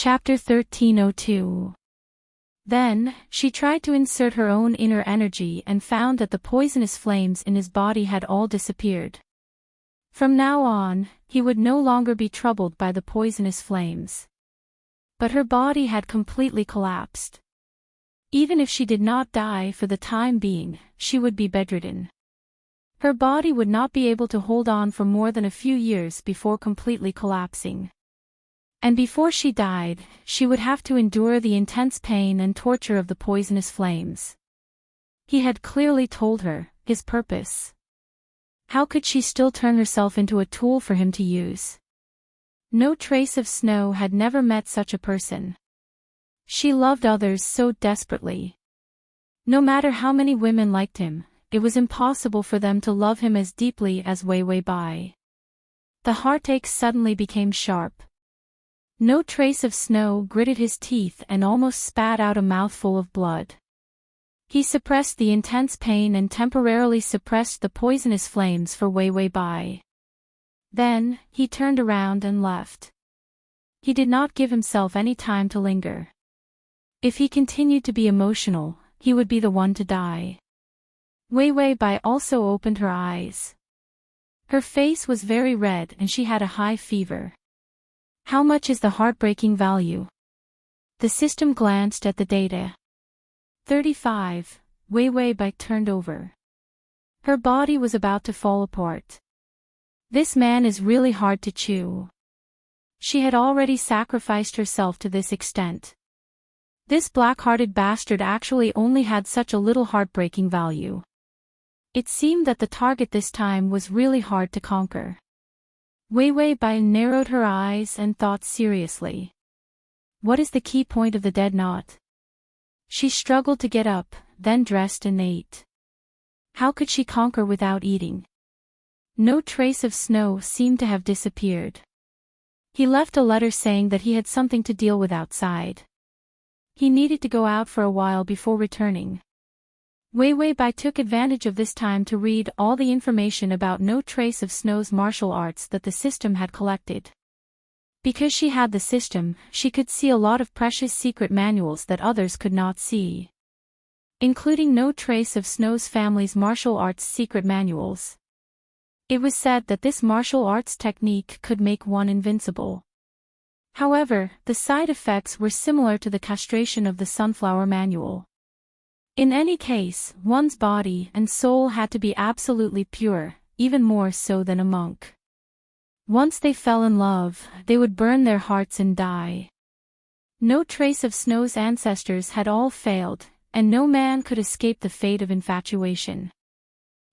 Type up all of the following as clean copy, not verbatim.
Chapter 1302. Then, she tried to insert her own inner energy and found that the poisonous flames in his body had all disappeared. From now on, he would no longer be troubled by the poisonous flames. But her body had completely collapsed. Even if she did not die for the time being, she would be bedridden. Her body would not be able to hold on for more than a few years before completely collapsing. And before she died, she would have to endure the intense pain and torture of the poisonous flames. He had clearly told her his purpose. How could she still turn herself into a tool for him to use? No trace of Snow had never met such a person. She loved others so desperately. No matter how many women liked him, it was impossible for them to love him as deeply as Wei Wei Bai. The heartache suddenly became sharp. No trace of Snow gritted his teeth and almost spat out a mouthful of blood. He suppressed the intense pain and temporarily suppressed the poisonous flames for Wei Wei Bai. Then, he turned around and left. He did not give himself any time to linger. If he continued to be emotional, he would be the one to die. Wei Wei Bai also opened her eyes. Her face was very red and she had a high fever. How much is the heartbreaking value? The system glanced at the data. 35. Wei Wei Bai turned over. Her body was about to fall apart. This man is really hard to chew. She had already sacrificed herself to this extent. This black-hearted bastard actually only had such a little heartbreaking value. It seemed that the target this time was really hard to conquer. Wei Wei Bai narrowed her eyes and thought seriously. What is the key point of the dead knot? She struggled to get up, then dressed and ate. How could she conquer without eating? No trace of Snow seemed to have disappeared. He left a letter saying that he had something to deal with outside. He needed to go out for a while before returning. Wei Wei Bai took advantage of this time to read all the information about no trace of Snow's martial arts that the system had collected. Because she had the system, she could see a lot of precious secret manuals that others could not see. Including no trace of Snow's family's martial arts secret manuals. It was said that this martial arts technique could make one invincible. However, the side effects were similar to the castration of the sunflower manual. In any case, one's body and soul had to be absolutely pure, even more so than a monk. Once they fell in love, they would burn their hearts and die. No trace of Snow's ancestors had all failed, and no man could escape the fate of infatuation.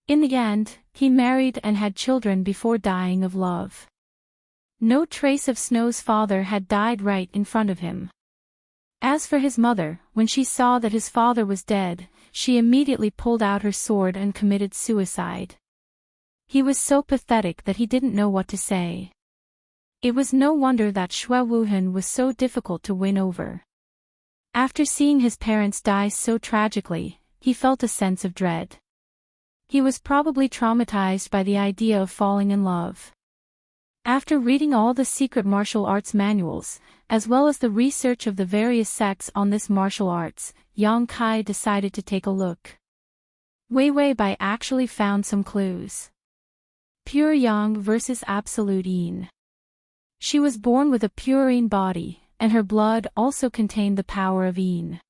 In the end, he married and had children before dying of love. No trace of Snow's father had died right in front of him. As for his mother, when she saw that his father was dead, she immediately pulled out her sword and committed suicide. He was so pathetic that he didn't know what to say. It was no wonder that Xue Wuhan was so difficult to win over. After seeing his parents die so tragically, he felt a sense of dread. He was probably traumatized by the idea of falling in love. After reading all the secret martial arts manuals, as well as the research of the various sects on this martial arts, Yang Kai decided to take a look. Wei Wei Bai actually found some clues. Pure Yang versus Absolute Yin. She was born with a pure Yin body, and her blood also contained the power of Yin.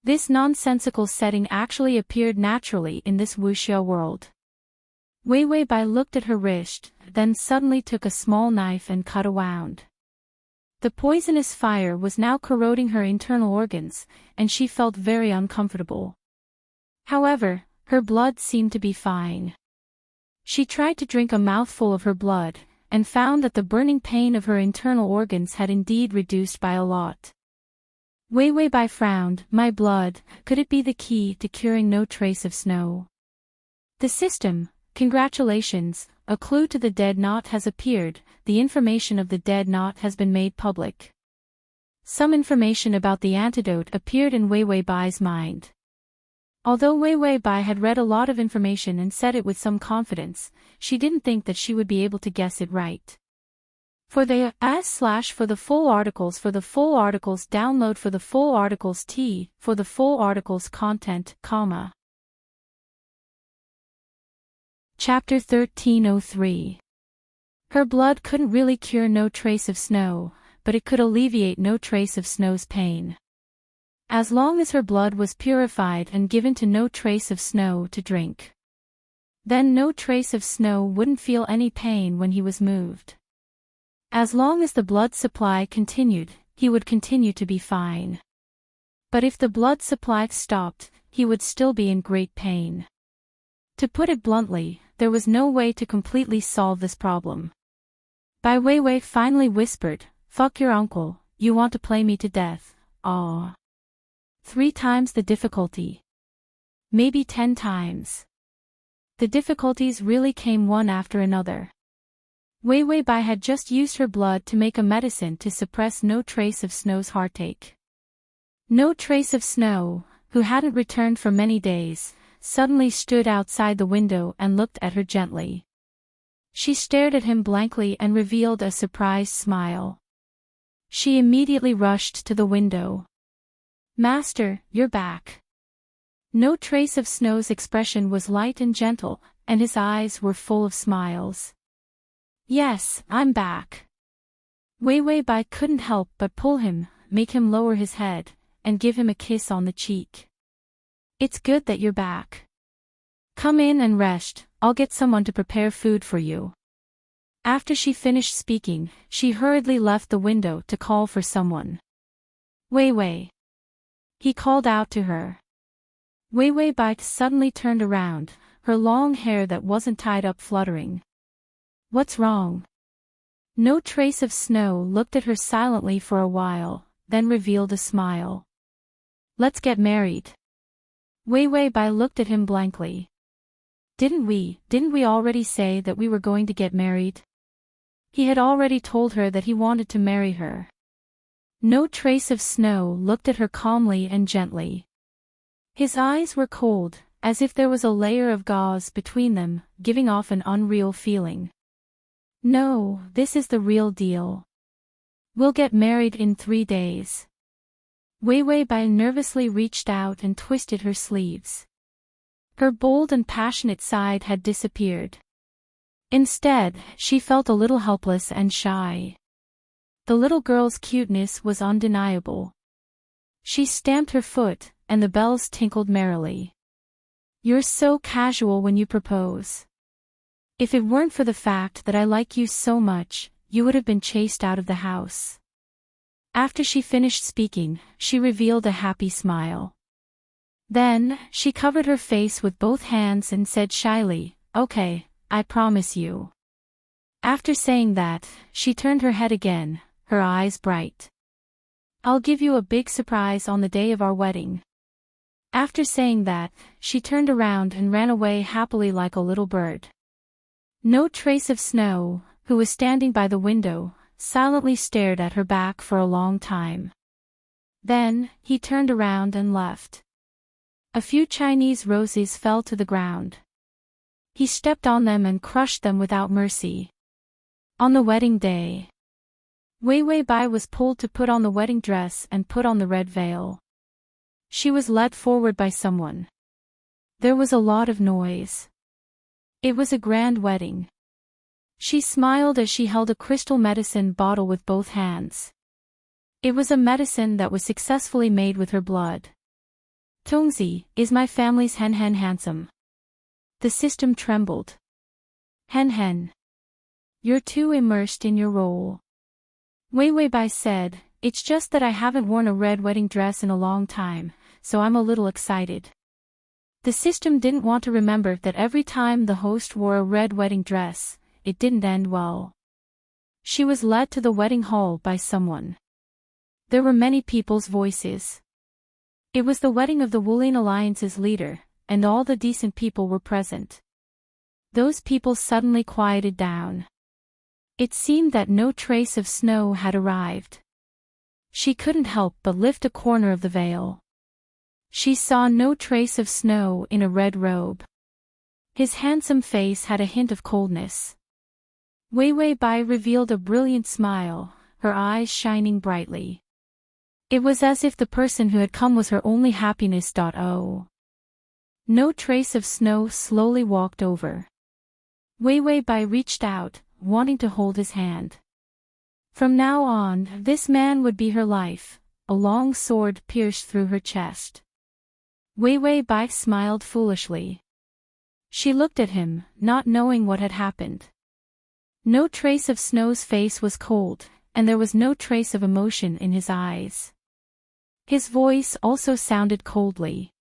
This nonsensical setting actually appeared naturally in this wuxia world. Wei Wei Bai looked at her wrist, then suddenly took a small knife and cut a wound. The poisonous fire was now corroding her internal organs, and she felt very uncomfortable. However, her blood seemed to be fine. She tried to drink a mouthful of her blood, and found that the burning pain of her internal organs had indeed reduced by a lot. Wei Wei Bai frowned. My blood, could it be the key to curing no trace of Snow? The system, congratulations, a clue to the dead knot has appeared, the information of the dead knot has been made public. Some information about the antidote appeared in Wei Wei Bai's mind. Although Wei Wei Bai had read a lot of information and said it with some confidence, she didn't think that she would be able to guess it right. For the for the full articles download for the full articles T for the full articles content, comma. Chapter 1303. Her blood couldn't really cure No Trace of Snow, but it could alleviate No Trace of Snow's pain. As long as her blood was purified and given to No Trace of Snow to drink, then No Trace of Snow wouldn't feel any pain when he was moved. As long as the blood supply continued, he would continue to be fine. But if the blood supply stopped, he would still be in great pain. To put it bluntly, there was no way to completely solve this problem. Bai Weiwei finally whispered, "Fuck your uncle, you want to play me to death, aw." 3 times the difficulty. Maybe 10 times. The difficulties really came one after another. Weiwei Bai had just used her blood to make a medicine to suppress No Trace of Snow's heartache. No Trace of Snow, who hadn't returned for many days, suddenly stood outside the window and looked at her gently. She stared at him blankly and revealed a surprised smile. She immediately rushed to the window. "Master, you're back." No Trace of Snow's expression was light and gentle, and his eyes were full of smiles. "Yes, I'm back." Weiwei Bai couldn't help but pull him, make him lower his head, and give him a kiss on the cheek. "It's good that you're back. Come in and rest, I'll get someone to prepare food for you." After she finished speaking, she hurriedly left the window to call for someone. "Weiwei," he called out to her. Weiwei Bai suddenly turned around, her long hair that wasn't tied up fluttering. "What's wrong?" No Trace of Snow looked at her silently for a while, then revealed a smile. "Let's get married." Weiwei Bai looked at him blankly. Didn't we already say that we were going to get married?" He had already told her that he wanted to marry her. No Trace of Snow looked at her calmly and gently. His eyes were cold, as if there was a layer of gauze between them, giving off an unreal feeling. "No, this is the real deal. We'll get married in 3 days." Weiwei Bai nervously reached out and twisted her sleeves. Her bold and passionate side had disappeared. Instead, she felt a little helpless and shy. The little girl's cuteness was undeniable. She stamped her foot, and the bells tinkled merrily. "You're so casual when you propose. If it weren't for the fact that I like you so much, you would have been chased out of the house." After she finished speaking, she revealed a happy smile. Then, she covered her face with both hands and said shyly, "Okay, I promise you." After saying that, she turned her head again, her eyes bright. "I'll give you a big surprise on the day of our wedding." After saying that, she turned around and ran away happily like a little bird. No Trace of Snow, who was standing by the window, silently stared at her back for a long time. Then, he turned around and left. A few Chinese roses fell to the ground. He stepped on them and crushed them without mercy. On the wedding day, Weiwei Bai was pulled to put on the wedding dress and put on the red veil. She was led forward by someone. There was a lot of noise. It was a grand wedding. She smiled as she held a crystal medicine bottle with both hands. It was a medicine that was successfully made with her blood. "Tongzi, is my family's Hen Hen handsome?" The system trembled. "Hen Hen. You're too immersed in your role." Weiwei Bai said, "It's just that I haven't worn a red wedding dress in a long time, so I'm a little excited." The system didn't want to remember that every time the host wore a red wedding dress, it didn't end well. She was led to the wedding hall by someone. There were many people's voices. It was the wedding of the Wulian Alliance's leader, and all the decent people were present. Those people suddenly quieted down. It seemed that No Trace of Snow had arrived. She couldn't help but lift a corner of the veil. She saw No Trace of Snow in a red robe. His handsome face had a hint of coldness. Wei Wei Bai revealed a brilliant smile, her eyes shining brightly. It was as if the person who had come was her only happiness. Oh. No trace of snow slowly walked over. Wei Wei Bai reached out, wanting to hold his hand. From now on, this man would be her life. A long sword pierced through her chest. Wei Wei Bai smiled foolishly. She looked at him, not knowing what had happened. No trace of Snow's face was cold, and there was no trace of emotion in his eyes. His voice also sounded coldly.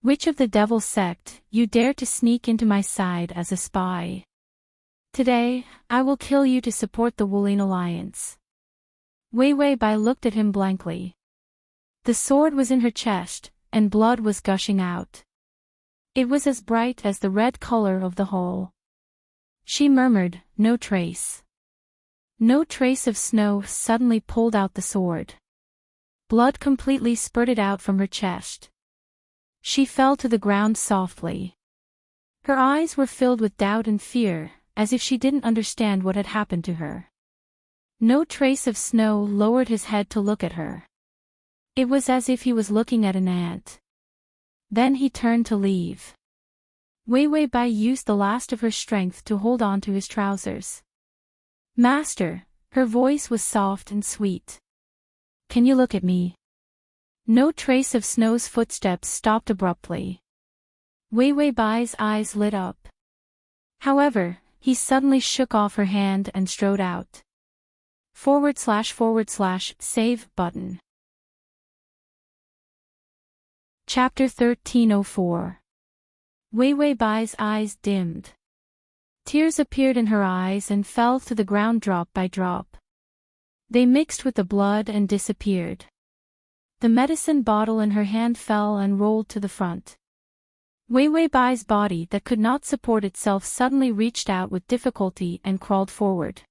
Witch of the Devil Sect, you dare to sneak into my side as a spy. Today, I will kill you to support the Wulin Alliance. Wei Wei Bai looked at him blankly. The sword was in her chest, and blood was gushing out. It was as bright as the red color of the hole. She murmured, no trace. No trace of Snow suddenly pulled out the sword. Blood completely spurted out from her chest. She fell to the ground softly. Her eyes were filled with doubt and fear, as if she didn't understand what had happened to her. No trace of Snow lowered his head to look at her. It was as if he was looking at an ant. Then he turned to leave. Wei Wei Bai used the last of her strength to hold on to his trousers. Master, her voice was soft and sweet. Can you look at me? No trace of Snow's footsteps stopped abruptly. Wei Wei Bai's eyes lit up. However, he suddenly shook off her hand and strode out. / save button. Chapter 1304. Wei Wei Bai's eyes dimmed. Tears appeared in her eyes and fell to the ground drop by drop. They mixed with the blood and disappeared. The medicine bottle in her hand fell and rolled to the front. Wei Wei Bai's body that could not support itself suddenly reached out with difficulty and crawled forward.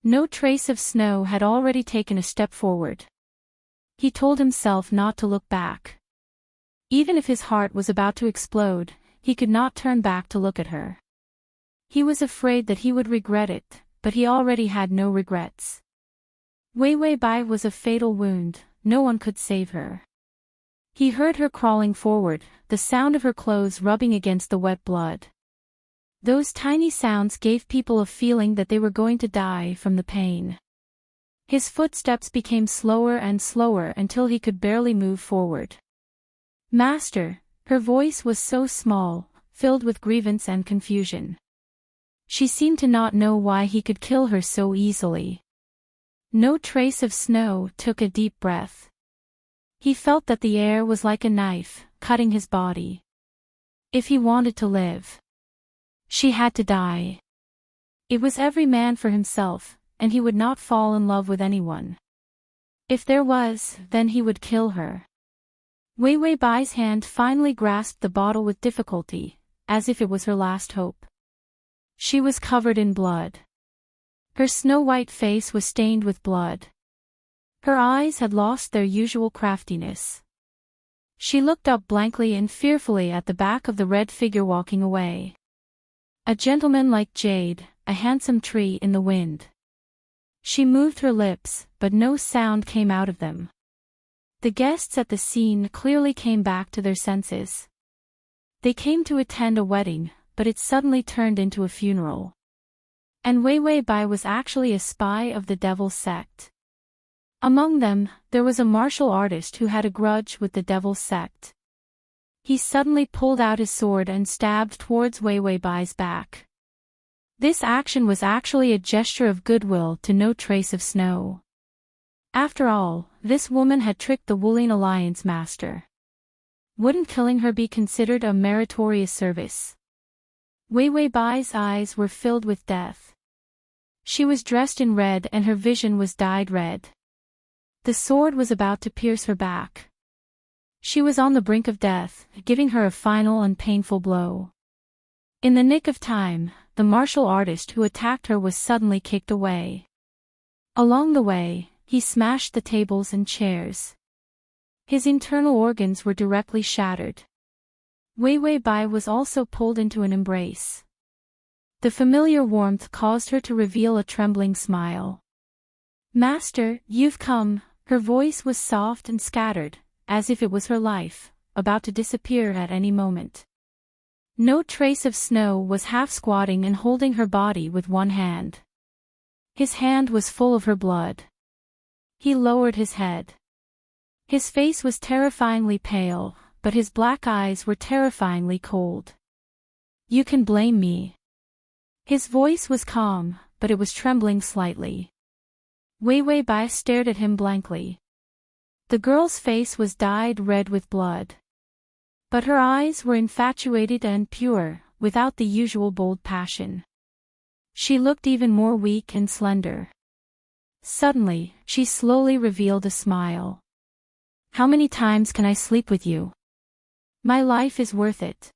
No trace of Snow had already taken a step forward. He told himself not to look back. Even if his heart was about to explode, he could not turn back to look at her. He was afraid that he would regret it, but he already had no regrets. Wei Wei Bai was a fatal wound, no one could save her. He heard her crawling forward, the sound of her clothes rubbing against the wet blood. Those tiny sounds gave people a feeling that they were going to die from the pain. His footsteps became slower and slower until he could barely move forward. Master, her voice was so small, filled with grievance and confusion. She seemed to not know why he could kill her so easily. No trace of Snow took a deep breath. He felt that the air was like a knife, cutting his body. If he wanted to live, she had to die. It was every man for himself, and he would not fall in love with anyone. If there was, then he would kill her. Wei Wei Bai's hand finally grasped the bottle with difficulty, as if it was her last hope. She was covered in blood. Her snow-white face was stained with blood. Her eyes had lost their usual craftiness. She looked up blankly and fearfully at the back of the red figure walking away. A gentleman like jade, a handsome tree in the wind. She moved her lips, but no sound came out of them. The guests at the scene clearly came back to their senses. They came to attend a wedding, but it suddenly turned into a funeral. And Wei Wei Bai was actually a spy of the Devil Sect. Among them, there was a martial artist who had a grudge with the Devil Sect. He suddenly pulled out his sword and stabbed towards Wei Wei Bai's back. This action was actually a gesture of goodwill to No Trace of Snow. After all, this woman had tricked the Wulin Alliance master. Wouldn't killing her be considered a meritorious service? Wei Wei Bai's eyes were filled with death. She was dressed in red and her vision was dyed red. The sword was about to pierce her back. She was on the brink of death, giving her a final and painful blow. In the nick of time, the martial artist who attacked her was suddenly kicked away. Along the way, he smashed the tables and chairs. His internal organs were directly shattered. Wei Wei Bai was also pulled into an embrace. The familiar warmth caused her to reveal a trembling smile. "Master, you've come." Her voice was soft and scattered, as if it was her life, about to disappear at any moment. No trace of Snow was half squatting and holding her body with one hand. His hand was full of her blood. He lowered his head. His face was terrifyingly pale, but his black eyes were terrifyingly cold. "You can blame me." His voice was calm, but it was trembling slightly. Wei Wei Bai stared at him blankly. The girl's face was dyed red with blood. But her eyes were infatuated and pure, without the usual bold passion. She looked even more weak and slender. Suddenly, she slowly revealed a smile. "How many times can I sleep with you? My life is worth it."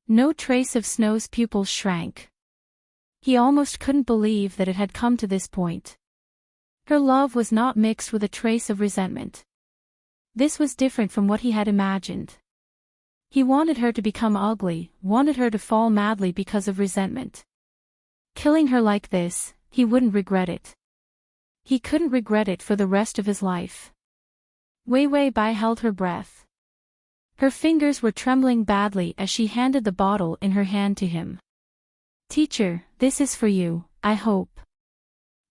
No trace of Snow's pupils shrank. He almost couldn't believe that it had come to this point. Her love was not mixed with a trace of resentment. This was different from what he had imagined. He wanted her to become ugly, wanted her to fall madly because of resentment. Killing her like this, he wouldn't regret it. He couldn't regret it for the rest of his life. Wei Wei Bai held her breath. Her fingers were trembling badly as she handed the bottle in her hand to him. "Teacher, this is for you, I hope.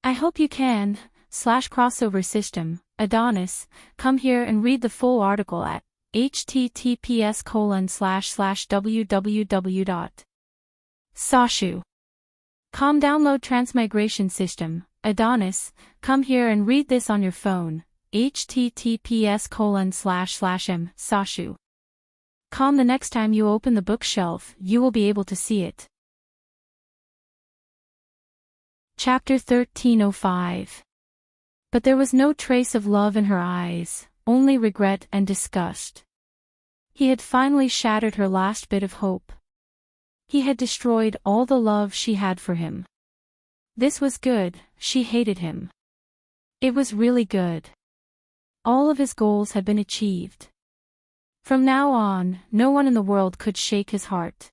I hope you can, /crossover system, Adonis, come here and read the full article at https://www.sashu.com. Download transmigration system, Adonis, come here and read this on your phone, https://m/sashu.com. The next time you open the bookshelf, you will be able to see it. Chapter 1305. But there was no trace of love in her eyes, only regret and disgust. He had finally shattered her last bit of hope. He had destroyed all the love she had for him. This was good, she hated him. It was really good. All of his goals had been achieved. From now on, no one in the world could shake his heart.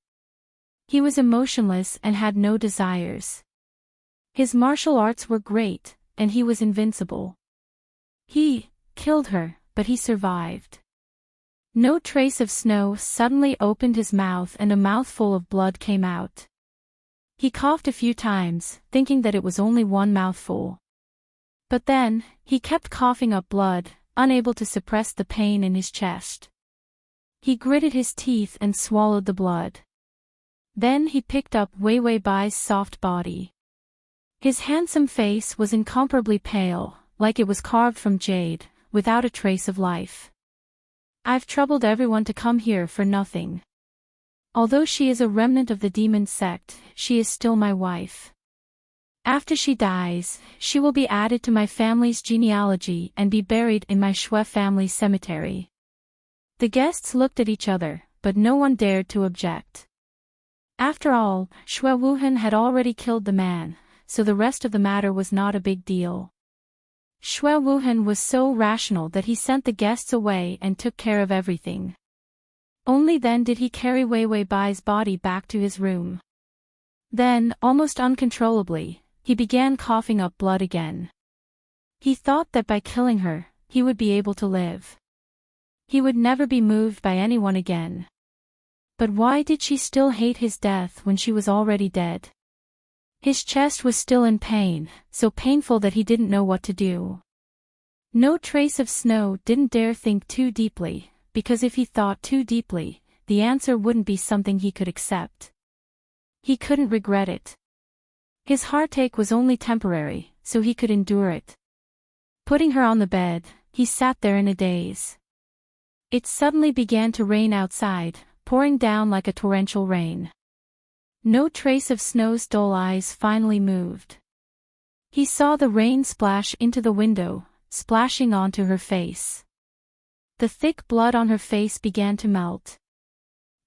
He was emotionless and had no desires. His martial arts were great, and he was invincible. He killed her, but he survived. No trace of Snow suddenly opened his mouth and a mouthful of blood came out. He coughed a few times, thinking that it was only one mouthful. But then, he kept coughing up blood, unable to suppress the pain in his chest. He gritted his teeth and swallowed the blood. Then he picked up Wei Wei Bai's soft body. His handsome face was incomparably pale, like it was carved from jade, without a trace of life. "I've troubled everyone to come here for nothing. Although she is a remnant of the demon sect, she is still my wife. After she dies, she will be added to my family's genealogy and be buried in my Shui family cemetery." The guests looked at each other, but no one dared to object. After all, Shui Wuhan had already killed the man, so the rest of the matter was not a big deal. Shui Wuhan was so rational that he sent the guests away and took care of everything. Only then did he carry Wei Wei Bai's body back to his room. Then, almost uncontrollably, he began coughing up blood again. He thought that by killing her, he would be able to live. He would never be moved by anyone again. But why did she still hate his death when she was already dead? His chest was still in pain, so painful that he didn't know what to do. No trace of Snow didn't dare think too deeply, because if he thought too deeply, the answer wouldn't be something he could accept. He couldn't regret it. His heartache was only temporary, so he could endure it. Putting her on the bed, he sat there in a daze. It suddenly began to rain outside, pouring down like a torrential rain. No trace of Snow's dull eyes finally moved. He saw the rain splash into the window, splashing onto her face. The thick blood on her face began to melt.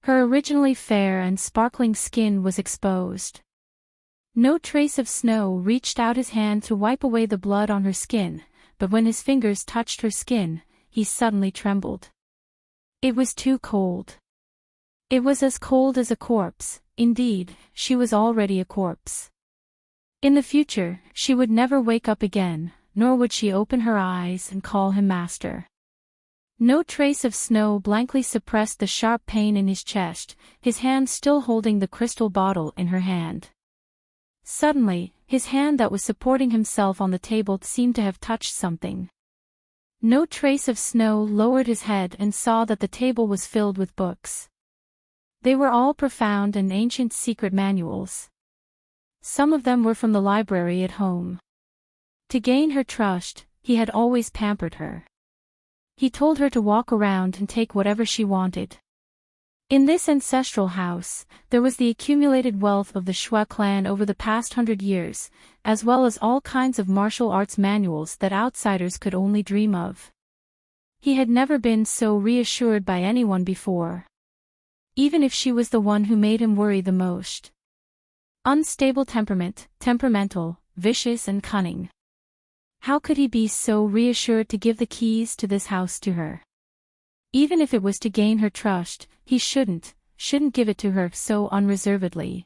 Her originally fair and sparkling skin was exposed. No trace of Snow reached out his hand to wipe away the blood on her skin, but when his fingers touched her skin, he suddenly trembled. It was too cold. It was as cold as a corpse, indeed, she was already a corpse. In the future, she would never wake up again, nor would she open her eyes and call him master. No trace of Snow blankly suppressed the sharp pain in his chest, his hand still holding the crystal bottle in her hand. Suddenly, his hand that was supporting himself on the table seemed to have touched something. No trace of Snow lowered his head and saw that the table was filled with books. They were all profound and ancient secret manuals. Some of them were from the library at home. To gain her trust, he had always pampered her. He told her to walk around and take whatever she wanted. In this ancestral house, there was the accumulated wealth of the Shui clan over the past 100 years, as well as all kinds of martial arts manuals that outsiders could only dream of. He had never been so reassured by anyone before. Even if she was the one who made him worry the most. Unstable temperament, temperamental, vicious and cunning. How could he be so reassured to give the keys to this house to her? Even if it was to gain her trust, he shouldn't give it to her so unreservedly.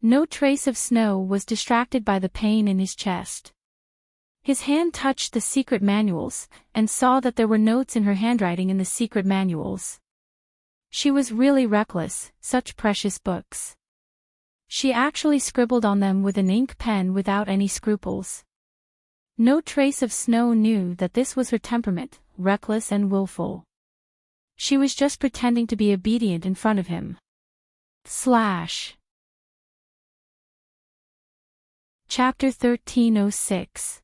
No trace of Snow was distracted by the pain in his chest. His hand touched the secret manuals, and saw that there were notes in her handwriting in the secret manuals. She was really reckless, such precious books. She actually scribbled on them with an ink pen without any scruples. No trace of Snow knew that this was her temperament, reckless and willful. She was just pretending to be obedient in front of him. Chapter 1306.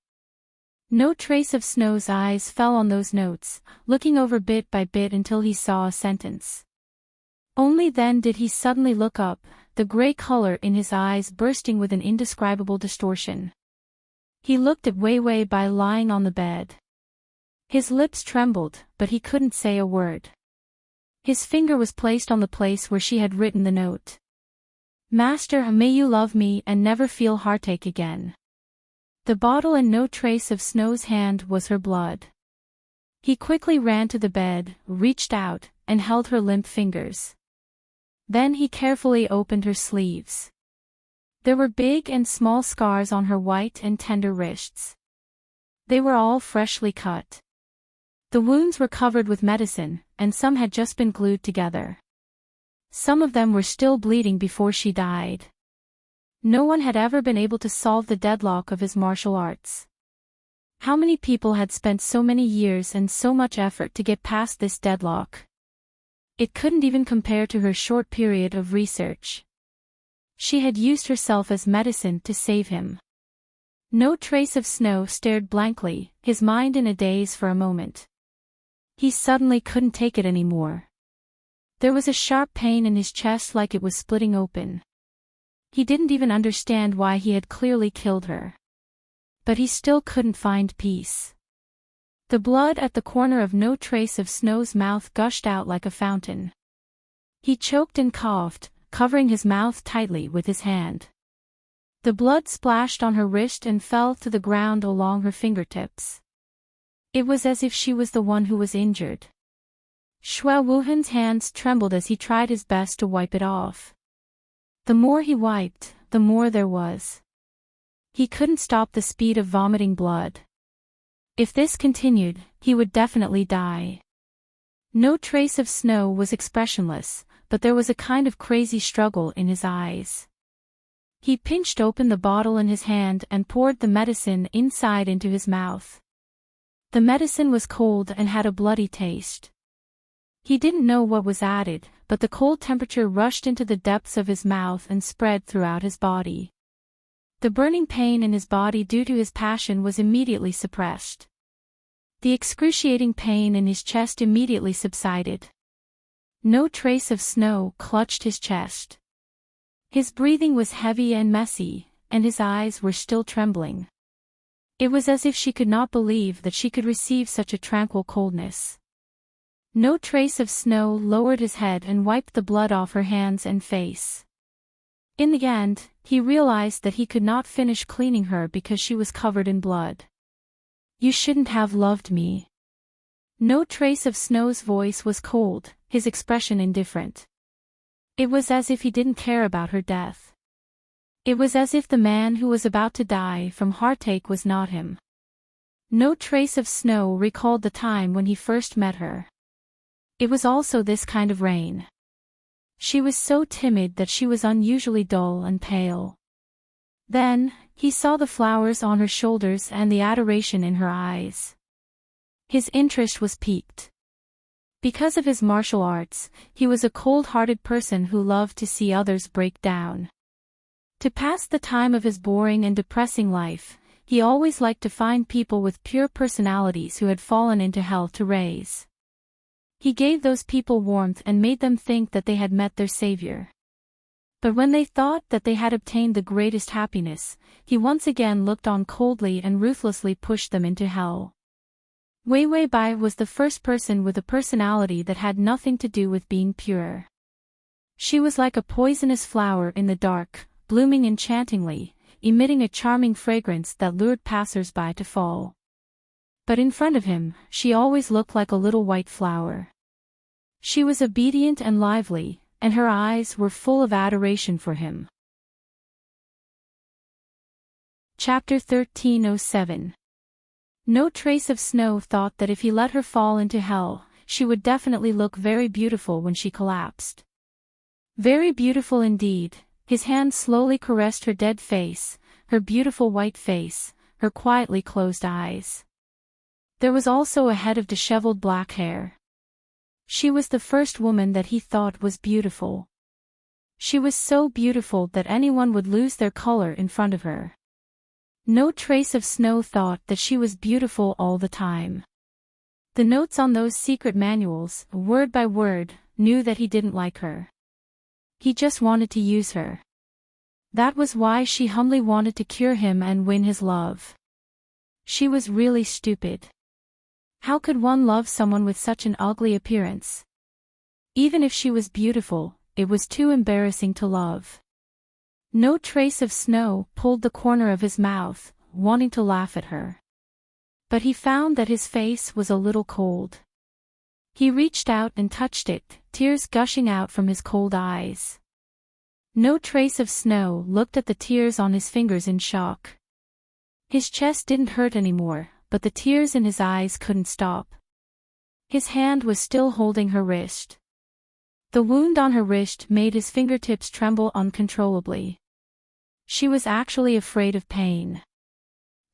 No trace of Snow's eyes fell on those notes, looking over bit by bit until he saw a sentence. Only then did he suddenly look up, the gray color in his eyes bursting with an indescribable distortion. He looked at Wei Wei Bai lying on the bed. His lips trembled, but he couldn't say a word. His finger was placed on the place where she had written the note. Master, may you love me and never feel heartache again. The bottle and no trace of Snow's hand was her blood. He quickly ran to the bed, reached out, and held her limp fingers. Then he carefully opened her sleeves. There were big and small scars on her white and tender wrists. They were all freshly cut. The wounds were covered with medicine, and some had just been glued together. Some of them were still bleeding before she died. No one had ever been able to solve the deadlock of his martial arts. How many people had spent so many years and so much effort to get past this deadlock? It couldn't even compare to her short period of research. She had used herself as medicine to save him. No trace of Snow stared blankly, his mind in a daze for a moment. He suddenly couldn't take it anymore. There was a sharp pain in his chest like it was splitting open. He didn't even understand why he had clearly killed her. But he still couldn't find peace. The blood at the corner of No trace of Snow's mouth gushed out like a fountain. He choked and coughed, covering his mouth tightly with his hand. The blood splashed on her wrist and fell to the ground along her fingertips. It was as if she was the one who was injured. Shui Wuhan's hands trembled as he tried his best to wipe it off. The more he wiped, the more there was. He couldn't stop the speed of vomiting blood. If this continued, he would definitely die. No trace of Snow was expressionless, but there was a kind of crazy struggle in his eyes. He pinched open the bottle in his hand and poured the medicine inside into his mouth. The medicine was cold and had a bloody taste. He didn't know what was added, but the cold temperature rushed into the depths of his mouth and spread throughout his body. The burning pain in his body due to his passion was immediately suppressed. The excruciating pain in his chest immediately subsided. No trace of Snow clutched his chest. His breathing was heavy and messy, and his eyes were still trembling. It was as if she could not believe that she could receive such a tranquil coldness. No trace of Snow lowered his head and wiped the blood off her hands and face. In the end, he realized that he could not finish cleaning her because she was covered in blood. You shouldn't have loved me. No trace of Snow's voice was cold, his expression indifferent. It was as if he didn't care about her death. It was as if the man who was about to die from heartache was not him. No trace of snow recalled the time when he first met her. It was also this kind of rain. She was so timid that she was unusually dull and pale. Then, he saw the flowers on her shoulders and the adoration in her eyes. His interest was piqued. Because of his martial arts, he was a cold-hearted person who loved to see others break down. To pass the time of his boring and depressing life, he always liked to find people with pure personalities who had fallen into hell to raise. He gave those people warmth and made them think that they had met their savior. But when they thought that they had obtained the greatest happiness, he once again looked on coldly and ruthlessly pushed them into hell. Wei Wei Bai was the first person with a personality that had nothing to do with being pure. She was like a poisonous flower in the dark, blooming enchantingly, emitting a charming fragrance that lured passers-by to fall. But in front of him, she always looked like a little white flower. She was obedient and lively, and her eyes were full of adoration for him. Chapter 1307. No Trace of Snow thought that if he let her fall into hell, she would definitely look very beautiful when she collapsed. Very beautiful indeed. His hand slowly caressed her dead face, her beautiful white face, her quietly closed eyes. There was also a head of disheveled black hair. She was the first woman that he thought was beautiful. She was so beautiful that anyone would lose their color in front of her. No Trace of Snow thought that she was beautiful all the time. The notes on those secret manuals, word by word, knew that he didn't like her. He just wanted to use her. That was why she humbly wanted to cure him and win his love. She was really stupid. How could one love someone with such an ugly appearance? Even if she was beautiful, it was too embarrassing to love. No Trace of Snow pulled the corner of his mouth, wanting to laugh at her. But he found that his face was a little cold. He reached out and touched it, tears gushing out from his cold eyes. No Trace of Snow looked at the tears on his fingers in shock. His chest didn't hurt anymore, but the tears in his eyes couldn't stop. His hand was still holding her wrist. The wound on her wrist made his fingertips tremble uncontrollably. She was actually afraid of pain.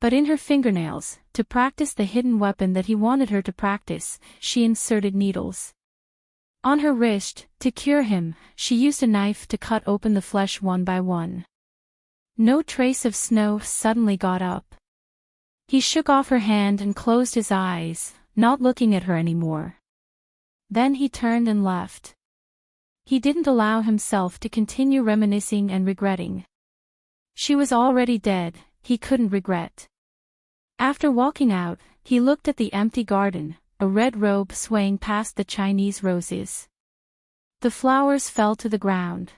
But in her fingernails, to practice the hidden weapon that he wanted her to practice, she inserted needles. On her wrist, to cure him, she used a knife to cut open the flesh one by one. No Trace of Snow suddenly got up. He shook off her hand and closed his eyes, not looking at her anymore. Then he turned and left. He didn't allow himself to continue reminiscing and regretting. She was already dead, he couldn't regret. After walking out, he looked at the empty garden, a red robe swaying past the Chinese roses. The flowers fell to the ground.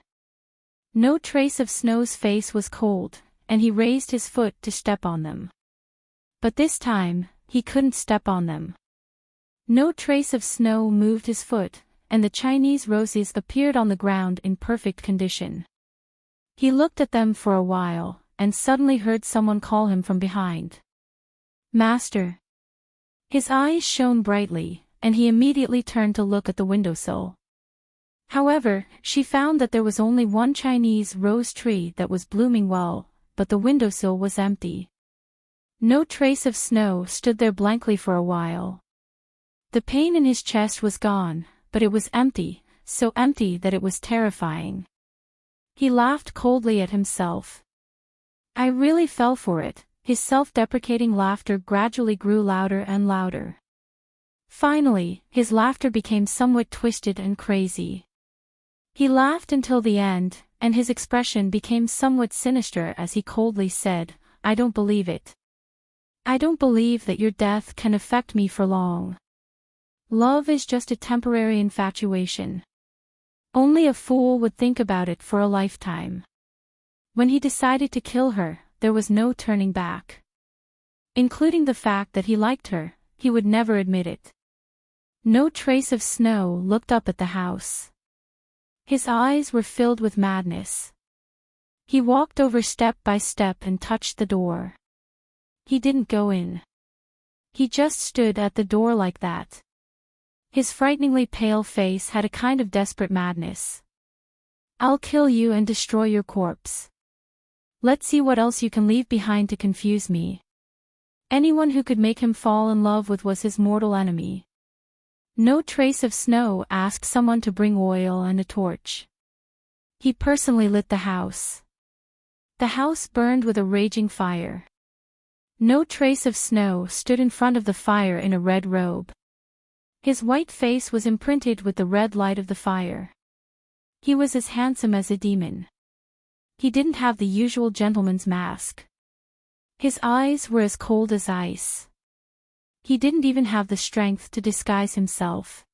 No Trace of Snow's face was cold, and he raised his foot to step on them. But this time, he couldn't step on them. No Trace of Snow moved his foot, and the Chinese roses appeared on the ground in perfect condition. He looked at them for a while, and suddenly heard someone call him from behind. "Master." His eyes shone brightly, and he immediately turned to look at the windowsill. However, she found that there was only one Chinese rose tree that was blooming well, but the windowsill was empty. No Trace of Snow stood there blankly for a while. The pain in his chest was gone, but it was empty, so empty that it was terrifying. He laughed coldly at himself. I really fell for it. His self-deprecating laughter gradually grew louder and louder. Finally, his laughter became somewhat twisted and crazy. He laughed until the end, and his expression became somewhat sinister as he coldly said, "I don't believe it. I don't believe that your death can affect me for long. Love is just a temporary infatuation. Only a fool would think about it for a lifetime." When he decided to kill her, there was no turning back. Including the fact that he liked her, he would never admit it. No Trace of Snow looked up at the house. His eyes were filled with madness. He walked over step by step and touched the door. He didn't go in. He just stood at the door like that. His frighteningly pale face had a kind of desperate madness. "I'll kill you and destroy your corpse. Let's see what else you can leave behind to confuse me." Anyone who could make him fall in love with was his mortal enemy. "No trace of snow." Asked someone to bring oil and a torch. He personally lit the house. The house burned with a raging fire. "No trace of snow." Stood in front of the fire in a red robe. His white face was imprinted with the red light of the fire. He was as handsome as a demon. He didn't have the usual gentleman's mask. His eyes were as cold as ice. He didn't even have the strength to disguise himself.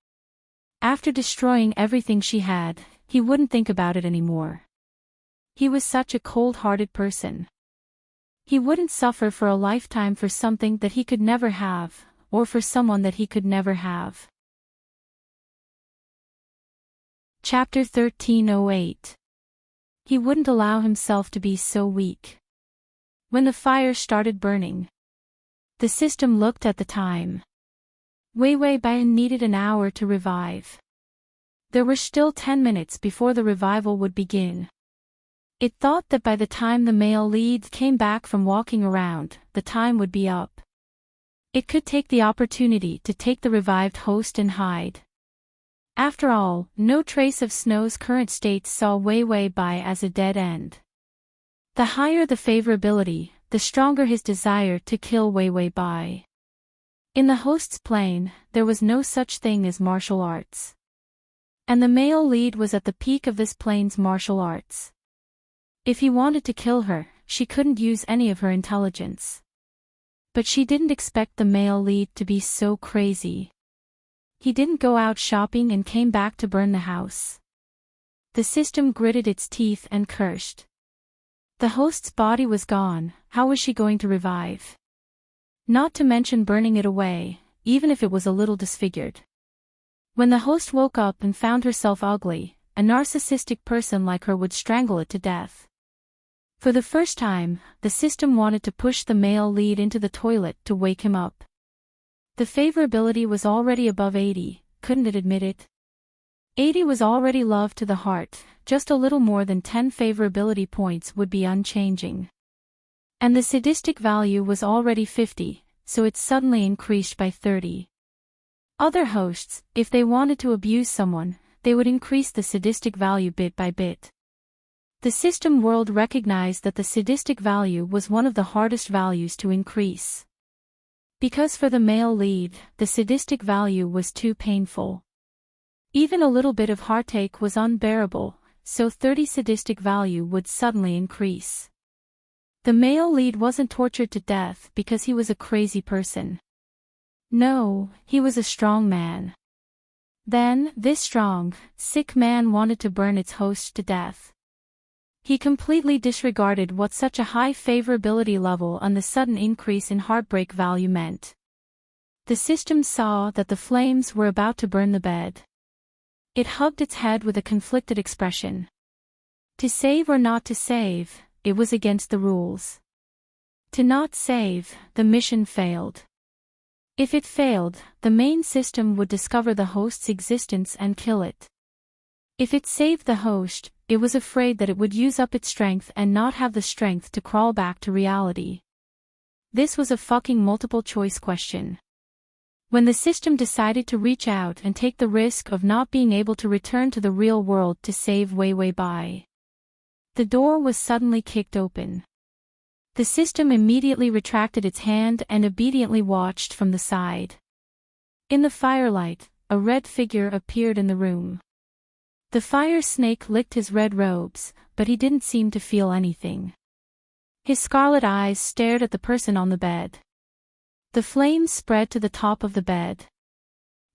After destroying everything she had, he wouldn't think about it anymore. He was such a cold-hearted person. He wouldn't suffer for a lifetime for something that he could never have, or for someone that he could never have. Chapter 1308. He wouldn't allow himself to be so weak. When the fire started burning, the system looked at the time. Wei Wei Bai needed an hour to revive. There were still 10 minutes before the revival would begin. It thought that by the time the male lead came back from walking around, the time would be up. It could take the opportunity to take the revived host and hide. After all, no trace of Snow's current state saw Wei Wei Bai as a dead end. The higher the favorability, the stronger his desire to kill Wei Wei Bai. In the host's plane, there was no such thing as martial arts. And the male lead was at the peak of this plane's martial arts. If he wanted to kill her, she couldn't use any of her intelligence. But she didn't expect the male lead to be so crazy. He didn't go out shopping and came back to burn the house. The system gritted its teeth and cursed. The host's body was gone, how was she going to revive? Not to mention burning it away, even if it was a little disfigured. When the host woke up and found herself ugly, a narcissistic person like her would strangle it to death. For the first time, the system wanted to push the male lead into the toilet to wake him up. The favorability was already above 80, couldn't it admit it? 80 was already love to the heart, just a little more than 10 favorability points would be unchanging. And the sadistic value was already 50, so it suddenly increased by 30. Other hosts, if they wanted to abuse someone, they would increase the sadistic value bit by bit. The system world recognized that the sadistic value was one of the hardest values to increase. Because for the male lead, the sadistic value was too painful. Even a little bit of heartache was unbearable, so 30 sadistic value would suddenly increase. The male lead wasn't tortured to death because he was a crazy person. No, he was a strong man. Then, this strong, sick man wanted to burn its host to death. He completely disregarded what such a high favorability level and the sudden increase in heartbreak value meant. The system saw that the flames were about to burn the bed. It hugged its head with a conflicted expression. To save or not to save, it was against the rules. To not save, the mission failed. If it failed, the main system would discover the host's existence and kill it. If it saved the host, it was afraid that it would use up its strength and not have the strength to crawl back to reality. This was a fucking multiple choice question. When the system decided to reach out and take the risk of not being able to return to the real world to save Wei Wei Bai, the door was suddenly kicked open. The system immediately retracted its hand and obediently watched from the side. In the firelight, a red figure appeared in the room. The fire snake licked his red robes, but he didn't seem to feel anything. His scarlet eyes stared at the person on the bed. The flames spread to the top of the bed.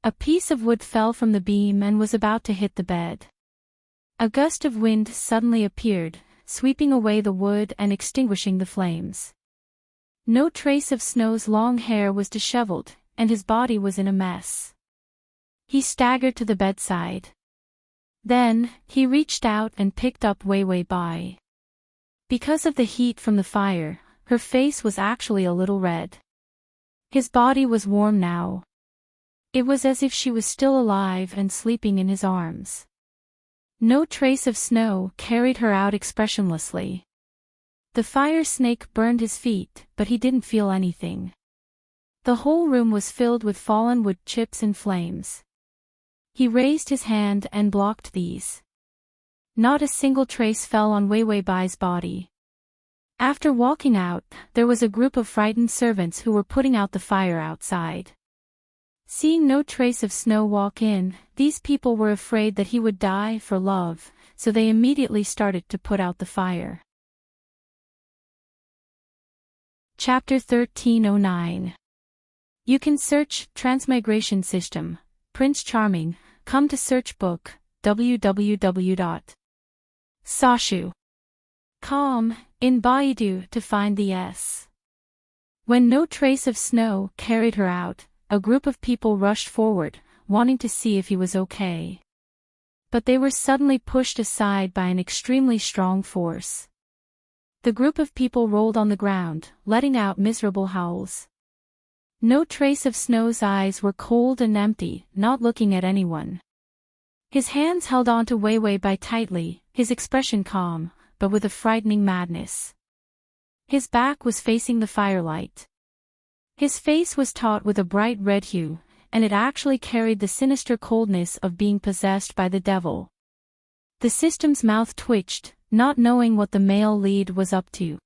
A piece of wood fell from the beam and was about to hit the bed. A gust of wind suddenly appeared, sweeping away the wood and extinguishing the flames. No trace of Snow's long hair was disheveled, and his body was in a mess. He staggered to the bedside. Then, he reached out and picked up Wei Wei Bai. Because of the heat from the fire, her face was actually a little red. His body was warm now. It was as if she was still alive and sleeping in his arms. No trace of snow carried her out expressionlessly. The fire snake burned his feet, but he didn't feel anything. The whole room was filled with fallen wood chips and flames. He raised his hand and blocked these. Not a single trace fell on Wei Wei Bai's body. After walking out, there was a group of frightened servants who were putting out the fire outside. Seeing no trace of snow walk in, these people were afraid that he would die for love, so they immediately started to put out the fire. Chapter 1309. You can search Transmigration System, Prince Charming, come to search book, www.sashu.com, in Baidu to find the S. When no trace of snow carried her out, a group of people rushed forward, wanting to see if he was okay. But they were suddenly pushed aside by an extremely strong force. The group of people rolled on the ground, letting out miserable howls. No trace of Snow's eyes were cold and empty, not looking at anyone. His hands held on to Wei Wei Bai tightly, his expression calm, but with a frightening madness. His back was facing the firelight. His face was taut with a bright red hue, and it actually carried the sinister coldness of being possessed by the devil. The system's mouth twitched, not knowing what the male lead was up to.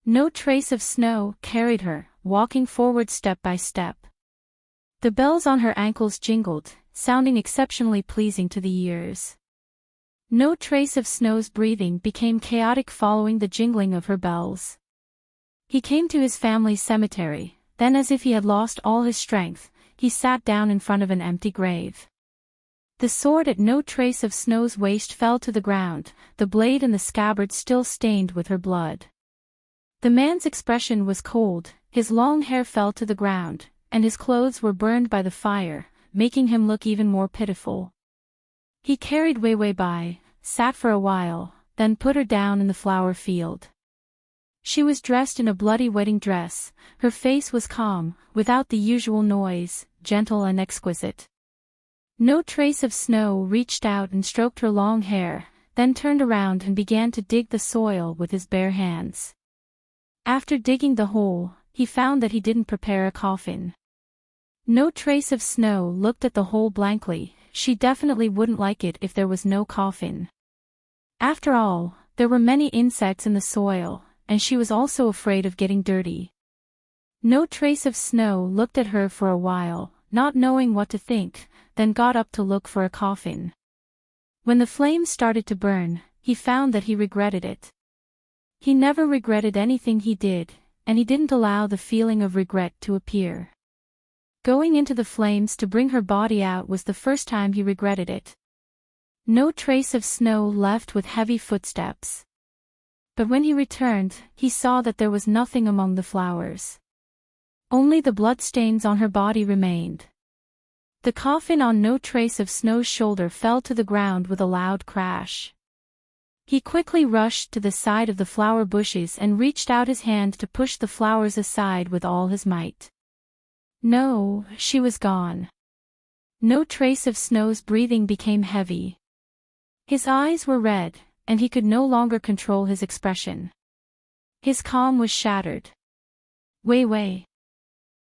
No trace of snow carried her, walking forward step by step. The bells on her ankles jingled, sounding exceptionally pleasing to the ears. No trace of Snow's breathing became chaotic following the jingling of her bells. He came to his family's cemetery, then as if he had lost all his strength, he sat down in front of an empty grave. The sword at no trace of Snow's waist fell to the ground, the blade and the scabbard still stained with her blood. The man's expression was cold, his long hair fell to the ground, and his clothes were burned by the fire, making him look even more pitiful. He carried Wei Wei Bai, sat for a while, then put her down in the flower field. She was dressed in a bloody wedding dress, her face was calm, without the usual noise, gentle and exquisite. No trace of Snow reached out and stroked her long hair, then turned around and began to dig the soil with his bare hands. After digging the hole, he found that he didn't prepare a coffin. No trace of Snow looked at the hole blankly, she definitely wouldn't like it if there was no coffin. After all, there were many insects in the soil, and she was also afraid of getting dirty. No trace of Snow looked at her for a while, not knowing what to think, then got up to look for a coffin. When the flames started to burn, he found that he regretted it. He never regretted anything he did, and he didn't allow the feeling of regret to appear. Going into the flames to bring her body out was the first time he regretted it. No trace of Snow left with heavy footsteps. But when he returned, he saw that there was nothing among the flowers. Only the bloodstains on her body remained. The coffin on no trace of Snow's shoulder fell to the ground with a loud crash. He quickly rushed to the side of the flower bushes and reached out his hand to push the flowers aside with all his might. No, she was gone. No trace of Snow's breathing became heavy. His eyes were red, and he could no longer control his expression. His calm was shattered. Wei Wei.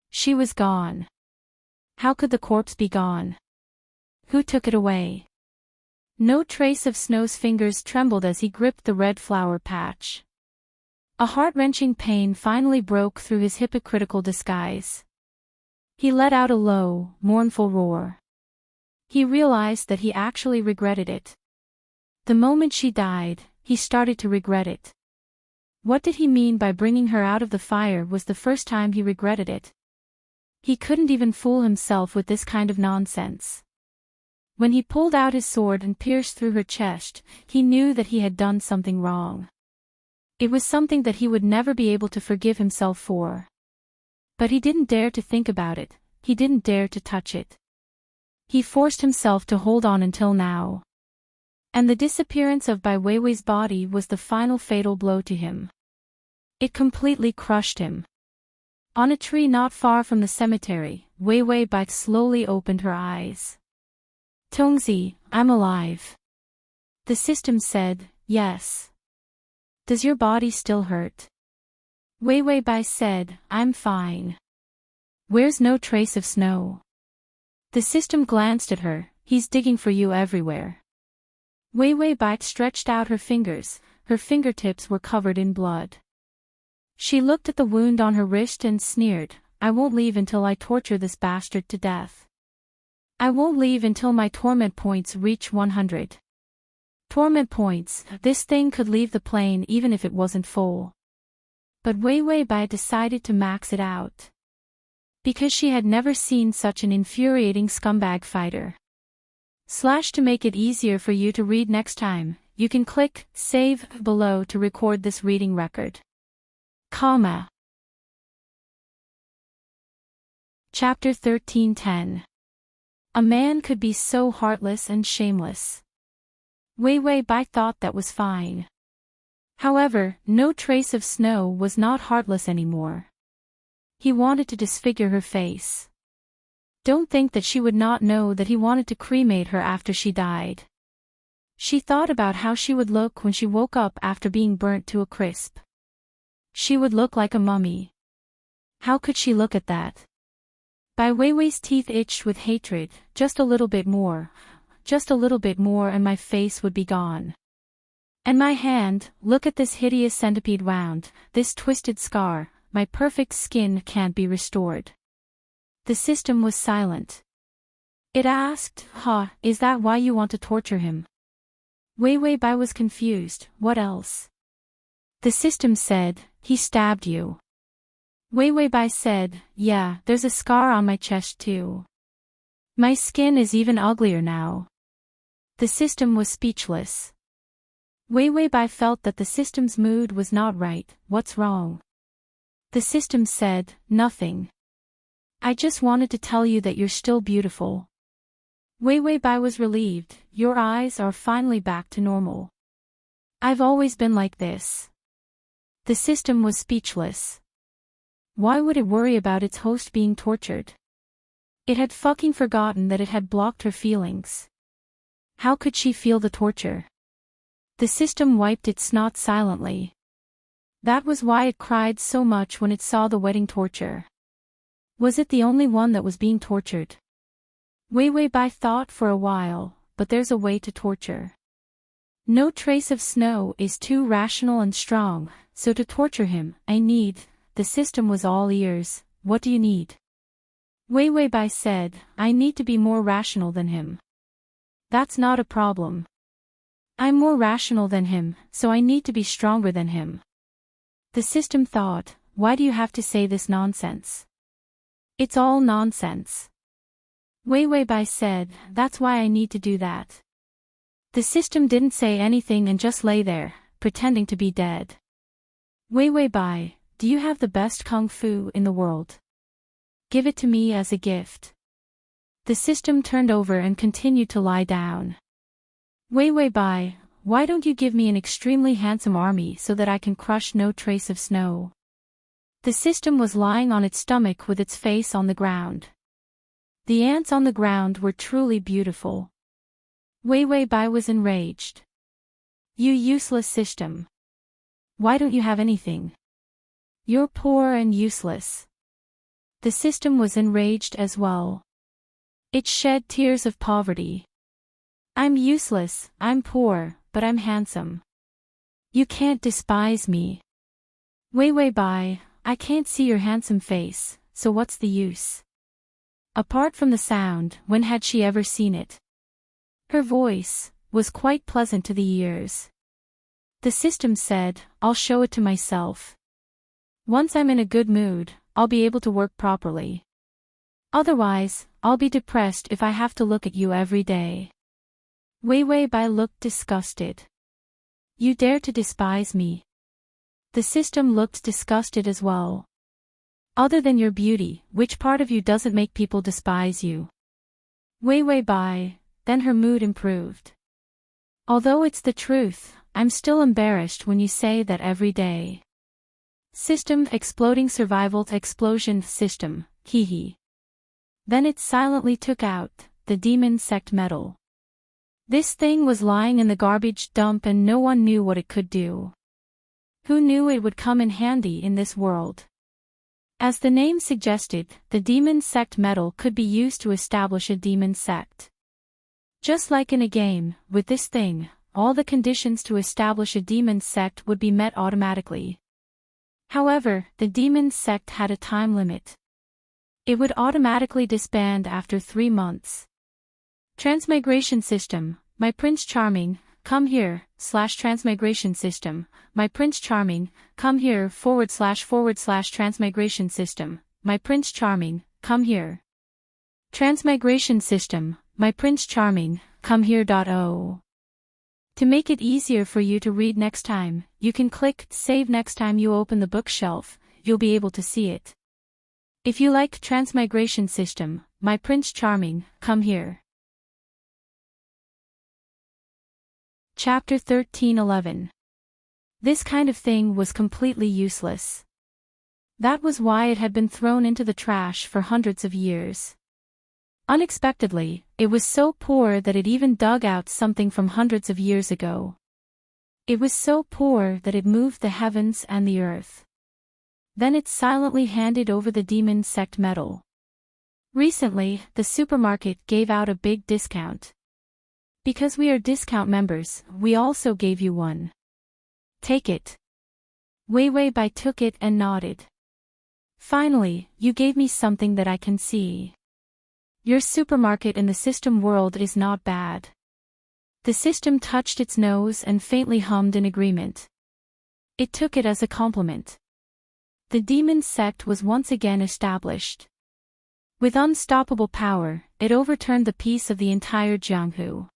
She was gone. How could the corpse be gone? Who took it away? No trace of Snow's fingers trembled as he gripped the red flower patch. A heart-wrenching pain finally broke through his hypocritical disguise. He let out a low, mournful roar. He realized that he actually regretted it. The moment she died, he started to regret it. What did he mean by bringing her out of the fire was the first time he regretted it. He couldn't even fool himself with this kind of nonsense. When he pulled out his sword and pierced through her chest, he knew that he had done something wrong. It was something that he would never be able to forgive himself for. But he didn't dare to think about it, he didn't dare to touch it. He forced himself to hold on until now. And the disappearance of Bai Weiwei's body was the final fatal blow to him. It completely crushed him. On a tree not far from the cemetery, Weiwei Bai slowly opened her eyes. Tongzi, I'm alive. The system said, yes. Does your body still hurt? Weiwei Bai said, I'm fine. Where's no trace of snow? The system glanced at her, he's digging for you everywhere. Weiwei Bai stretched out her fingers, her fingertips were covered in blood. She looked at the wound on her wrist and sneered, I won't leave until I torture this bastard to death. I won't leave until my torment points reach 100. Torment points, this thing could leave the plane even if it wasn't full. But Weiwei Bai decided to max it out. Because she had never seen such an infuriating scumbag fighter. To make it easier for you to read next time, you can click save below to record this reading record. Chapter 13:10. A man could be so heartless and shameless. Weiwei Bai thought that was fine. However, no trace of snow was not heartless anymore. He wanted to disfigure her face. Don't think that she would not know that he wanted to cremate her after she died. She thought about how she would look when she woke up after being burnt to a crisp. She would look like a mummy. How could she look at that? Bai Weiwei's teeth itched with hatred, just a little bit more and my face would be gone. And my hand, look at this hideous centipede wound, this twisted scar, my perfect skin can't be restored. The system was silent. It asked, is that why you want to torture him? Weiwei Bai was confused, what else? The system said, he stabbed you. Weiwei Bai said, yeah, there's a scar on my chest too. My skin is even uglier now. The system was speechless. Weiwei Bai felt that the system's mood was not right, what's wrong? The system said, nothing. I just wanted to tell you that you're still beautiful. Weiwei Bai was relieved, your eyes are finally back to normal. I've always been like this. The system was speechless. Why would it worry about its host being tortured? It had fucking forgotten that it had blocked her feelings. How could she feel the torture? The system wiped its snot silently. That was why it cried so much when it saw the wedding torture. Was it the only one that was being tortured? Weiwei Bai thought for a while, but there's a way to torture. No trace of snow is too rational and strong, so to torture him, the system was all ears, what do you need? Weiwei Bai said, I need to be more rational than him. That's not a problem. I'm more rational than him, so I need to be stronger than him. The system thought, why do you have to say this nonsense? It's all nonsense. Weiwei Bai said, that's why I need to do that. The system didn't say anything and just lay there, pretending to be dead. Weiwei Bai, do you have the best kung fu in the world? Give it to me as a gift. The system turned over and continued to lie down. Weiwei Bai, why don't you give me an extremely handsome army so that I can crush no trace of snow? The system was lying on its stomach with its face on the ground. The ants on the ground were truly beautiful. Weiwei Bai was enraged. You useless system. Why don't you have anything? You're poor and useless. The system was enraged as well. It shed tears of poverty. I'm useless, I'm poor, but I'm handsome. You can't despise me. Weiwei Bai, I can't see your handsome face, so what's the use? Apart from the sound, when had she ever seen it? Her voice was quite pleasant to the ears. The system said, I'll show it to myself. Once I'm in a good mood, I'll be able to work properly. Otherwise, I'll be depressed if I have to look at you every day. Weiwei Bai looked disgusted. You dare to despise me? The system looked disgusted as well. Other than your beauty, which part of you doesn't make people despise you? Weiwei Bai, then her mood improved. Although it's the truth, I'm still embarrassed when you say that every day. System exploding survival explosion system, hehe. Then it silently took out the demon sect medal. This thing was lying in the garbage dump and no one knew what it could do. Who knew it would come in handy in this world? As the name suggested, the demon sect medal could be used to establish a demon sect. Just like in a game, with this thing, all the conditions to establish a demon sect would be met automatically. However, the demon sect had a time limit. It would automatically disband after 3 months. Transmigration system, my Prince Charming, come here, /transmigration system, my Prince Charming, come here / transmigration system, my Prince Charming, come here. Transmigration system, my Prince Charming, come here. To make it easier for you to read next time, you can click Save. Next time you open the bookshelf, you'll be able to see it. If you like Transmigration system, my Prince Charming, come here. Chapter 13:11. This kind of thing was completely useless. That was why it had been thrown into the trash for hundreds of years. Unexpectedly, it was so poor that it even dug out something from hundreds of years ago. It was so poor that it moved the heavens and the earth. Then it silently handed over the demon sect medal. Recently, the supermarket gave out a big discount. Because we are discount members, we also gave you one. Take it. Wei Bai took it and nodded. Finally, you gave me something that I can see. Your supermarket in the system world is not bad. The system touched its nose and faintly hummed in agreement. It took it as a compliment. The demon sect was once again established. With unstoppable power, it overturned the peace of the entire Jianghu.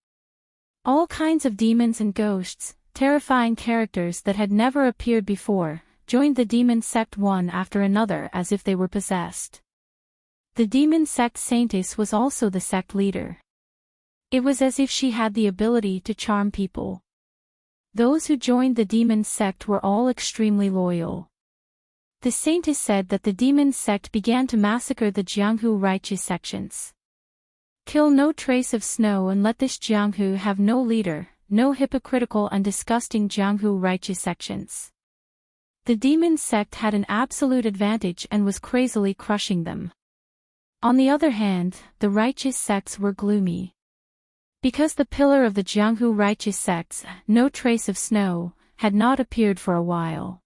All kinds of demons and ghosts, terrifying characters that had never appeared before, joined the demon sect one after another as if they were possessed. The demon sect saintess was also the sect leader. It was as if she had the ability to charm people. Those who joined the demon sect were all extremely loyal. The saintess said that the demon sect began to massacre the Jianghu righteous sections. Kill no trace of snow and let this Jianghu have no leader, no hypocritical and disgusting Jianghu righteous sections. The demon sect had an absolute advantage and was crazily crushing them. On the other hand, the righteous sects were gloomy. Because the pillar of the Jianghu righteous sects, no trace of snow, had not appeared for a while.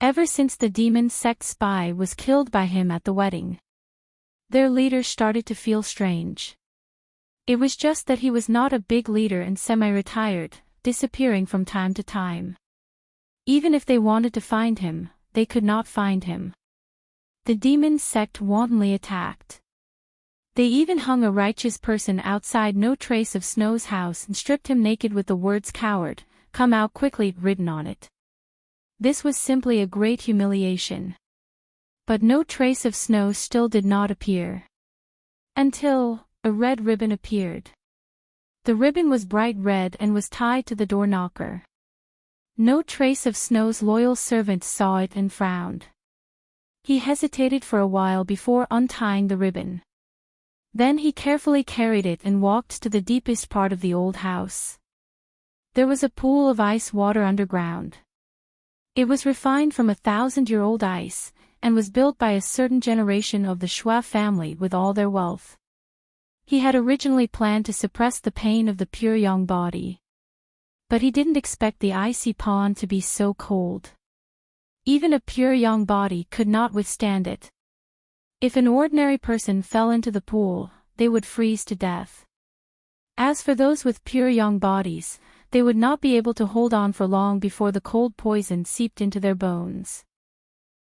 Ever since the demon sect spy was killed by him at the wedding. Their leader started to feel strange. It was just that he was not a big leader and semi-retired, disappearing from time to time. Even if they wanted to find him, they could not find him. The demon sect wantonly attacked. They even hung a righteous person outside No Trace of Snow's house and stripped him naked with the words "Coward, come out quickly" written on it. This was simply a great humiliation. But No Trace of Snow still did not appear. Until a red ribbon appeared. The ribbon was bright red and was tied to the door knocker. No Trace of Snow's loyal servant saw it and frowned. He hesitated for a while before untying the ribbon. Then he carefully carried it and walked to the deepest part of the old house. There was a pool of ice water underground. It was refined from 1,000-year-old ice, and was built by a certain generation of the Shua family with all their wealth. He had originally planned to suppress the pain of the pure young body. But he didn't expect the icy pond to be so cold. Even a pure young body could not withstand it. If an ordinary person fell into the pool, they would freeze to death. As for those with pure young bodies, they would not be able to hold on for long before the cold poison seeped into their bones.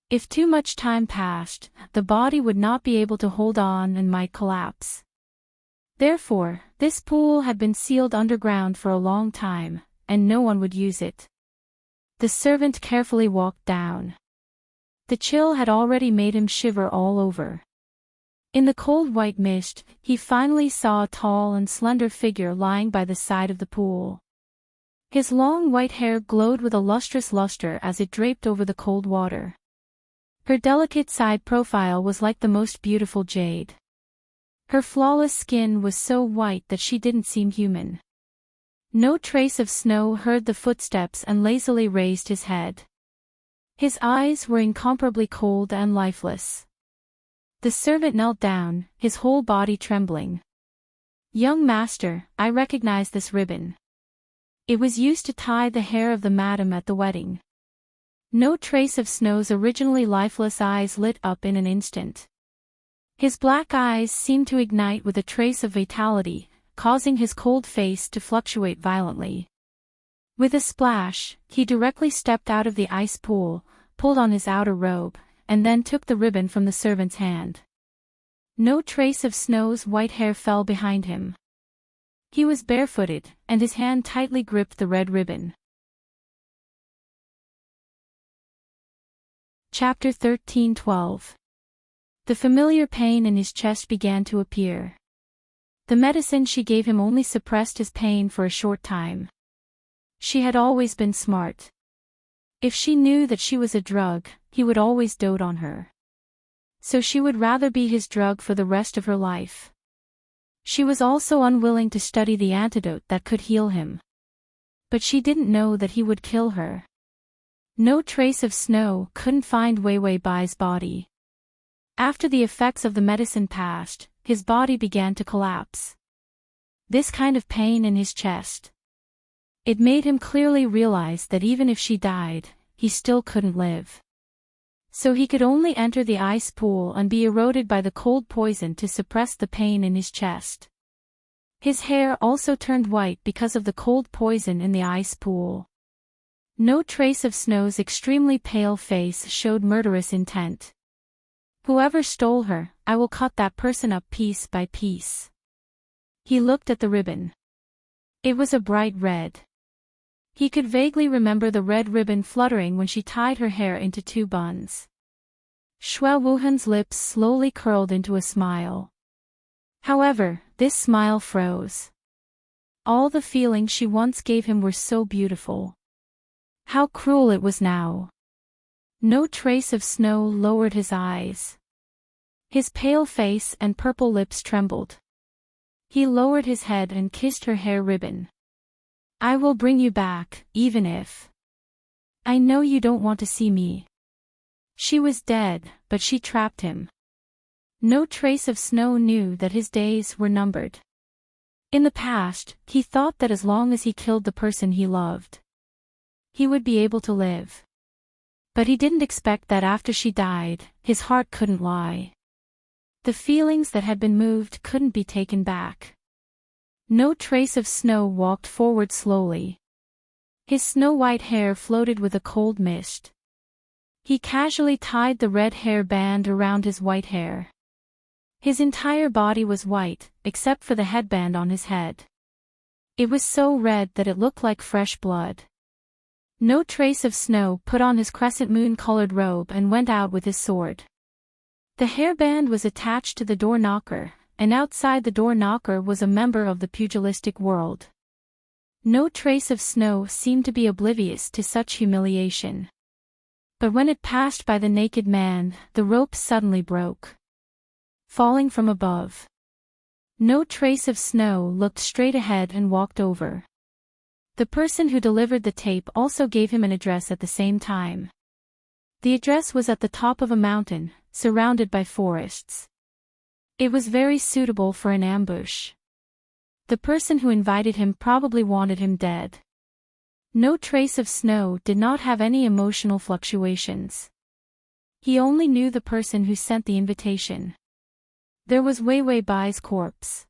If too much time passed, the body would not be able to hold on and might collapse. Therefore, this pool had been sealed underground for a long time, and no one would use it. The servant carefully walked down. The chill had already made him shiver all over. In the cold white mist, he finally saw a tall and slender figure lying by the side of the pool. His long white hair glowed with a lustrous luster as it draped over the cold water. Her delicate side profile was like the most beautiful jade. Her flawless skin was so white that she didn't seem human. No trace of Snow heard the footsteps and lazily raised his head. His eyes were incomparably cold and lifeless. The servant knelt down, his whole body trembling. "Young master, I recognize this ribbon. It was used to tie the hair of the madam at the wedding." No trace of Snow's originally lifeless eyes lit up in an instant. His black eyes seemed to ignite with a trace of vitality, causing his cold face to fluctuate violently. With a splash, he directly stepped out of the ice pool, pulled on his outer robe, and then took the ribbon from the servant's hand. No trace of Snow's white hair fell behind him. He was barefooted, and his hand tightly gripped the red ribbon. Chapter 13:12. The familiar pain in his chest began to appear. The medicine she gave him only suppressed his pain for a short time. She had always been smart. If she knew that she was a drug, he would always dote on her. So she would rather be his drug for the rest of her life. She was also unwilling to study the antidote that could heal him. But she didn't know that he would kill her. No trace of Snow couldn't find Wei Wei Bai's body. After the effects of the medicine passed, his body began to collapse. This kind of pain in his chest. It made him clearly realize that even if she died, he still couldn't live. So he could only enter the ice pool and be eroded by the cold poison to suppress the pain in his chest. His hair also turned white because of the cold poison in the ice pool. No trace of Snow's extremely pale face showed murderous intent. "Whoever stole her, I will cut that person up piece by piece." He looked at the ribbon. It was a bright red. He could vaguely remember the red ribbon fluttering when she tied her hair into 2 buns. Shui Wuhan's lips slowly curled into a smile. However, this smile froze. All the feelings she once gave him were so beautiful. How cruel it was now. No trace of Snow lowered his eyes. His pale face and purple lips trembled. He lowered his head and kissed her hair ribbon. "I will bring you back, even if. I know you don't want to see me." She was dead, but she trapped him. No trace of Snow knew that his days were numbered. In the past, he thought that as long as he killed the person he loved, he would be able to live. But he didn't expect that after she died, his heart couldn't lie. The feelings that had been moved couldn't be taken back. No trace of Snow walked forward slowly. His snow-white hair floated with a cold mist. He casually tied the red hair band around his white hair. His entire body was white, except for the headband on his head. It was so red that it looked like fresh blood. No trace of Snow put on his crescent moon-colored robe and went out with his sword. The hairband was attached to the door knocker, and outside the door knocker was a member of the pugilistic world. No trace of Snow seemed to be oblivious to such humiliation. But when it passed by the naked man, the rope suddenly broke, falling from above. No trace of Snow looked straight ahead and walked over. The person who delivered the tape also gave him an address at the same time. The address was at the top of a mountain, surrounded by forests. It was very suitable for an ambush. The person who invited him probably wanted him dead. No trace of Snow did not have any emotional fluctuations. He only knew the person who sent the invitation. There was Wei Wei Bai's corpse.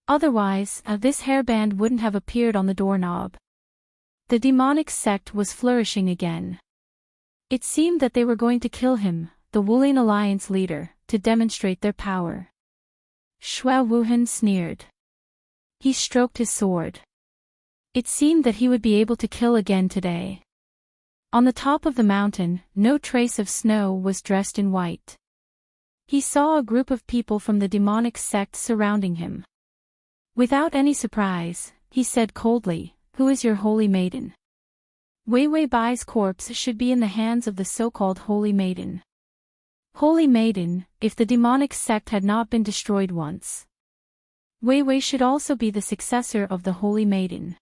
Otherwise, this hairband wouldn't have appeared on the doorknob. The demonic sect was flourishing again. It seemed that they were going to kill him, the Wulian Alliance leader, to demonstrate their power. Shui Wuhan sneered. He stroked his sword. It seemed that he would be able to kill again today. On the top of the mountain, no trace of Snow was dressed in white. He saw a group of people from the demonic sect surrounding him. Without any surprise, he said coldly, who is your holy maiden? Wei Wei Bai's corpse should be in the hands of the so-called holy maiden. Holy maiden, if the demonic sect had not been destroyed once. Wei Wei should also be the successor of the holy maiden.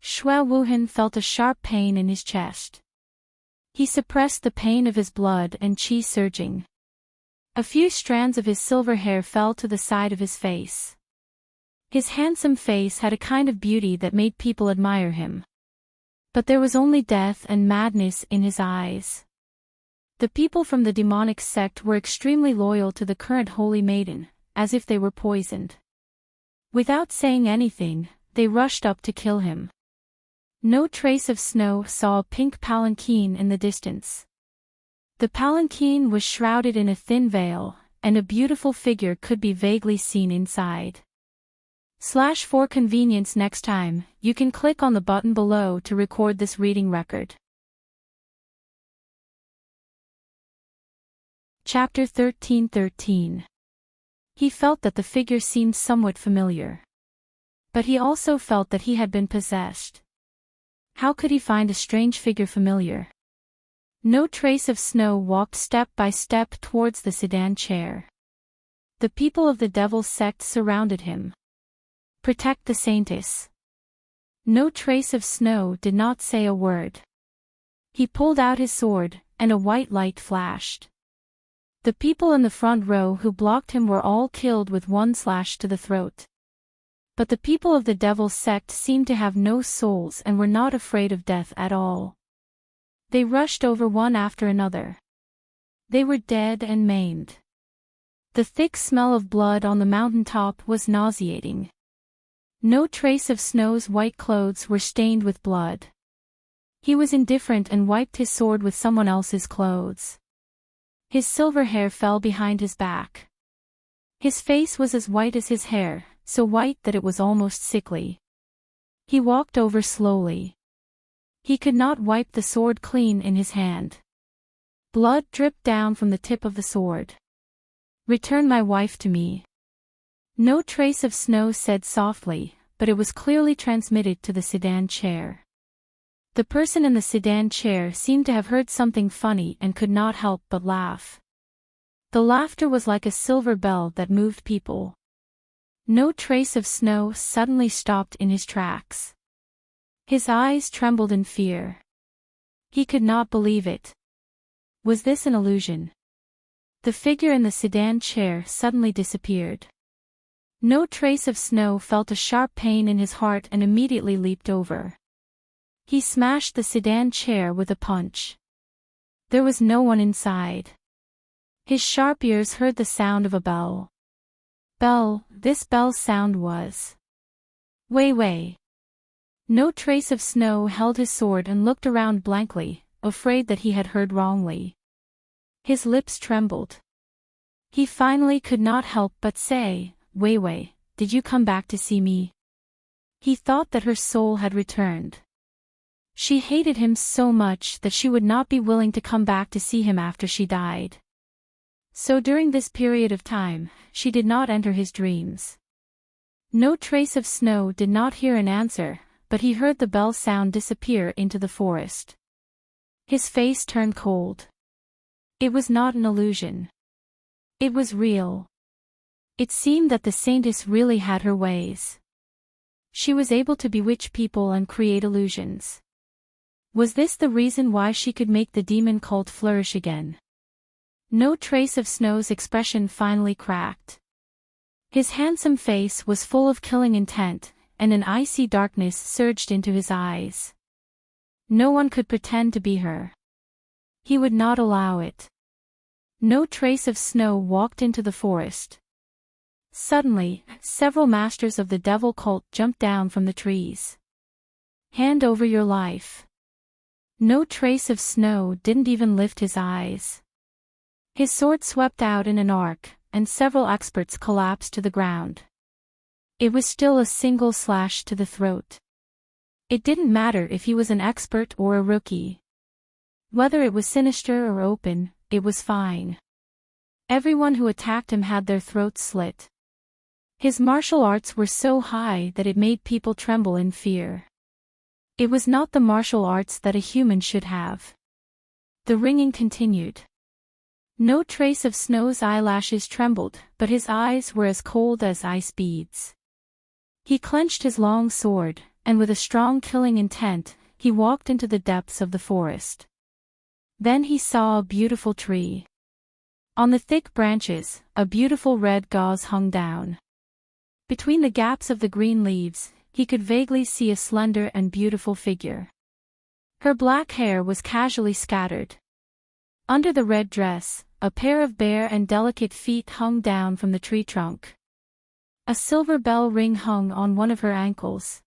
Xue Wuhan felt a sharp pain in his chest. He suppressed the pain of his blood and qi surging. A few strands of his silver hair fell to the side of his face. His handsome face had a kind of beauty that made people admire him. But there was only death and madness in his eyes. The people from the demonic sect were extremely loyal to the current holy maiden, as if they were poisoned. Without saying anything, they rushed up to kill him. No trace of Snow saw a pink palanquin in the distance. The palanquin was shrouded in a thin veil, and a beautiful figure could be vaguely seen inside. For convenience next time, you can click on the button below to record this reading record. Chapter 13:13. He felt that the figure seemed somewhat familiar. But he also felt that he had been possessed. How could he find a strange figure familiar? No trace of Snow walked step by step towards the sedan chair. The people of the Devil's sect surrounded him. Protect the Saintess. No trace of Snow did not say a word. He pulled out his sword, and a white light flashed. The people in the front row who blocked him were all killed with one slash to the throat. But the people of the Devil's sect seemed to have no souls and were not afraid of death at all. They rushed over one after another. They were dead and maimed. The thick smell of blood on the mountaintop was nauseating. No trace of Snow's white clothes were stained with blood. He was indifferent and wiped his sword with someone else's clothes. His silver hair fell behind his back. His face was as white as his hair, so white that it was almost sickly. He walked over slowly. He could not wipe the sword clean in his hand. Blood dripped down from the tip of the sword. Return my wife to me. No trace of Snow said softly, but it was clearly transmitted to the sedan chair. The person in the sedan chair seemed to have heard something funny and could not help but laugh. The laughter was like a silver bell that moved people. No trace of Snow suddenly stopped in his tracks. His eyes trembled in fear. He could not believe it. Was this an illusion? The figure in the sedan chair suddenly disappeared. No trace of Snow felt a sharp pain in his heart and immediately leaped over. He smashed the sedan chair with a punch. There was no one inside. His sharp ears heard the sound of a bell. This bell's sound was Wei Wei. No trace of Snow held his sword and looked around blankly, afraid that he had heard wrongly. His lips trembled. He finally could not help but say, Wei Wei, did you come back to see me? He thought that her soul had returned. She hated him so much that she would not be willing to come back to see him after she died. So during this period of time, she did not enter his dreams. No trace of Snow did not hear an answer, but he heard the bell sound disappear into the forest. His face turned cold. It was not an illusion. It was real. It seemed that the Saintess really had her ways. She was able to bewitch people and create illusions. Was this the reason why she could make the demon cult flourish again? No trace of Snow's expression finally cracked. His handsome face was full of killing intent, and an icy darkness surged into his eyes. No one could pretend to be her. He would not allow it. No trace of Snow walked into the forest. Suddenly, several masters of the devil cult jumped down from the trees. Hand over your life. No trace of Snow didn't even lift his eyes. His sword swept out in an arc, and several experts collapsed to the ground. It was still a single slash to the throat. It didn't matter if he was an expert or a rookie. Whether it was sinister or open, it was fine. Everyone who attacked him had their throats slit. His martial arts were so high that it made people tremble in fear. It was not the martial arts that a human should have. The ringing continued. No trace of Snow's eyelashes trembled, but his eyes were as cold as ice beads. He clenched his long sword, and with a strong killing intent, he walked into the depths of the forest. Then he saw a beautiful tree. On the thick branches, a beautiful red gauze hung down. Between the gaps of the green leaves, he could vaguely see a slender and beautiful figure. Her black hair was casually scattered. Under the red dress, a pair of bare and delicate feet hung down from the tree trunk. A silver bell ring hung on one of her ankles.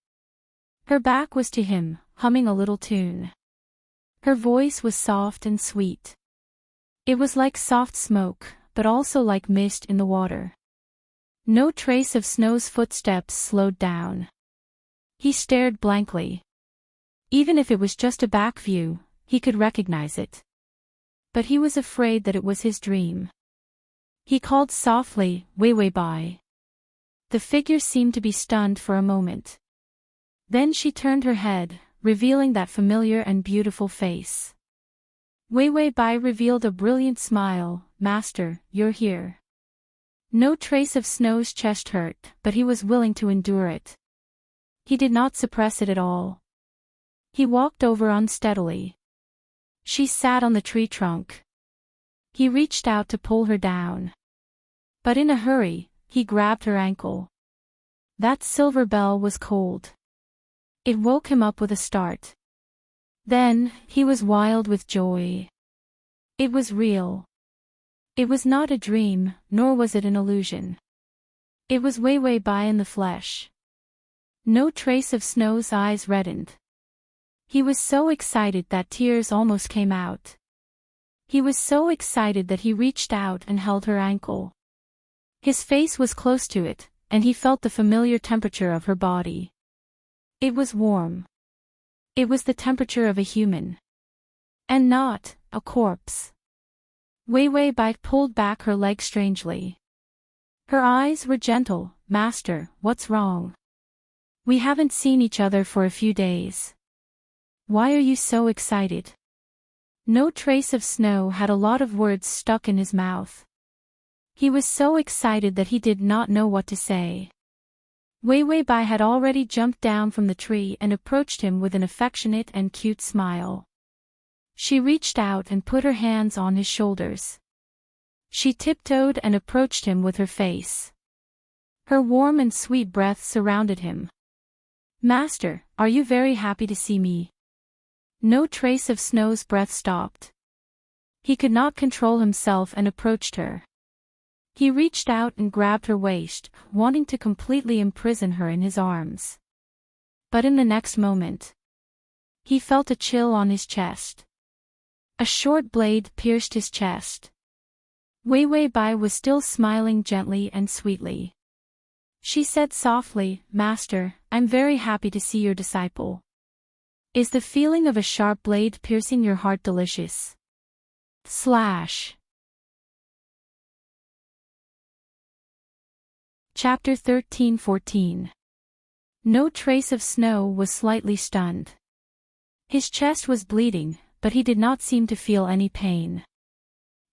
Her back was to him, humming a little tune. Her voice was soft and sweet. It was like soft smoke, but also like mist in the water. No trace of Snow's footsteps slowed down. He stared blankly. Even if it was just a back view, he could recognize it. But he was afraid that it was his dream. He called softly, "Wei Wei Bai." The figure seemed to be stunned for a moment. Then she turned her head, revealing that familiar and beautiful face. Wei Wei Bai revealed a brilliant smile. "Master, you're here." No trace of Snow's chest hurt, but he was willing to endure it. He did not suppress it at all. He walked over unsteadily. She sat on the tree trunk. He reached out to pull her down. But in a hurry, he grabbed her ankle. That silver bell was cold. It woke him up with a start. Then, he was wild with joy. It was real. It was not a dream, nor was it an illusion. It was Wei Wei Bai in the flesh. No trace of Snow's eyes reddened. He was so excited that tears almost came out. He was so excited that he reached out and held her ankle. His face was close to it, and he felt the familiar temperature of her body. It was warm. It was the temperature of a human. And not a corpse. Wei Wei Bai pulled back her leg strangely. Her eyes were gentle. "Master, what's wrong? We haven't seen each other for a few days. Why are you so excited?" No trace of Snow had a lot of words stuck in his mouth. He was so excited that he did not know what to say. Wei Wei Bai had already jumped down from the tree and approached him with an affectionate and cute smile. She reached out and put her hands on his shoulders. She tiptoed and approached him with her face. Her warm and sweet breath surrounded him. "Master, are you very happy to see me?" No trace of Snow's breath stopped. He could not control himself and approached her. He reached out and grabbed her waist, wanting to completely imprison her in his arms. But in the next moment, he felt a chill on his chest. A short blade pierced his chest. Wei Wei Bai was still smiling gently and sweetly. She said softly, "Master, I'm very happy to see your disciple. Is the feeling of a sharp blade piercing your heart delicious?" Slash. Chapter 13-14. No trace of Snow was slightly stunned. His chest was bleeding, but he did not seem to feel any pain.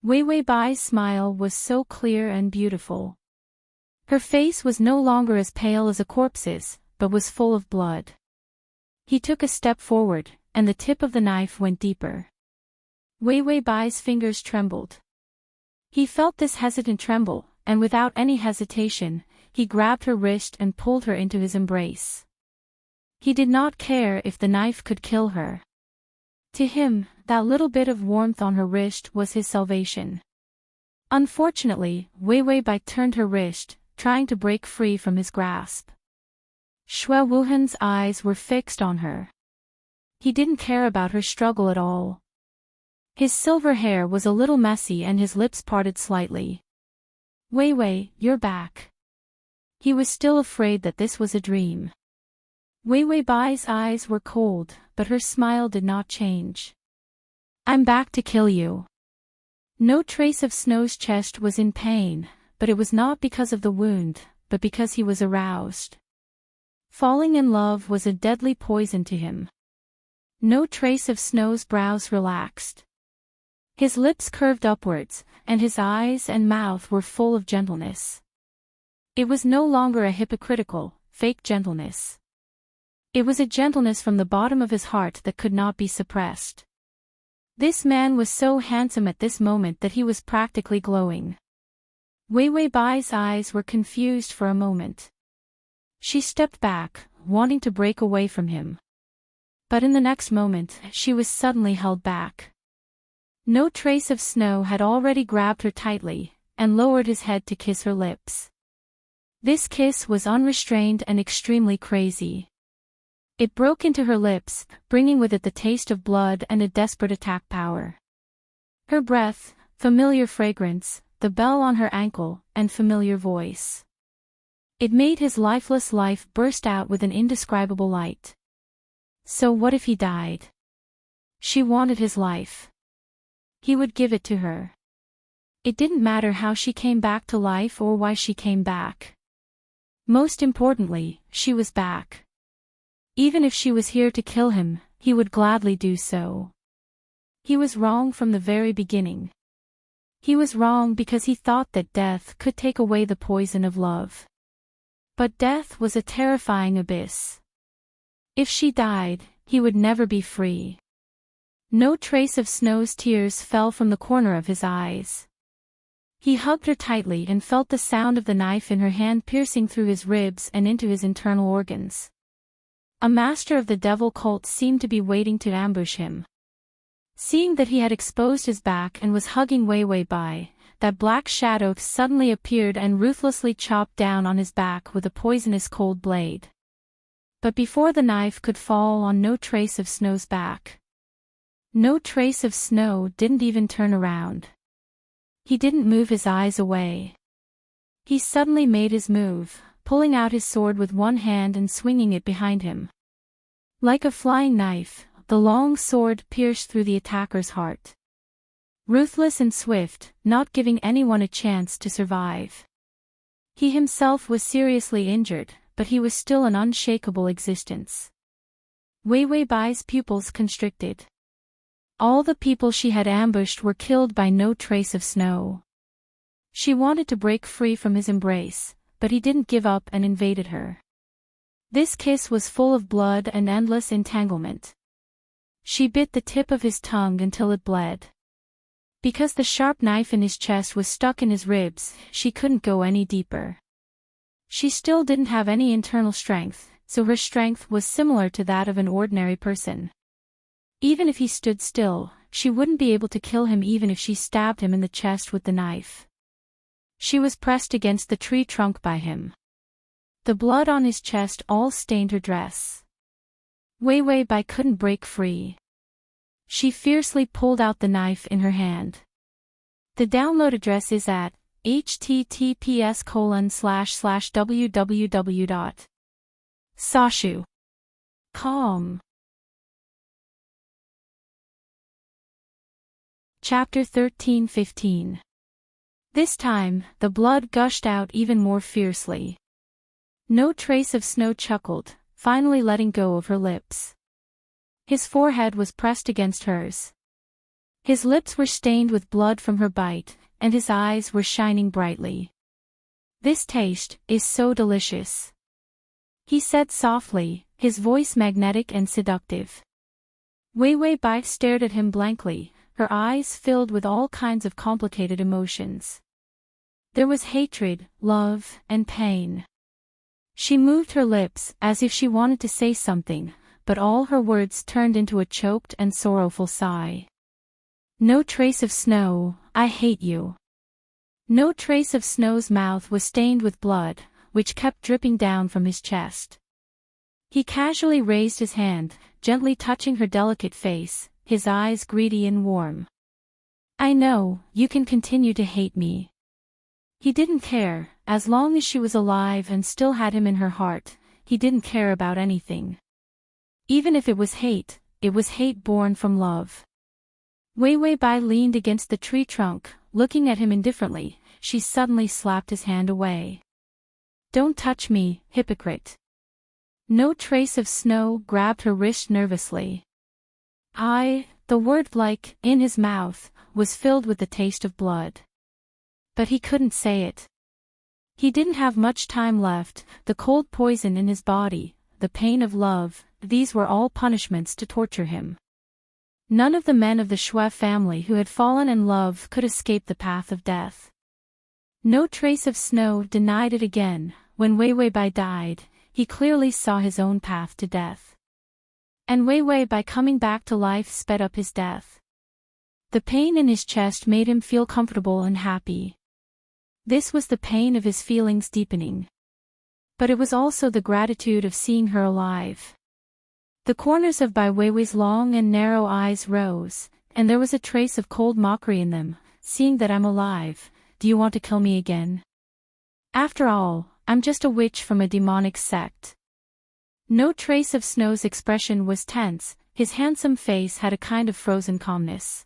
Wei Wei Bai's smile was so clear and beautiful. Her face was no longer as pale as a corpse's, but was full of blood. He took a step forward, and the tip of the knife went deeper. Wei Wei Bai's fingers trembled. He felt this hesitant tremble, and without any hesitation, he grabbed her wrist and pulled her into his embrace. He did not care if the knife could kill her. To him, that little bit of warmth on her wrist was his salvation. Unfortunately, Wei Wei Bai turned her wrist, trying to break free from his grasp. Xue Wuhan's eyes were fixed on her. He didn't care about her struggle at all. His silver hair was a little messy and his lips parted slightly. "Wei Wei, you're back." He was still afraid that this was a dream. Wei Wei Bai's eyes were cold, but her smile did not change. "I'm back to kill you." No trace of Snow's chest was in pain, but it was not because of the wound, but because he was aroused. Falling in love was a deadly poison to him. No trace of Snow's brows relaxed. His lips curved upwards, and his eyes and mouth were full of gentleness. It was no longer a hypocritical, fake gentleness. It was a gentleness from the bottom of his heart that could not be suppressed. This man was so handsome at this moment that he was practically glowing. Wei Wei Bai's eyes were confused for a moment. She stepped back, wanting to break away from him. But in the next moment, she was suddenly held back. No trace of Snow had already grabbed her tightly, and lowered his head to kiss her lips. This kiss was unrestrained and extremely crazy. It broke into her lips, bringing with it the taste of blood and a desperate attack power. Her breath, familiar fragrance, the bell on her ankle, and familiar voice. It made his lifeless life burst out with an indescribable light. So what if he died? She wanted his life. He would give it to her. It didn't matter how she came back to life or why she came back. Most importantly, she was back. Even if she was here to kill him, he would gladly do so. He was wrong from the very beginning. He was wrong because he thought that death could take away the poison of love. But death was a terrifying abyss. If she died, he would never be free. No trace of Snow's tears fell from the corner of his eyes. He hugged her tightly and felt the sound of the knife in her hand piercing through his ribs and into his internal organs. A master of the devil cult seemed to be waiting to ambush him. Seeing that he had exposed his back and was hugging Wei Wei Bai, that black shadow suddenly appeared and ruthlessly chopped down on his back with a poisonous cold blade. But before the knife could fall on no trace of Snow's back. No trace of Snow didn't even turn around. He didn't move his eyes away. He suddenly made his move, pulling out his sword with one hand and swinging it behind him. Like a flying knife, the long sword pierced through the attacker's heart. Ruthless and swift, not giving anyone a chance to survive. He himself was seriously injured, but he was still an unshakable existence. Wei Wei Bai's pupils constricted. All the people she had ambushed were killed by no trace of Snow. She wanted to break free from his embrace, but he didn't give up and invaded her. This kiss was full of blood and endless entanglement. She bit the tip of his tongue until it bled. Because the sharp knife in his chest was stuck in his ribs, she couldn't go any deeper. She still didn't have any internal strength, so her strength was similar to that of an ordinary person. Even if he stood still, she wouldn't be able to kill him even if she stabbed him in the chest with the knife. She was pressed against the tree trunk by him. The blood on his chest all stained her dress. Wei Wei Bai couldn't break free. She fiercely pulled out the knife in her hand. The download address is at https://www.sashu.com. Chapter 13:15. This time, the blood gushed out even more fiercely. No trace of Snow chuckled, finally letting go of her lips. His forehead was pressed against hers. His lips were stained with blood from her bite, and his eyes were shining brightly. "This taste is so delicious," he said softly, his voice magnetic and seductive. Wei Wei Bai stared at him blankly, her eyes filled with all kinds of complicated emotions. There was hatred, love, and pain. She moved her lips as if she wanted to say something, but all her words turned into a choked and sorrowful sigh. "No trace of Snow, I hate you." No trace of Snow's mouth was stained with blood, which kept dripping down from his chest. He casually raised his hand, gently touching her delicate face, his eyes greedy and warm. "I know, you can continue to hate me." He didn't care, as long as she was alive and still had him in her heart, he didn't care about anything. Even if it was hate born from love. Wei Wei Bai leaned against the tree trunk, looking at him indifferently. She suddenly slapped his hand away. "Don't touch me, hypocrite." No trace of Snow grabbed her wrist nervously. The word like, in his mouth, was filled with the taste of blood. But he couldn't say it. He didn't have much time left, the cold poison in his body, the pain of love, these were all punishments to torture him. None of the men of the Xue family who had fallen in love could escape the path of death. No trace of Snow denied it again. When Wei Weibai died, he clearly saw his own path to death. And Wei Weibai coming back to life sped up his death. The pain in his chest made him feel comfortable and happy. This was the pain of his feelings deepening. But it was also the gratitude of seeing her alive. The corners of Bai Weiwei's long and narrow eyes rose, and there was a trace of cold mockery in them. Seeing that I'm alive, do you want to kill me again? After all, I'm just a witch from a demonic sect. No trace of Snow's expression was tense, his handsome face had a kind of frozen calmness.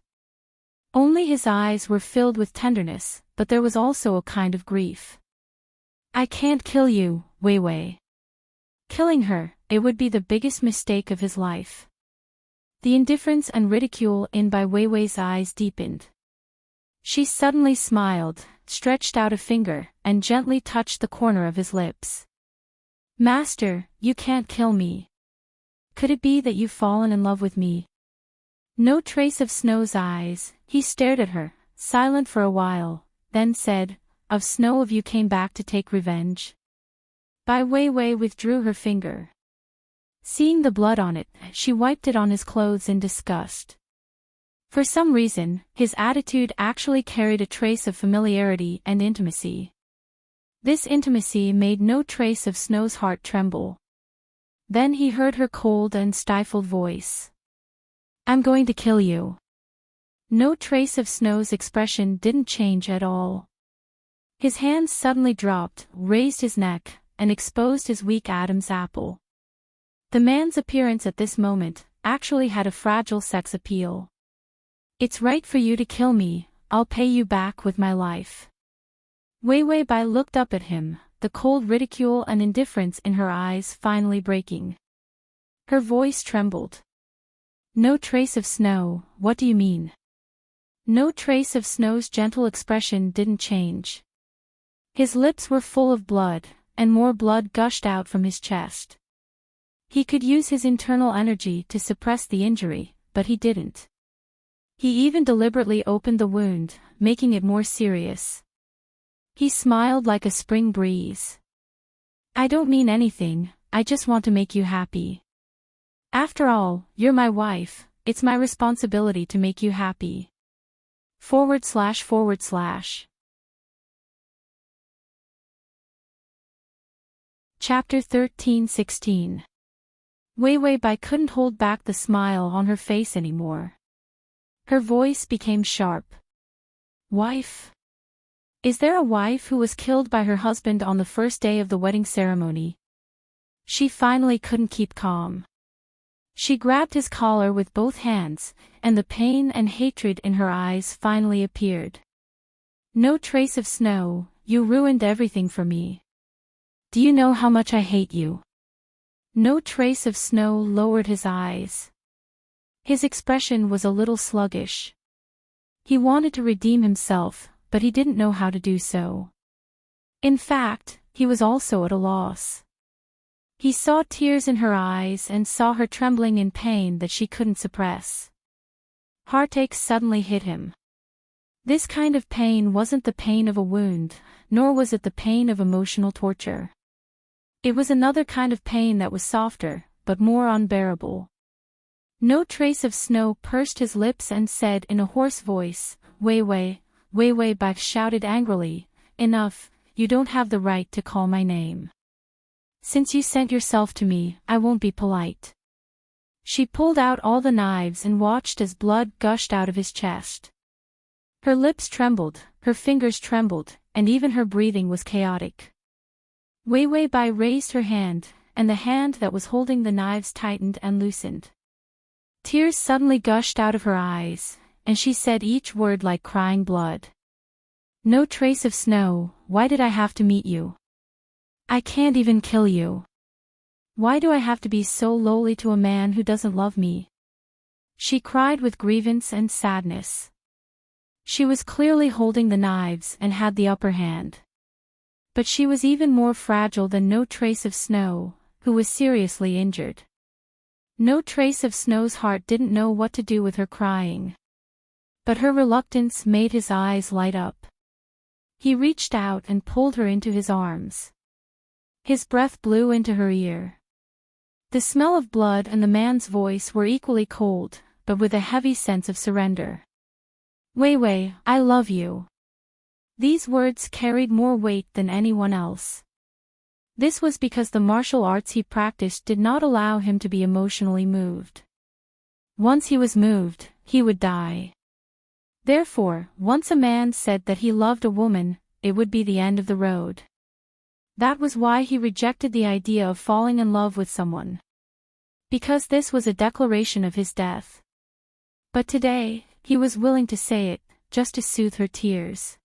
Only his eyes were filled with tenderness, but there was also a kind of grief. I can't kill you, Wei Wei. Killing her, it would be the biggest mistake of his life. The indifference and ridicule in Bai Weiwei's eyes deepened. She suddenly smiled, stretched out a finger, and gently touched the corner of his lips. Master, you can't kill me. Could it be that you've fallen in love with me? No trace of Snow's eyes, he stared at her, silent for a while, then said, Of Snow of you came back to take revenge? Bai Weiwei withdrew her finger. Seeing the blood on it, she wiped it on his clothes in disgust. For some reason, his attitude actually carried a trace of familiarity and intimacy. This intimacy made no trace of Snow's heart tremble. Then he heard her cold and stifled voice. I'm going to kill you. No trace of Snow's expression didn't change at all. His hands suddenly dropped, raised his neck, and exposed his weak Adam's apple. The man's appearance at this moment actually had a fragile sex appeal. It's right for you to kill me, I'll pay you back with my life. Wei Weibai looked up at him, the cold ridicule and indifference in her eyes finally breaking. Her voice trembled. No trace of Snow, what do you mean? No trace of Snow's gentle expression didn't change. His lips were full of blood, and more blood gushed out from his chest. He could use his internal energy to suppress the injury, but he didn't. He even deliberately opened the wound, making it more serious. He smiled like a spring breeze. I don't mean anything, I just want to make you happy. After all, you're my wife, it's my responsibility to make you happy. // Chapter 13-16. Wei Weibai couldn't hold back the smile on her face anymore. Her voice became sharp. Wife? Is there a wife who was killed by her husband on the first day of the wedding ceremony? She finally couldn't keep calm. She grabbed his collar with both hands, and the pain and hatred in her eyes finally appeared. No trace of Snow, you ruined everything for me. Do you know how much I hate you? No trace of Snow lowered his eyes. His expression was a little sluggish. He wanted to redeem himself, but he didn't know how to do so. In fact, he was also at a loss. He saw tears in her eyes and saw her trembling in pain that she couldn't suppress. Heartache suddenly hit him. This kind of pain wasn't the pain of a wound, nor was it the pain of emotional torture. It was another kind of pain that was softer, but more unbearable. No trace of Snow pursed his lips and said in a hoarse voice, Wei Wei. Wei Weibai shouted angrily, Enough, you don't have the right to call my name. Since you sent yourself to me, I won't be polite. She pulled out all the knives and watched as blood gushed out of his chest. Her lips trembled, her fingers trembled, and even her breathing was chaotic. Wei Weibai raised her hand, and the hand that was holding the knives tightened and loosened. Tears suddenly gushed out of her eyes, and she said each word like crying blood. No trace of Snow, why did I have to meet you? I can't even kill you. Why do I have to be so lowly to a man who doesn't love me? She cried with grievance and sadness. She was clearly holding the knives and had the upper hand. But she was even more fragile than No Trace of Snow, who was seriously injured. No Trace of Snow's heart didn't know what to do with her crying. But her reluctance made his eyes light up. He reached out and pulled her into his arms. His breath blew into her ear. The smell of blood and the man's voice were equally cold, but with a heavy sense of surrender. Wei Wei, I love you. These words carried more weight than anyone else. This was because the martial arts he practiced did not allow him to be emotionally moved. Once he was moved, he would die. Therefore, once a man said that he loved a woman, it would be the end of the road. That was why he rejected the idea of falling in love with someone. Because this was a declaration of his death. But today, he was willing to say it, just to soothe her tears.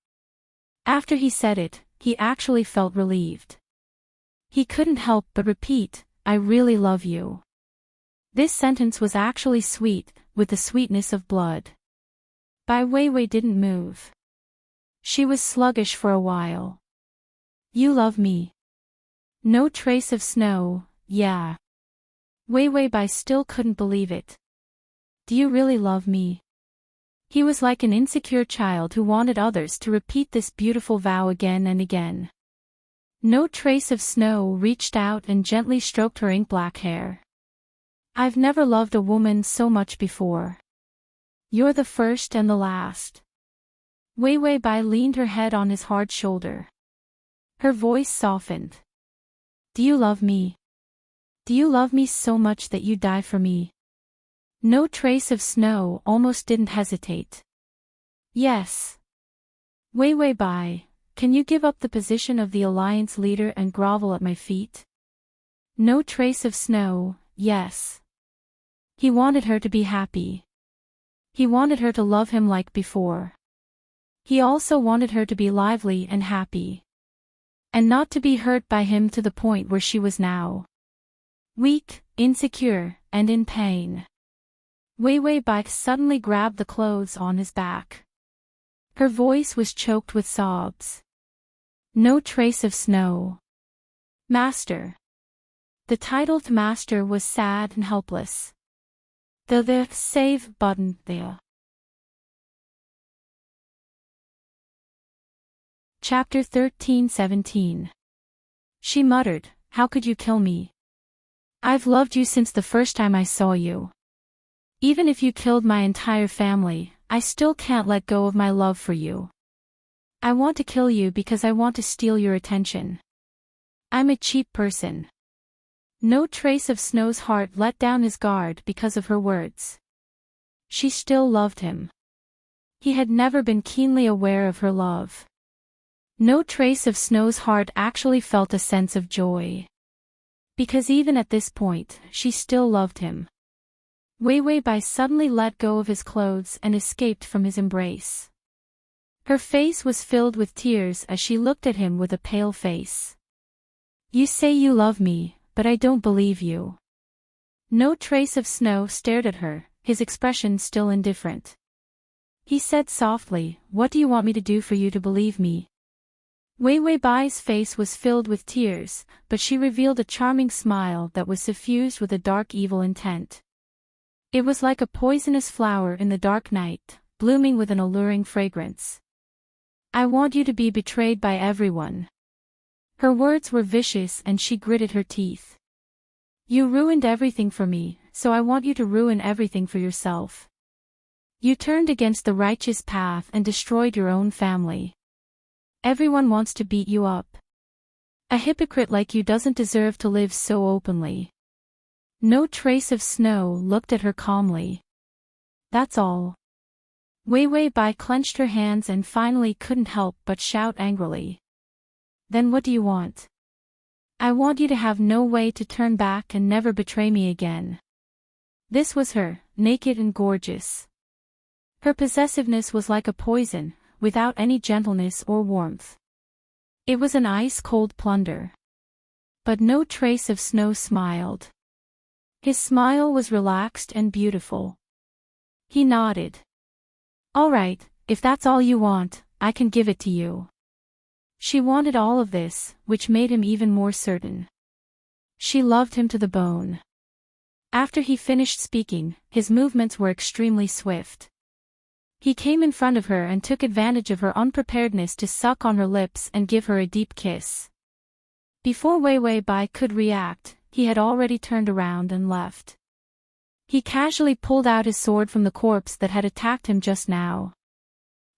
After he said it, he actually felt relieved. He couldn't help but repeat, I really love you. This sentence was actually sweet, with the sweetness of blood. Bai Weiwei didn't move. She was sluggish for a while. You love me. No Trace of Snow, yeah. Weiwei Bai still couldn't believe it. Do you really love me? He was like an insecure child who wanted others to repeat this beautiful vow again and again. No Trace of Snow reached out and gently stroked her ink-black hair. I've never loved a woman so much before. You're the first and the last. Weiwei Bai leaned her head on his hard shoulder. Her voice softened. Do you love me? Do you love me so much that you die for me? No Trace of Snow almost didn't hesitate. Yes. Weiwei Bai, can you give up the position of the alliance leader and grovel at my feet? No Trace of Snow, yes. He wanted her to be happy. He wanted her to love him like before. He also wanted her to be lively and happy. And not to be hurt by him to the point where she was now. Weak, insecure, and in pain. Weiwei Bai suddenly grabbed the clothes on his back. Her voice was choked with sobs. No Trace of Snow. Master. The titled master was sad and helpless. The save button there. Chapter 13-17. She muttered, how could you kill me? I've loved you since the first time I saw you. Even if you killed my entire family, I still can't let go of my love for you. I want to kill you because I want to steal your attention. I'm a cheap person. No Trace of Snow's heart let down his guard because of her words. She still loved him. He had never been keenly aware of her love. No Trace of Snow's heart actually felt a sense of joy. Because even at this point, she still loved him. Weiwei Bai suddenly let go of his clothes and escaped from his embrace. Her face was filled with tears as she looked at him with a pale face. You say you love me, but I don't believe you. No Trace of Snow stared at her, his expression still indifferent. He said softly, what do you want me to do for you to believe me? Weiwei Bai's face was filled with tears, but she revealed a charming smile that was suffused with a dark evil intent. It was like a poisonous flower in the dark night, blooming with an alluring fragrance. I want you to be betrayed by everyone. Her words were vicious and she gritted her teeth. You ruined everything for me, so I want you to ruin everything for yourself. You turned against the righteous path and destroyed your own family. Everyone wants to beat you up. A hypocrite like you doesn't deserve to live so openly. No Trace of Snow looked at her calmly. That's all. Weiwei Bai clenched her hands and finally couldn't help but shout angrily. Then what do you want? I want you to have no way to turn back and never betray me again. This was her, naked and gorgeous. Her possessiveness was like a poison, without any gentleness or warmth. It was an ice-cold plunder. But No Trace of Snow smiled. His smile was relaxed and beautiful. He nodded. All right, if that's all you want, I can give it to you. She wanted all of this, which made him even more certain. She loved him to the bone. After he finished speaking, his movements were extremely swift. He came in front of her and took advantage of her unpreparedness to suck on her lips and give her a deep kiss. Before Wei Wei Bai could react, he had already turned around and left. He casually pulled out his sword from the corpse that had attacked him just now.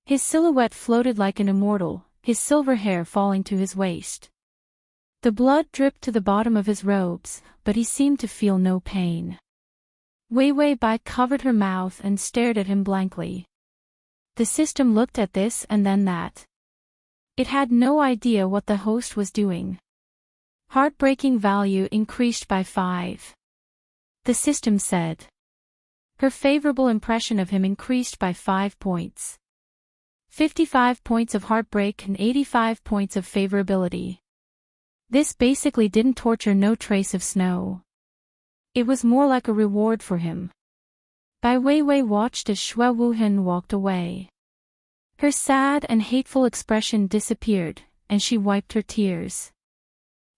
His silhouette floated like an immortal, his silver hair falling to his waist. The blood dripped to the bottom of his robes, but he seemed to feel no pain. Wei Wei Bai covered her mouth and stared at him blankly. The system looked at this and then that. It had no idea what the host was doing. Heartbreaking value increased by 5. The system said. Her favorable impression of him increased by 5 points. 55 points of heartbreak and 85 points of favorability. This basically didn't torture No Trace of Snow. It was more like a reward for him. Bai Weiwei watched as Xue Wuhen walked away. Her sad and hateful expression disappeared, and she wiped her tears.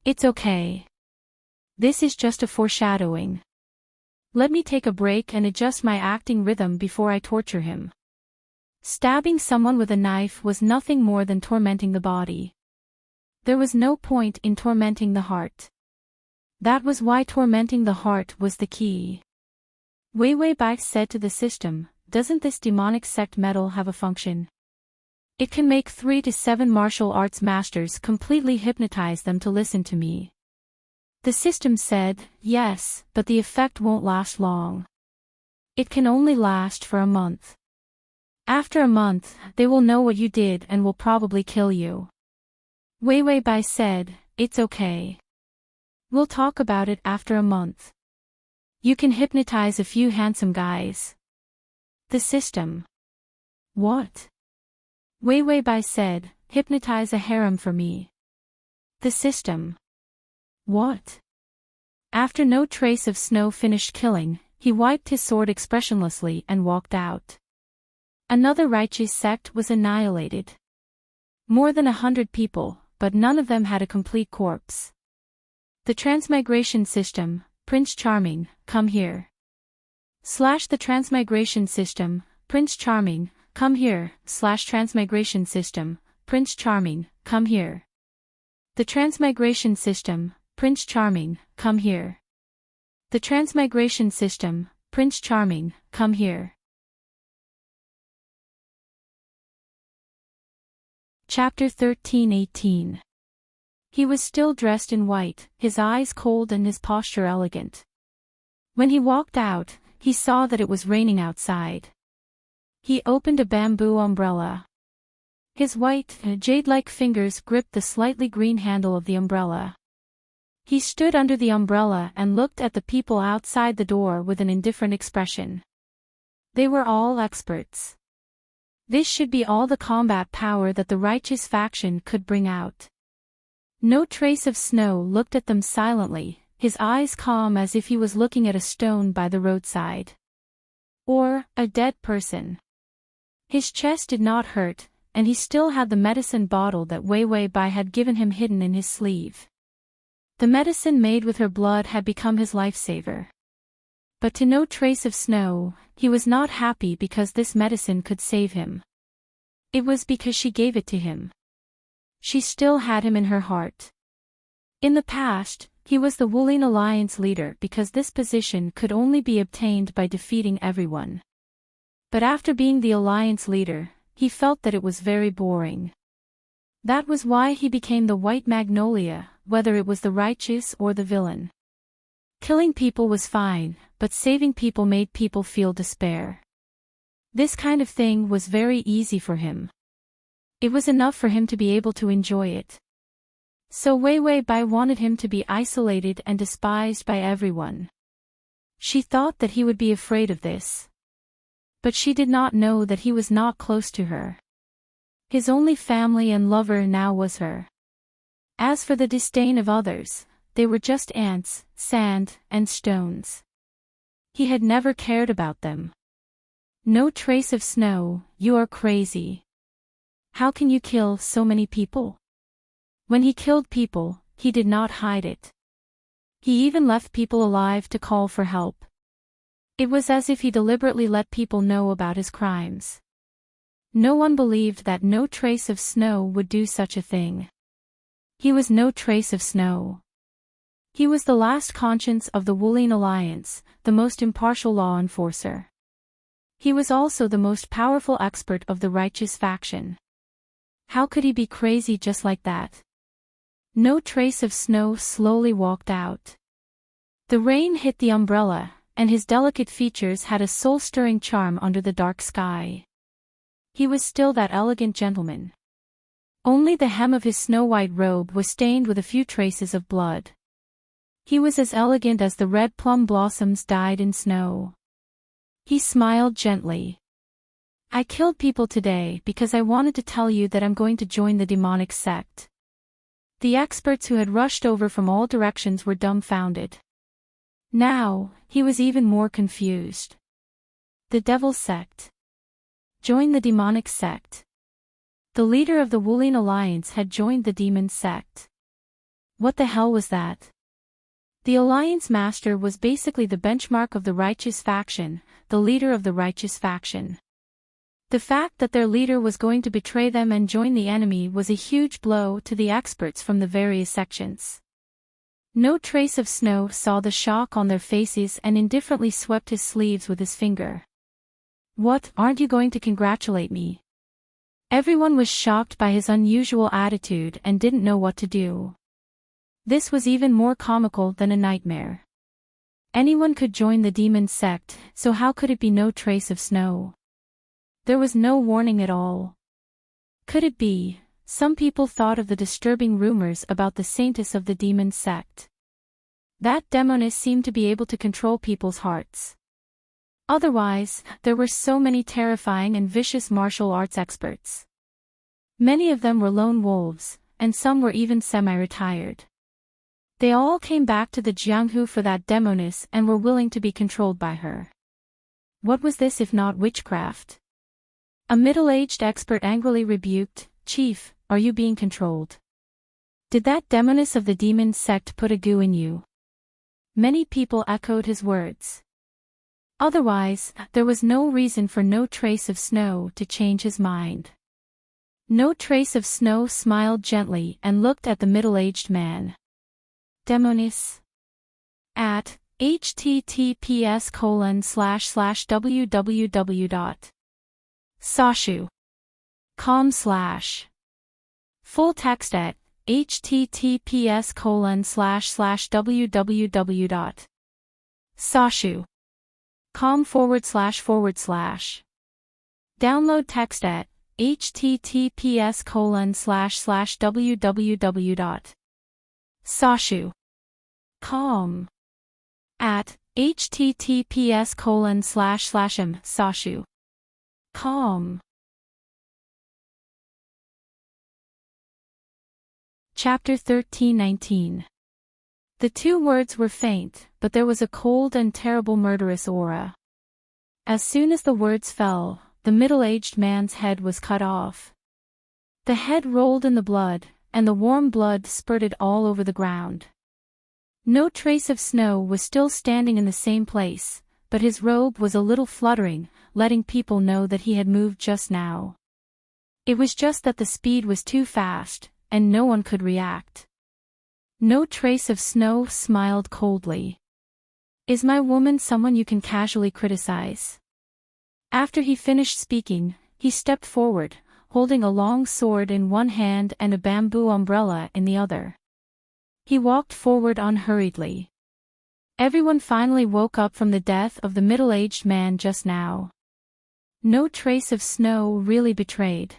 It's okay. This is just a foreshadowing. Let me take a break and adjust my acting rhythm before I torture him. Stabbing someone with a knife was nothing more than tormenting the body. There was no point in tormenting the heart. That was why tormenting the heart was the key. Wei Wei Bai said to the system, doesn't this demonic sect metal have a function? It can make 3 to 7 martial arts masters completely hypnotize them to listen to me. The system said, yes, but the effect won't last long. It can only last for a month. After a month, they will know what you did and will probably kill you. Wei Wei Bai said, it's okay. We'll talk about it after a month. You can hypnotize a few handsome guys. The system. What? Wei Wei Bai said, hypnotize a harem for me. The system. What? After No Trace of Snow finished killing, he wiped his sword expressionlessly and walked out. Another righteous sect was annihilated. More than 100 people, but none of them had a complete corpse. The transmigration system, Prince Charming, come here. The transmigration system, Prince Charming, come here. Transmigration system, Prince Charming, come here. The transmigration system, Prince Charming, come here. The transmigration system, Prince Charming, come here. Chapter 13-18. He was still dressed in white, his eyes cold and his posture elegant. When he walked out, he saw that it was raining outside. He opened a bamboo umbrella. His white, jade-like fingers gripped the slightly green handle of the umbrella. He stood under the umbrella and looked at the people outside the door with an indifferent expression. They were all experts. This should be all the combat power that the righteous faction could bring out. No Trace of Snow looked at them silently, his eyes calm as if he was looking at a stone by the roadside. Or, a dead person. His chest did not hurt, and he still had the medicine bottle that Wei Wei Bai had given him hidden in his sleeve. The medicine made with her blood had become his lifesaver. But to No Trace of Snow, he was not happy because this medicine could save him. It was because she gave it to him. She still had him in her heart. In the past, he was the Wulin Alliance leader because this position could only be obtained by defeating everyone. But after being the Alliance leader, he felt that it was very boring. That was why he became the White Magnolia, whether it was the righteous or the villain. Killing people was fine, but saving people made people feel despair. This kind of thing was very easy for him. It was enough for him to be able to enjoy it. So Wei Wei Bai wanted him to be isolated and despised by everyone. She thought that he would be afraid of this. But she did not know that he was not close to her. His only family and lover now was her. As for the disdain of others, they were just ants, sand, and stones. He had never cared about them. No trace of snow, you are crazy. How can you kill so many people? When he killed people, he did not hide it. He even left people alive to call for help. It was as if he deliberately let people know about his crimes. No one believed that No Trace of Snow would do such a thing. He was No Trace of Snow. He was the last conscience of the Wooling Alliance, the most impartial law enforcer. He was also the most powerful expert of the righteous faction. How could he be crazy just like that? No Trace of Snow slowly walked out. The rain hit the umbrella, and his delicate features had a soul-stirring charm under the dark sky. He was still that elegant gentleman. Only the hem of his snow-white robe was stained with a few traces of blood. He was as elegant as the red plum blossoms dyed in snow. He smiled gently. I killed people today because I wanted to tell you that I'm going to join the demonic sect. The experts who had rushed over from all directions were dumbfounded. Now, he was even more confused. The Devil Sect. Join the demonic sect. The leader of the Wooling Alliance had joined the demon sect. What the hell was that? The Alliance Master was basically the benchmark of the righteous faction, the leader of the righteous faction. The fact that their leader was going to betray them and join the enemy was a huge blow to the experts from the various sections. No Trace of Snow saw the shock on their faces and indifferently swept his sleeves with his finger. What, aren't you going to congratulate me? Everyone was shocked by his unusual attitude and didn't know what to do. This was even more comical than a nightmare. Anyone could join the demon sect, so how could it be No Trace of Snow? There was no warning at all. Could it be? Some people thought of the disturbing rumors about the saintess of the demon sect. That demoness seemed to be able to control people's hearts. Otherwise, there were so many terrifying and vicious martial arts experts. Many of them were lone wolves, and some were even semi-retired. They all came back to the Jianghu for that demoness and were willing to be controlled by her. What was this if not witchcraft? A middle-aged expert angrily rebuked, Chief, are you being controlled? Did that demoness of the demon sect put a goo in you? Many people echoed his words. Otherwise, there was no reason for No Trace of Snow to change his mind. No Trace of Snow smiled gently and looked at the middle-aged man. Demonis. At https://www.sashu.com/ Full text at https://www.sashu.com// Download text at https://www.sashu.com at https://sashu.com. Chapter 13:19. The two words were faint, but there was a cold and terrible murderous aura. As soon as the words fell, the middle-aged man's head was cut off. The head rolled in the blood, and the warm blood spurted all over the ground. No Trace of Snow was still standing in the same place, but his robe was a little fluttering, letting people know that he had moved just now. It was just that the speed was too fast, and no one could react. No Trace of Snow smiled coldly. Is my woman someone you can casually criticize? After he finished speaking, he stepped forward, holding a long sword in one hand and a bamboo umbrella in the other. He walked forward unhurriedly. Everyone finally woke up from the death of the middle-aged man just now. No Trace of Snow really betrayed.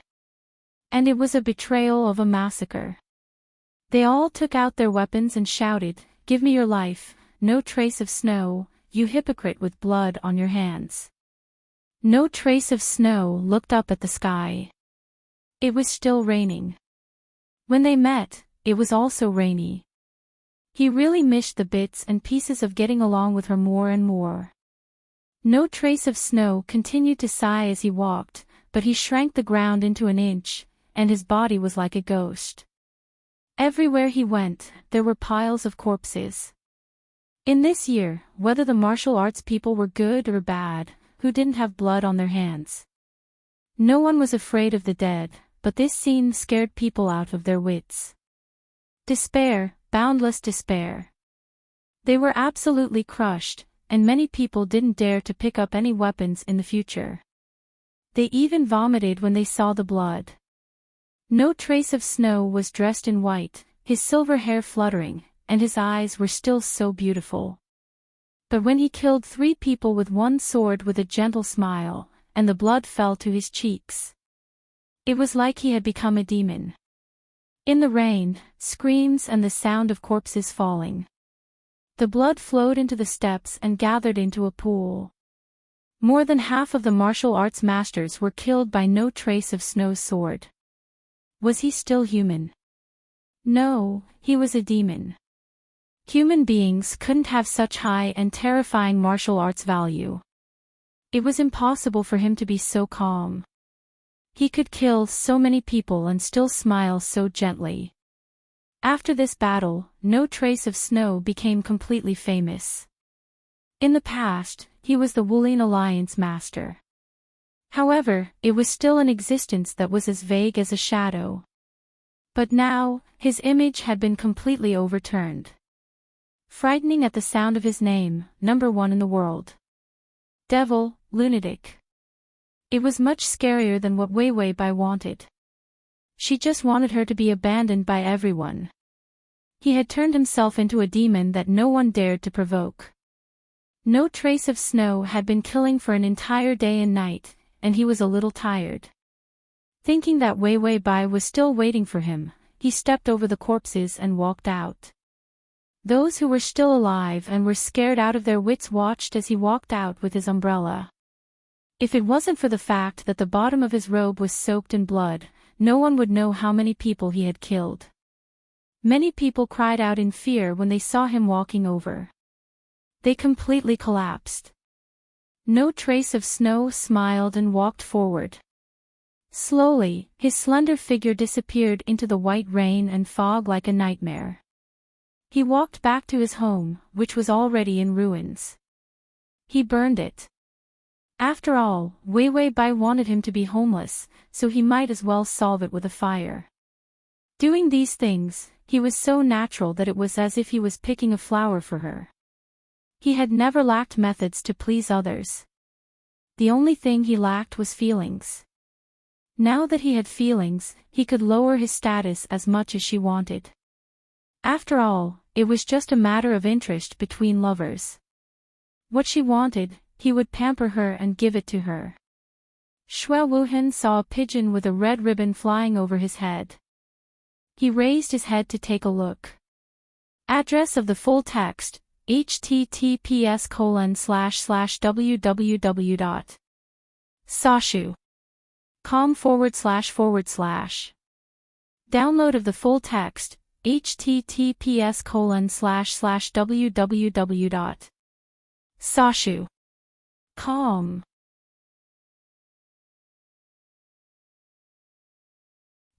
And it was a betrayal of a massacre. They all took out their weapons and shouted, "Give me your life, No Trace of Snow, you hypocrite with blood on your hands." No Trace of Snow looked up at the sky. It was still raining. When they met, it was also rainy. He really missed the bits and pieces of getting along with her more and more. No trace of snow continued to sigh as he walked, but he shrank the ground into an inch, and his body was like a ghost. Everywhere he went, there were piles of corpses. In this year, whether the martial arts people were good or bad, who didn't have blood on their hands? No one was afraid of the dead, but this scene scared people out of their wits. Despair, boundless despair. They were absolutely crushed, and many people didn't dare to pick up any weapons in the future. They even vomited when they saw the blood. No trace of snow was dressed in white, his silver hair fluttering, and his eyes were still so beautiful. But when he killed 3 people with one sword with a gentle smile, and the blood fell to his cheeks, it was like he had become a demon. In the rain, screams and the sound of corpses falling. The blood flowed into the steps and gathered into a pool. More than half of the martial arts masters were killed by no trace of Snow's sword. Was he still human? No, he was a demon. Human beings couldn't have such high and terrifying martial arts value. It was impossible for him to be so calm. He could kill so many people and still smile so gently. After this battle, no trace of Snow became completely famous. In the past, he was the Wulian Alliance master. However, it was still an existence that was as vague as a shadow. But now, his image had been completely overturned. Frightening at the sound of his name, #1 in the world. Devil, lunatic. It was much scarier than what Wei Wei Bai wanted. She just wanted her to be abandoned by everyone. He had turned himself into a demon that no one dared to provoke. No trace of Snow had been killing for an entire day and night, and he was a little tired. Thinking that Wei Wei Bai was still waiting for him, he stepped over the corpses and walked out. Those who were still alive and were scared out of their wits watched as he walked out with his umbrella. If it wasn't for the fact that the bottom of his robe was soaked in blood, no one would know how many people he had killed. Many people cried out in fear when they saw him walking over. They completely collapsed. No trace of Snow smiled and walked forward. Slowly, his slender figure disappeared into the white rain and fog like a nightmare. He walked back to his home, which was already in ruins. He burned it. After all, Wei Wei Bai wanted him to be homeless, so he might as well solve it with a fire. Doing these things, he was so natural that it was as if he was picking a flower for her. He had never lacked methods to please others. The only thing he lacked was feelings. Now that he had feelings, he could lower his status as much as she wanted. After all, it was just a matter of interest between lovers. What she wanted, he would pamper her and give it to her. Xue Wuhan saw a pigeon with a red ribbon flying over his head. He raised his head to take a look. Address of the full text, https://www.sashu.com//. Download of the full text, https://www.sashu.com.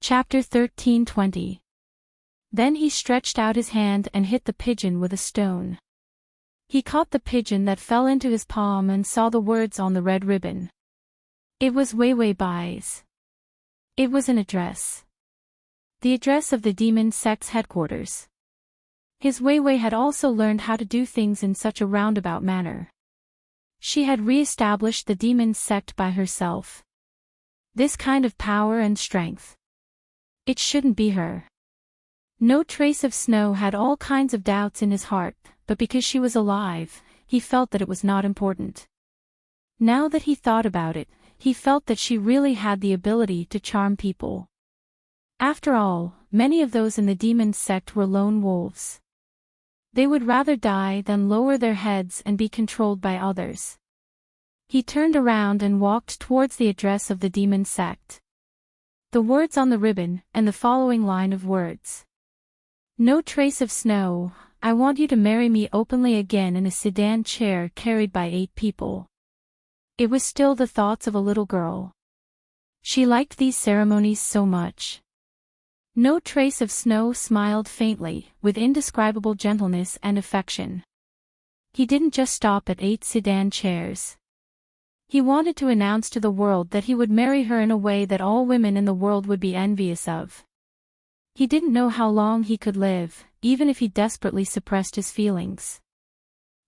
Chapter 13:20. Then he stretched out his hand and hit the pigeon with a stone. He caught the pigeon that fell into his palm and saw the words on the red ribbon. It was Wei Wei Bai's. It was an address. The address of the demon sect's headquarters. His Wei Wei had also learned how to do things in such a roundabout manner. She had re-established the demon sect by herself. This kind of power and strength. It shouldn't be her. No trace of Snow had all kinds of doubts in his heart, but because she was alive, he felt that it was not important. Now that he thought about it, he felt that she really had the ability to charm people. After all, many of those in the demon sect were lone wolves. They would rather die than lower their heads and be controlled by others. He turned around and walked towards the address of the demon sect. The words on the ribbon, and the following line of words. No trace of Snow, I want you to marry me openly again in a sedan chair carried by 8 people. It was still the thoughts of a little girl. She liked these ceremonies so much. No Trace of Snow smiled faintly, with indescribable gentleness and affection. He didn't just stop at 8 sedan chairs. He wanted to announce to the world that he would marry her in a way that all women in the world would be envious of. He didn't know how long he could live, even if he desperately suppressed his feelings.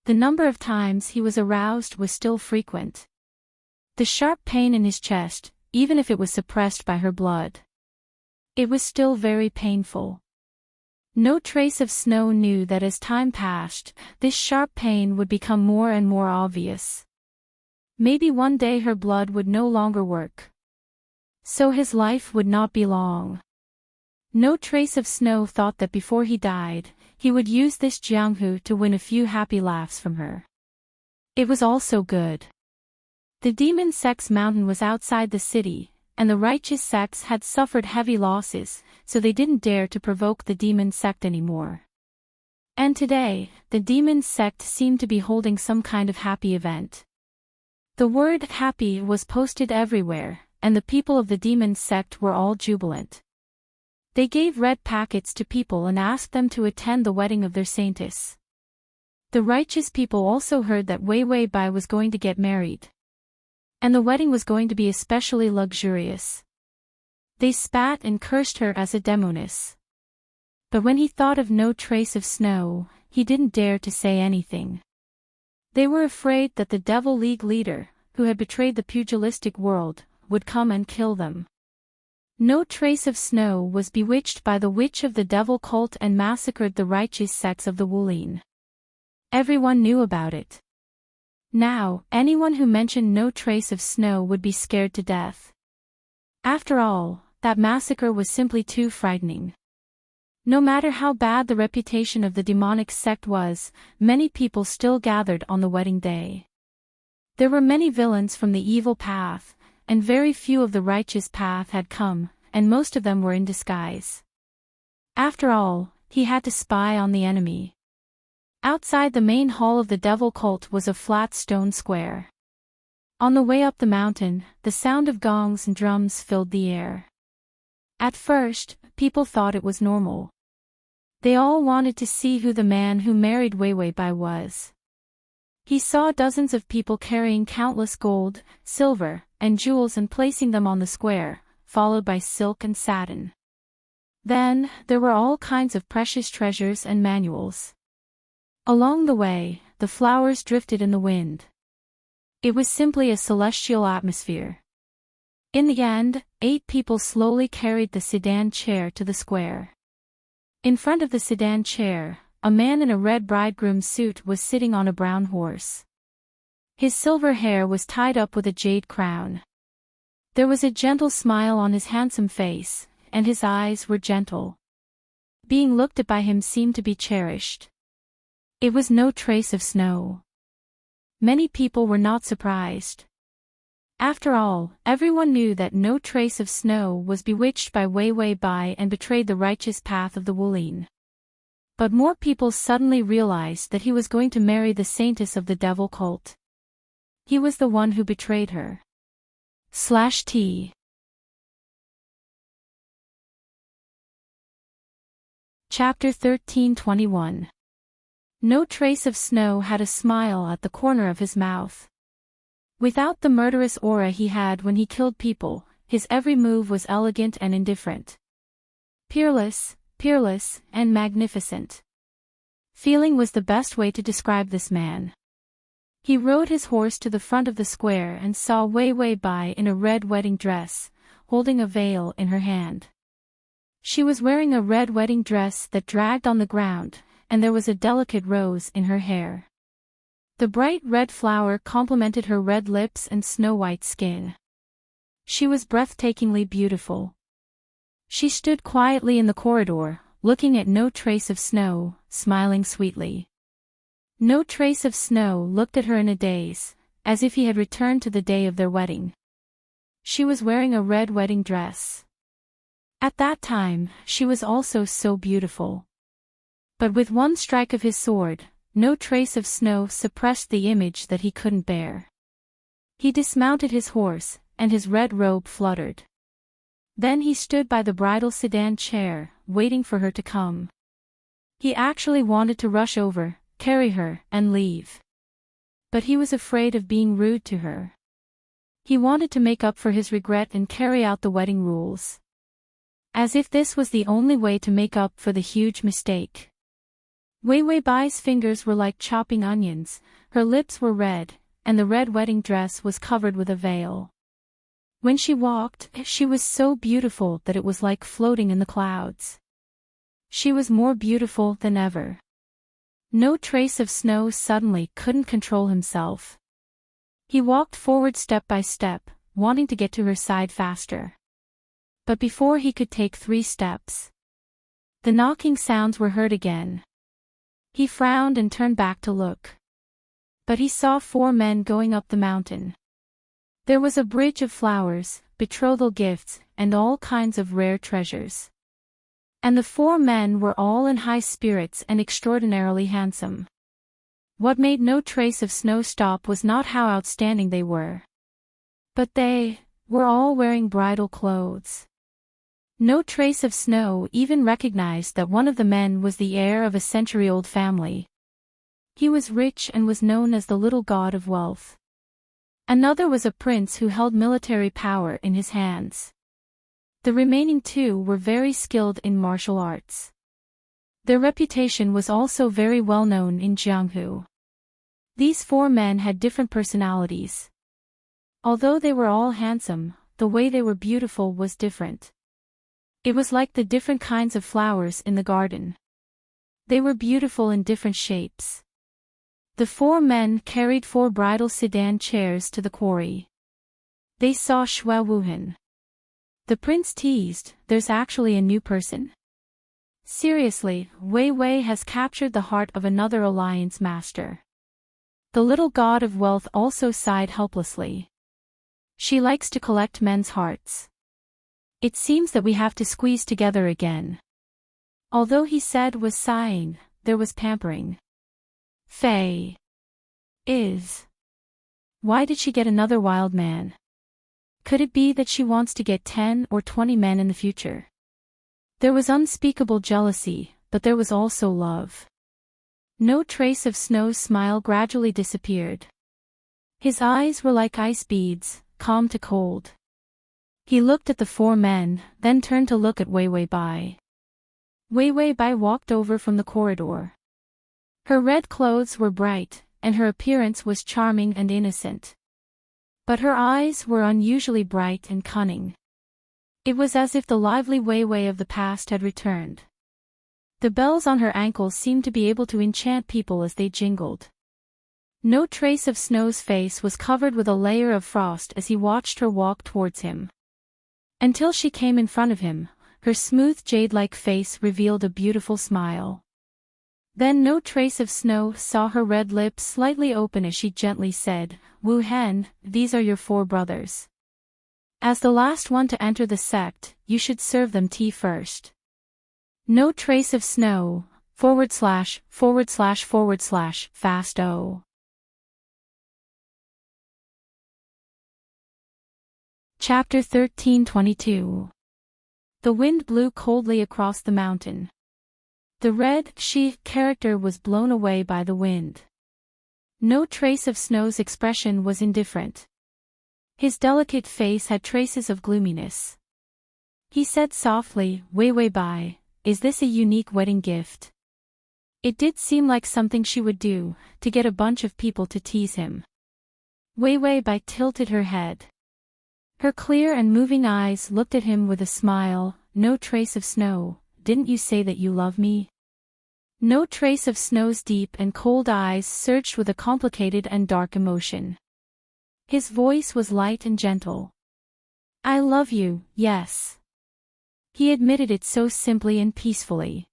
The number of times he was aroused was still frequent. The sharp pain in his chest, even if it was suppressed by her blood. It was still very painful. No Trace of Snow knew that as time passed, this sharp pain would become more and more obvious. Maybe one day her blood would no longer work. So his life would not be long. No Trace of Snow thought that before he died, he would use this Jianghu to win a few happy laughs from her. It was all so good. The demon sect's mountain was outside the city, and the righteous sects had suffered heavy losses, so they didn't dare to provoke the demon sect anymore. And today, the demon sect seemed to be holding some kind of happy event. The word happy was posted everywhere, and the people of the demon sect were all jubilant. They gave red packets to people and asked them to attend the wedding of their saintess. The righteous people also heard that Wei Wei Bai was going to get married. And the wedding was going to be especially luxurious. They spat and cursed her as a demoness. But when he thought of No Trace of Snow, he didn't dare to say anything. They were afraid that the Devil League leader, who had betrayed the pugilistic world, would come and kill them. No Trace of Snow was bewitched by the witch of the devil cult and massacred the righteous sects of the Wulin. Everyone knew about it. Now, anyone who mentioned No Trace of Snow would be scared to death. After all, that massacre was simply too frightening. No matter how bad the reputation of the demonic sect was, many people still gathered on the wedding day. There were many villains from the evil path, and very few of the righteous path had come, and most of them were in disguise. After all, he had to spy on the enemy. Outside the main hall of the devil cult was a flat stone square. On the way up the mountain, the sound of gongs and drums filled the air. At first, people thought it was normal. They all wanted to see who the man who married Wei Wei Bai was. He saw dozens of people carrying countless gold, silver, and jewels and placing them on the square, followed by silk and satin. Then, there were all kinds of precious treasures and manuals. Along the way, the flowers drifted in the wind. It was simply a celestial atmosphere. In the end, 8 people slowly carried the sedan chair to the square. In front of the sedan chair, a man in a red bridegroom suit was sitting on a brown horse. His silver hair was tied up with a jade crown. There was a gentle smile on his handsome face, and his eyes were gentle. Being looked at by him seemed to be cherished. It was No Trace of Snow. Many people were not surprised. After all, everyone knew that No Trace of Snow was bewitched by Wei Wei Bai and betrayed the righteous path of the Wulin. But more people suddenly realized that he was going to marry the saintess of the devil cult. He was the one who betrayed her. /T. Chapter 1321. No Trace of Snow had a smile at the corner of his mouth. Without the murderous aura he had when he killed people, his every move was elegant and indifferent. Peerless, and magnificent. Feeling was the best way to describe this man. He rode his horse to the front of the square and saw Wei Wei Bai in a red wedding dress, holding a veil in her hand. She was wearing a red wedding dress that dragged on the ground, and there was a delicate rose in her hair. The bright red flower complemented her red lips and snow-white skin. She was breathtakingly beautiful. She stood quietly in the corridor, looking at No Trace of Snow, smiling sweetly. No Trace of Snow looked at her in a daze, as if he had returned to the day of their wedding. She was wearing a red wedding dress. At that time, she was also so beautiful. But with one strike of his sword, No Trace of Snow suppressed the image that he couldn't bear. He dismounted his horse, and his red robe fluttered. Then he stood by the bridal sedan chair, waiting for her to come. He actually wanted to rush over, carry her, and leave. But he was afraid of being rude to her. He wanted to make up for his regret and carry out the wedding rules. As if this was the only way to make up for the huge mistake. Wei Wei Bai's fingers were like chopping onions, her lips were red, and the red wedding dress was covered with a veil. When she walked, she was so beautiful that it was like floating in the clouds. She was more beautiful than ever. No trace of Snow suddenly couldn't control himself. He walked forward step by step, wanting to get to her side faster. But before he could take 3 steps, the knocking sounds were heard again. He frowned and turned back to look. But he saw 4 men going up the mountain. There was a bridge of flowers, betrothal gifts, and all kinds of rare treasures. And the 4 men were all in high spirits and extraordinarily handsome. What made no trace of Snow stop was not how outstanding they were. But they were all wearing bridal clothes. No trace of Snow even recognized that one of the men was the heir of a century-old family. He was rich and was known as the little god of wealth. Another was a prince who held military power in his hands. The remaining 2 were very skilled in martial arts. Their reputation was also very well known in Jianghu. These 4 men had different personalities. Although they were all handsome, the way they were beautiful was different. It was like the different kinds of flowers in the garden. They were beautiful in different shapes. The 4 men carried 4 bridal sedan chairs to the quarry. They saw Xue Wuhan. The prince teased, "There's actually a new person." Seriously, Wei Wei has captured the heart of another alliance master. The little god of wealth also sighed helplessly. She likes to collect men's hearts. It seems that we have to squeeze together again. Although he said was sighing, there was pampering. Faye is. Why did she get another wild man? Could it be that she wants to get 10 or 20 men in the future? There was unspeakable jealousy, but there was also love. No trace of Snow's smile gradually disappeared. His eyes were like ice beads, calm to cold. He looked at the 4 men, then turned to look at Wei Wei Bai. Wei Wei Bai walked over from the corridor. Her red clothes were bright, and her appearance was charming and innocent. But her eyes were unusually bright and cunning. It was as if the lively Wei Wei of the past had returned. The bells on her ankles seemed to be able to enchant people as they jingled. No trace of Snow's face was covered with a layer of frost as he watched her walk towards him. Until she came in front of him, her smooth jade-like face revealed a beautiful smile. Then no trace of Snow saw her red lips slightly open as she gently said, "Wu Hen, these are your 4 brothers. As the last one to enter the sect, you should serve them tea first." No trace of Snow, / fast O. Chapter 13:22. The wind blew coldly across the mountain. The red Shi character was blown away by the wind. No trace of Snow's expression was indifferent. His delicate face had traces of gloominess. He said softly, "Wei Wei Bai, is this a unique wedding gift?" It did seem like something she would do, to get a bunch of people to tease him. Wei Wei Bai tilted her head. Her clear and moving eyes looked at him with a smile. "No trace of Snow, didn't you say that you love me?" No trace of Snow's deep and cold eyes searched with a complicated and dark emotion. His voice was light and gentle. "I love you, yes." He admitted it so simply and peacefully.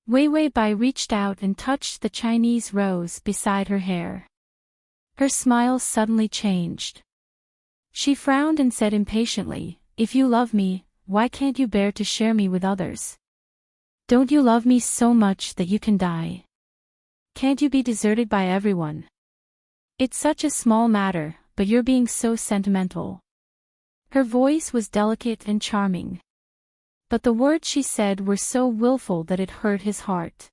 Wei Wei Bai reached out and touched the Chinese rose beside her hair. Her smile suddenly changed. She frowned and said impatiently, "If you love me, why can't you bear to share me with others? Don't you love me so much that you can die? Can't you be deserted by everyone? It's such a small matter, but you're being so sentimental." Her voice was delicate and charming. But the words she said were so willful that it hurt his heart.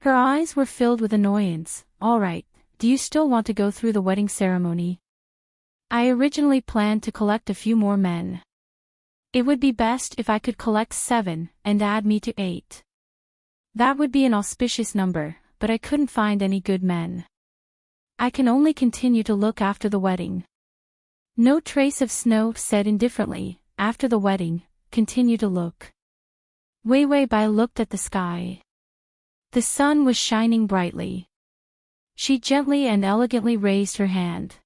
Her eyes were filled with annoyance. "All right, do you still want to go through the wedding ceremony? I originally planned to collect a few more men. It would be best if I could collect 7, and add me to 8. That would be an auspicious number, but I couldn't find any good men. I can only continue to look after the wedding." No Trace of Snow said indifferently, "After the wedding, continue to look." Wei Wei Bai looked at the sky. The sun was shining brightly. She gently and elegantly raised her hand.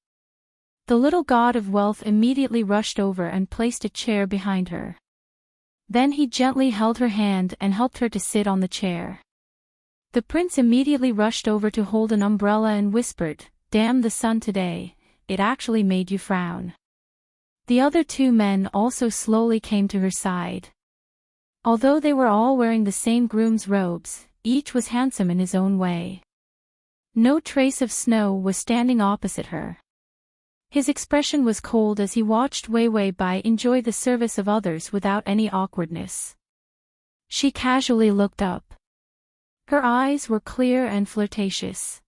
The little god of wealth immediately rushed over and placed a chair behind her. Then he gently held her hand and helped her to sit on the chair. The prince immediately rushed over to hold an umbrella and whispered, "Damn the sun today, it actually made you frown." The other 2 men also slowly came to her side. Although they were all wearing the same groom's robes, each was handsome in his own way. No Trace of Snow was standing opposite her. His expression was cold as he watched Wei Wei Bai enjoy the service of others without any awkwardness. She casually looked up. Her eyes were clear and flirtatious.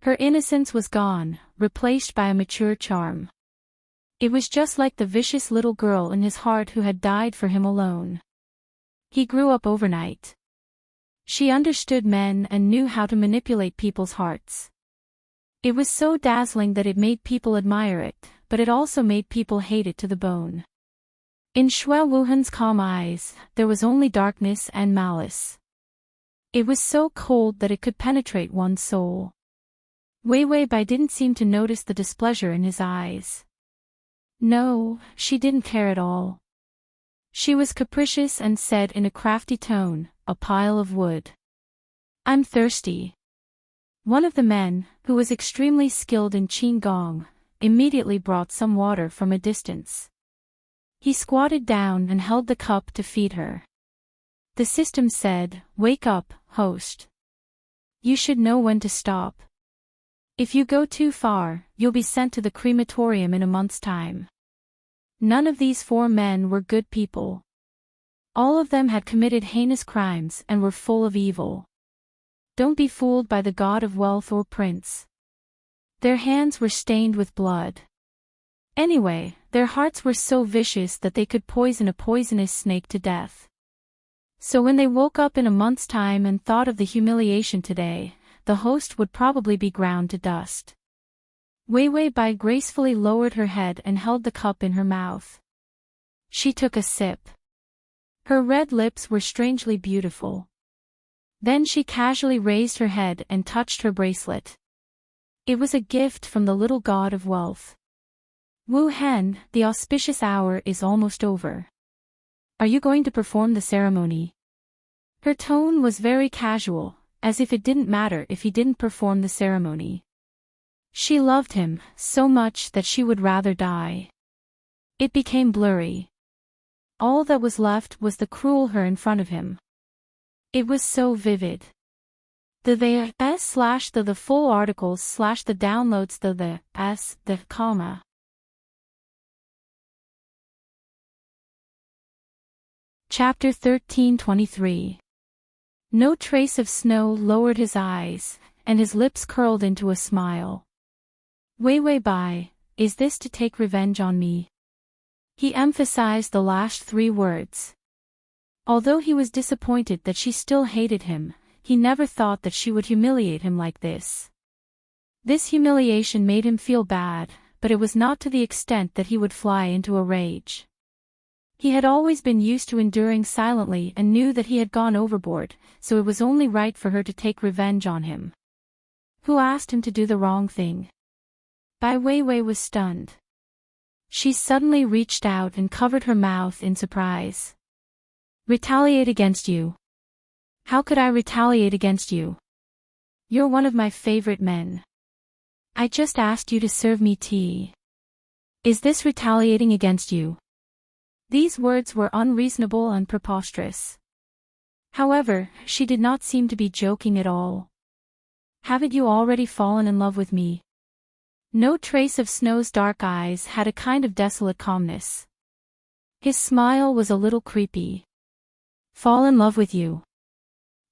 Her innocence was gone, replaced by a mature charm. It was just like the vicious little girl in his heart who had died for him alone. He grew up overnight. She understood men and knew how to manipulate people's hearts. It was so dazzling that it made people admire it, but it also made people hate it to the bone. In Xue Wuhan's calm eyes, there was only darkness and malice. It was so cold that it could penetrate one's soul. Wei Wei Bai didn't seem to notice the displeasure in his eyes. No, she didn't care at all. She was capricious and said in a crafty tone, "A pile of wood. I'm thirsty." One of the men, who was extremely skilled in Qigong, immediately brought some water from a distance. He squatted down and held the cup to feed her. The system said, "Wake up, host. You should know when to stop. If you go too far, you'll be sent to the crematorium in a month's time." None of these 4 men were good people. All of them had committed heinous crimes and were full of evil. Don't be fooled by the god of wealth or prince. Their hands were stained with blood. Anyway, their hearts were so vicious that they could poison a poisonous snake to death. So when they woke up in a month's time and thought of the humiliation today, the host would probably be ground to dust. Wei Wei Bai gracefully lowered her head and held the cup in her mouth. She took a sip. Her red lips were strangely beautiful. Then she casually raised her head and touched her bracelet. It was a gift from the little god of wealth. "Wu Hen, the auspicious hour is almost over. Are you going to perform the ceremony?" Her tone was very casual, as if it didn't matter if he didn't perform the ceremony. She loved him so much that she would rather die. It became blurry. All that was left was the cruel her in front of him. It was so vivid. The full articles the downloads the comma. Chapter 13:23. No Trace of Snow lowered his eyes, and his lips curled into a smile. "Wei Wei Bai, is this to take revenge on me?" He emphasized the last 3 words. Although he was disappointed that she still hated him, he never thought that she would humiliate him like this. This humiliation made him feel bad, but it was not to the extent that he would fly into a rage. He had always been used to enduring silently and knew that he had gone overboard, so it was only right for her to take revenge on him. Who asked him to do the wrong thing? Bai Weiwei was stunned. She suddenly reached out and covered her mouth in surprise. "Retaliate against you? How could I retaliate against you? You're one of my favorite men. I just asked you to serve me tea. Is this retaliating against you?" These words were unreasonable and preposterous. However, she did not seem to be joking at all. "Haven't you already fallen in love with me? No trace of Snow's dark eyes had a kind of desolate calmness. His smile was a little creepy. Fall in love with you.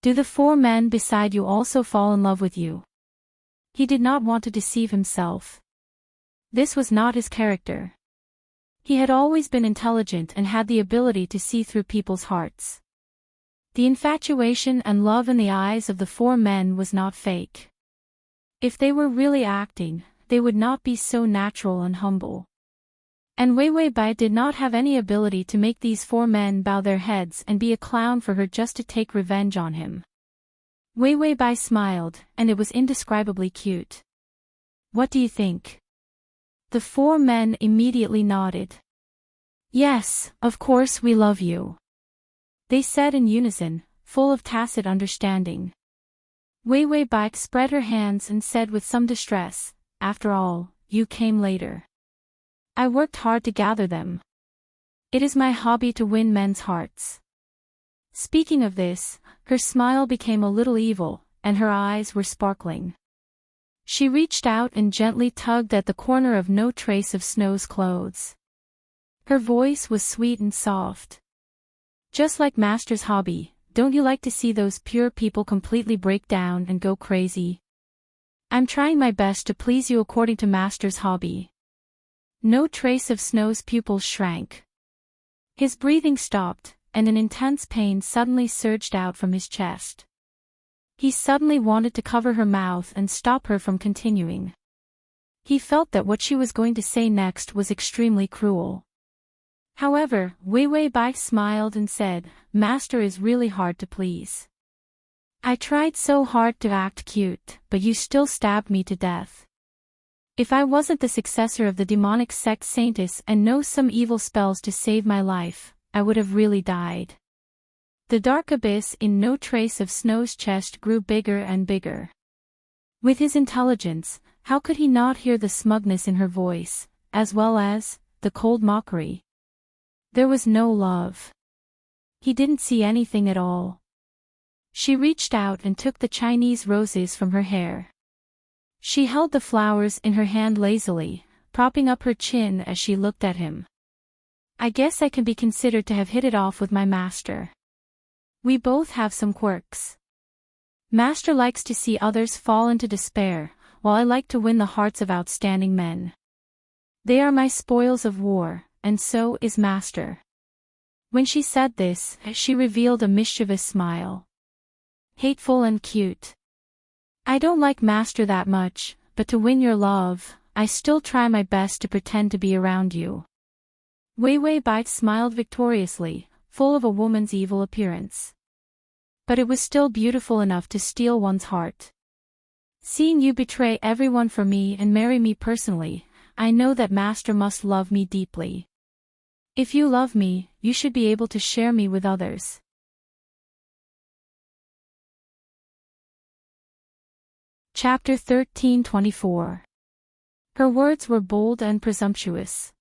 Do the four men beside you also fall in love with you? He did not want to deceive himself. This was not his character. He had always been intelligent and had the ability to see through people's hearts. The infatuation and love in the eyes of the four men was not fake. If they were really acting, they would not be so natural and humble. And Wei Wei Bai did not have any ability to make these four men bow their heads and be a clown for her just to take revenge on him. Wei Wei Bai smiled, and it was indescribably cute. What do you think? The four men immediately nodded. Yes, of course we love you, they said in unison, full of tacit understanding. Wei Wei Bai spread her hands and said with some distress, after all, you came later. I worked hard to gather them. It is my hobby to win men's hearts. Speaking of this, her smile became a little evil, and her eyes were sparkling. She reached out and gently tugged at the corner of No Trace of Snow's clothes. Her voice was sweet and soft. Just like Master's hobby, don't you like to see those pure people completely break down and go crazy? I'm trying my best to please you according to Master's hobby. No Trace of Snow's pupils shrank. His breathing stopped, and an intense pain suddenly surged out from his chest. He suddenly wanted to cover her mouth and stop her from continuing. He felt that what she was going to say next was extremely cruel. However, Wei Wei Bai smiled and said, Master is really hard to please. I tried so hard to act cute, but you still stabbed me to death. If I wasn't the successor of the demonic sect Saintess and know some evil spells to save my life, I would have really died. The dark abyss in No Trace of Snow's chest grew bigger and bigger. With his intelligence, how could he not hear the smugness in her voice, as well as the cold mockery? There was no love. He didn't see anything at all. She reached out and took the Chinese roses from her hair. She held the flowers in her hand lazily, propping up her chin as she looked at him. I guess I can be considered to have hit it off with my master. We both have some quirks. Master likes to see others fall into despair, while I like to win the hearts of outstanding men. They are my spoils of war, and so is Master. When she said this, she revealed a mischievous smile. Hateful and cute. I don't like Master that much, but to win your love, I still try my best to pretend to be around you. Wei Wei Bai smiled victoriously, full of a woman's evil appearance. But it was still beautiful enough to steal one's heart. Seeing you betray everyone for me and marry me personally, I know that Master must love me deeply. If you love me, you should be able to share me with others. Chapter 13:24. Her words were bold and presumptuous.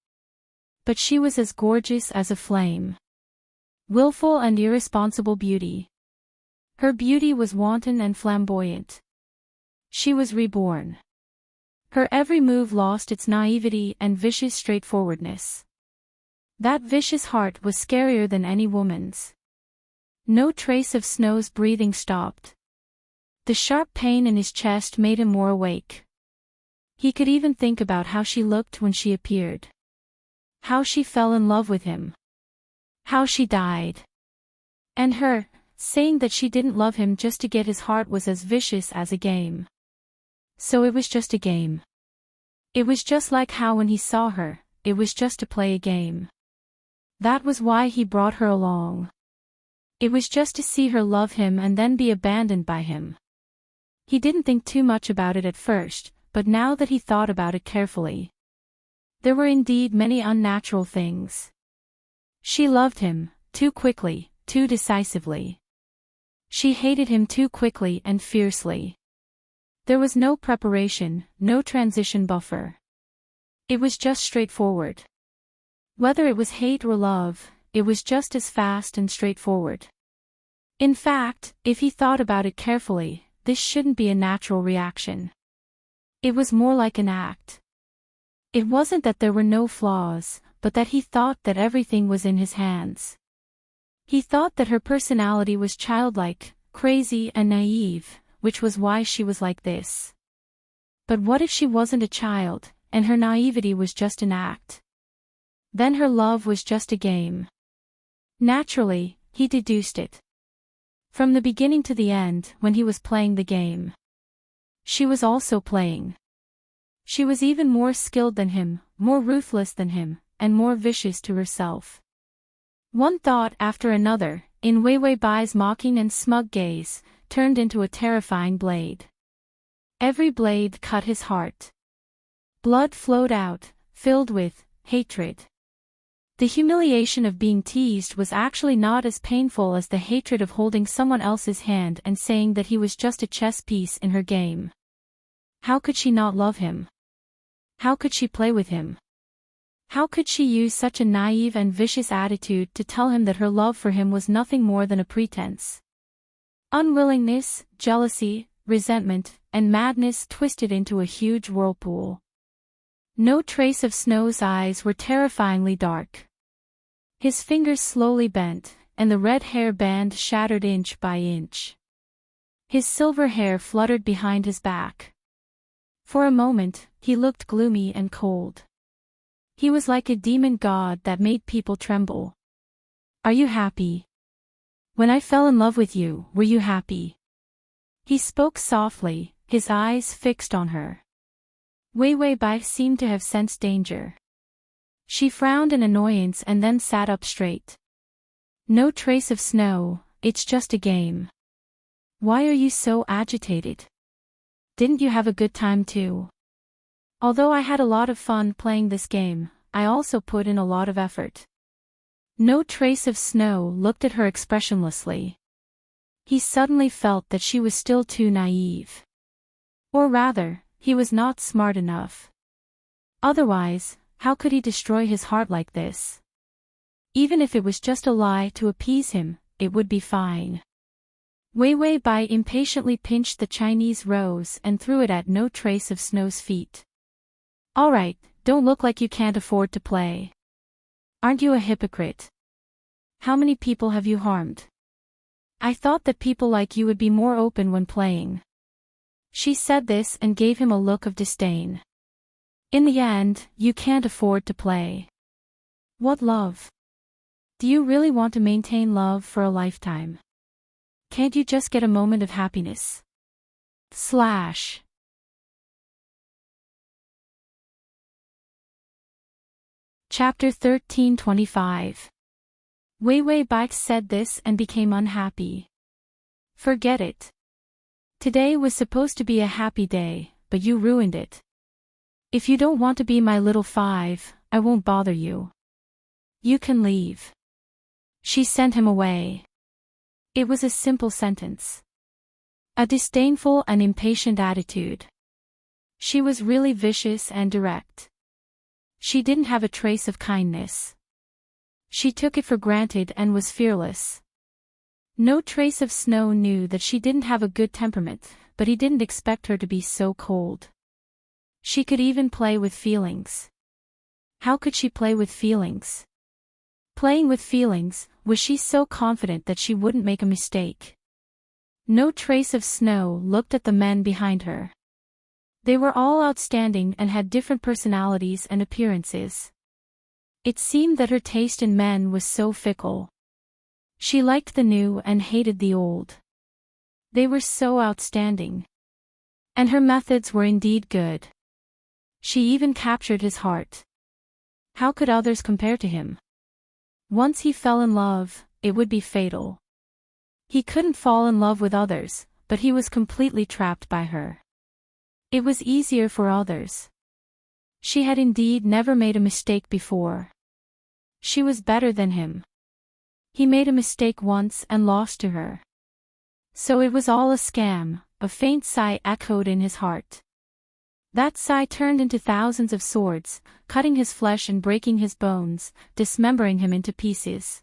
But she was as gorgeous as a flame. Willful and irresponsible beauty. Her beauty was wanton and flamboyant. She was reborn. Her every move lost its naivety and vicious straightforwardness. That vicious heart was scarier than any woman's. No Trace of Snow's breathing stopped. The sharp pain in his chest made him more awake. He could even think about how she looked when she appeared. How she fell in love with him. How she died. And her, saying that she didn't love him just to get his heart was as vicious as a game. So it was just a game. It was just like how when he saw her, it was just to play a game. That was why he brought her along. It was just to see her love him and then be abandoned by him. He didn't think too much about it at first, but now that he thought about it carefully, there were indeed many unnatural things. She loved him, too quickly, too decisively. She hated him too quickly and fiercely. There was no preparation, no transition buffer. It was just straightforward. Whether it was hate or love, it was just as fast and straightforward. In fact, if he thought about it carefully, this shouldn't be a natural reaction. It was more like an act. It wasn't that there were no flaws, but that he thought that everything was in his hands. He thought that her personality was childlike, crazy and naive, which was why she was like this. But what if she wasn't a child, and her naivety was just an act? Then her love was just a game. Naturally, he deduced it. From the beginning to the end, when he was playing the game. She was also playing. She was even more skilled than him, more ruthless than him, and more vicious to herself. One thought after another, in Wei Wei Bai's mocking and smug gaze, turned into a terrifying blade. Every blade cut his heart. Blood flowed out, filled with hatred. The humiliation of being teased was actually not as painful as the hatred of holding someone else's hand and saying that he was just a chess piece in her game. How could she not love him? How could she play with him? How could she use such a naive and vicious attitude to tell him that her love for him was nothing more than a pretense? Unwillingness, jealousy, resentment, and madness twisted into a huge whirlpool. No trace of Snow's eyes were terrifyingly dark. His fingers slowly bent, and the red hair band shattered inch by inch. His silver hair fluttered behind his back. For a moment, he looked gloomy and cold. He was like a demon god that made people tremble. Are you happy? When I fell in love with you, were you happy? He spoke softly, his eyes fixed on her. Wei Wei Bai seemed to have sensed danger. She frowned in annoyance and then sat up straight. No trace of Snow, it's just a game. Why are you so agitated? Didn't you have a good time too? Although I had a lot of fun playing this game, I also put in a lot of effort. No trace of Snow looked at her expressionlessly. He suddenly felt that she was still too naive. Or rather, he was not smart enough. Otherwise, how could he destroy his heart like this? Even if it was just a lie to appease him, it would be fine. Wei Wei Bai impatiently pinched the Chinese rose and threw it at No Trace of Snow's feet. Alright, don't look like you can't afford to play. Aren't you a hypocrite? How many people have you harmed? I thought that people like you would be more open when playing. She said this and gave him a look of disdain. In the end, you can't afford to play. What love? Do you really want to maintain love for a lifetime? Can't you just get a moment of happiness? Chapter 13:25. Wei Wei Bai said this and became unhappy. Forget it. Today was supposed to be a happy day, but you ruined it. If you don't want to be my little five, I won't bother you. You can leave. She sent him away. It was a simple sentence. A disdainful and impatient attitude. She was really vicious and direct. She didn't have a trace of kindness. She took it for granted and was fearless. No Trace of Snow knew that she didn't have a good temperament, but he didn't expect her to be so cold. She could even play with feelings. How could she play with feelings? Playing with feelings, was she so confident that she wouldn't make a mistake? No Trace of Snow looked at the men behind her. They were all outstanding and had different personalities and appearances. It seemed that her taste in men was so fickle. She liked the new and hated the old. They were so outstanding. And her methods were indeed good. She even captured his heart. How could others compare to him? Once he fell in love, it would be fatal. He couldn't fall in love with others, but he was completely trapped by her. It was easier for others. She had indeed never made a mistake before. She was better than him. He made a mistake once and lost to her. So it was all a scam, a faint sigh echoed in his heart. That sigh turned into thousands of swords, cutting his flesh and breaking his bones, dismembering him into pieces.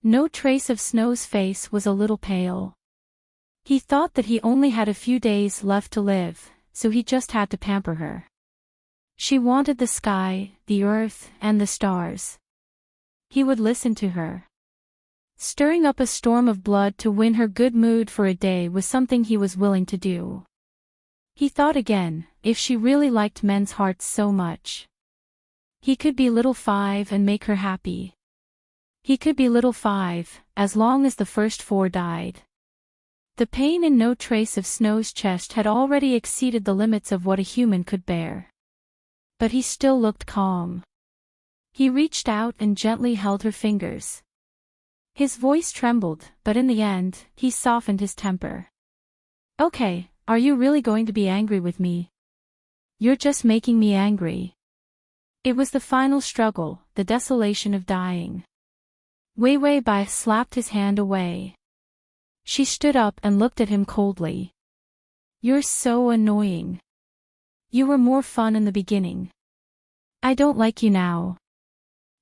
No Trace of Snow's face was a little pale. He thought that he only had a few days left to live, so he just had to pamper her. She wanted the sky, the earth, and the stars. He would listen to her. Stirring up a storm of blood to win her good mood for a day was something he was willing to do. He thought again, if she really liked men's hearts so much. He could be little 5 and make her happy. He could be little 5, as long as the first 4 died. The pain in No Trace of Snow's chest had already exceeded the limits of what a human could bear. But he still looked calm. He reached out and gently held her fingers. His voice trembled, but in the end, he softened his temper. Okay, are you really going to be angry with me? You're just making me angry. It was the final struggle, the desolation of dying. Wei Wei Bai slapped his hand away. She stood up and looked at him coldly. You're so annoying. You were more fun in the beginning. I don't like you now.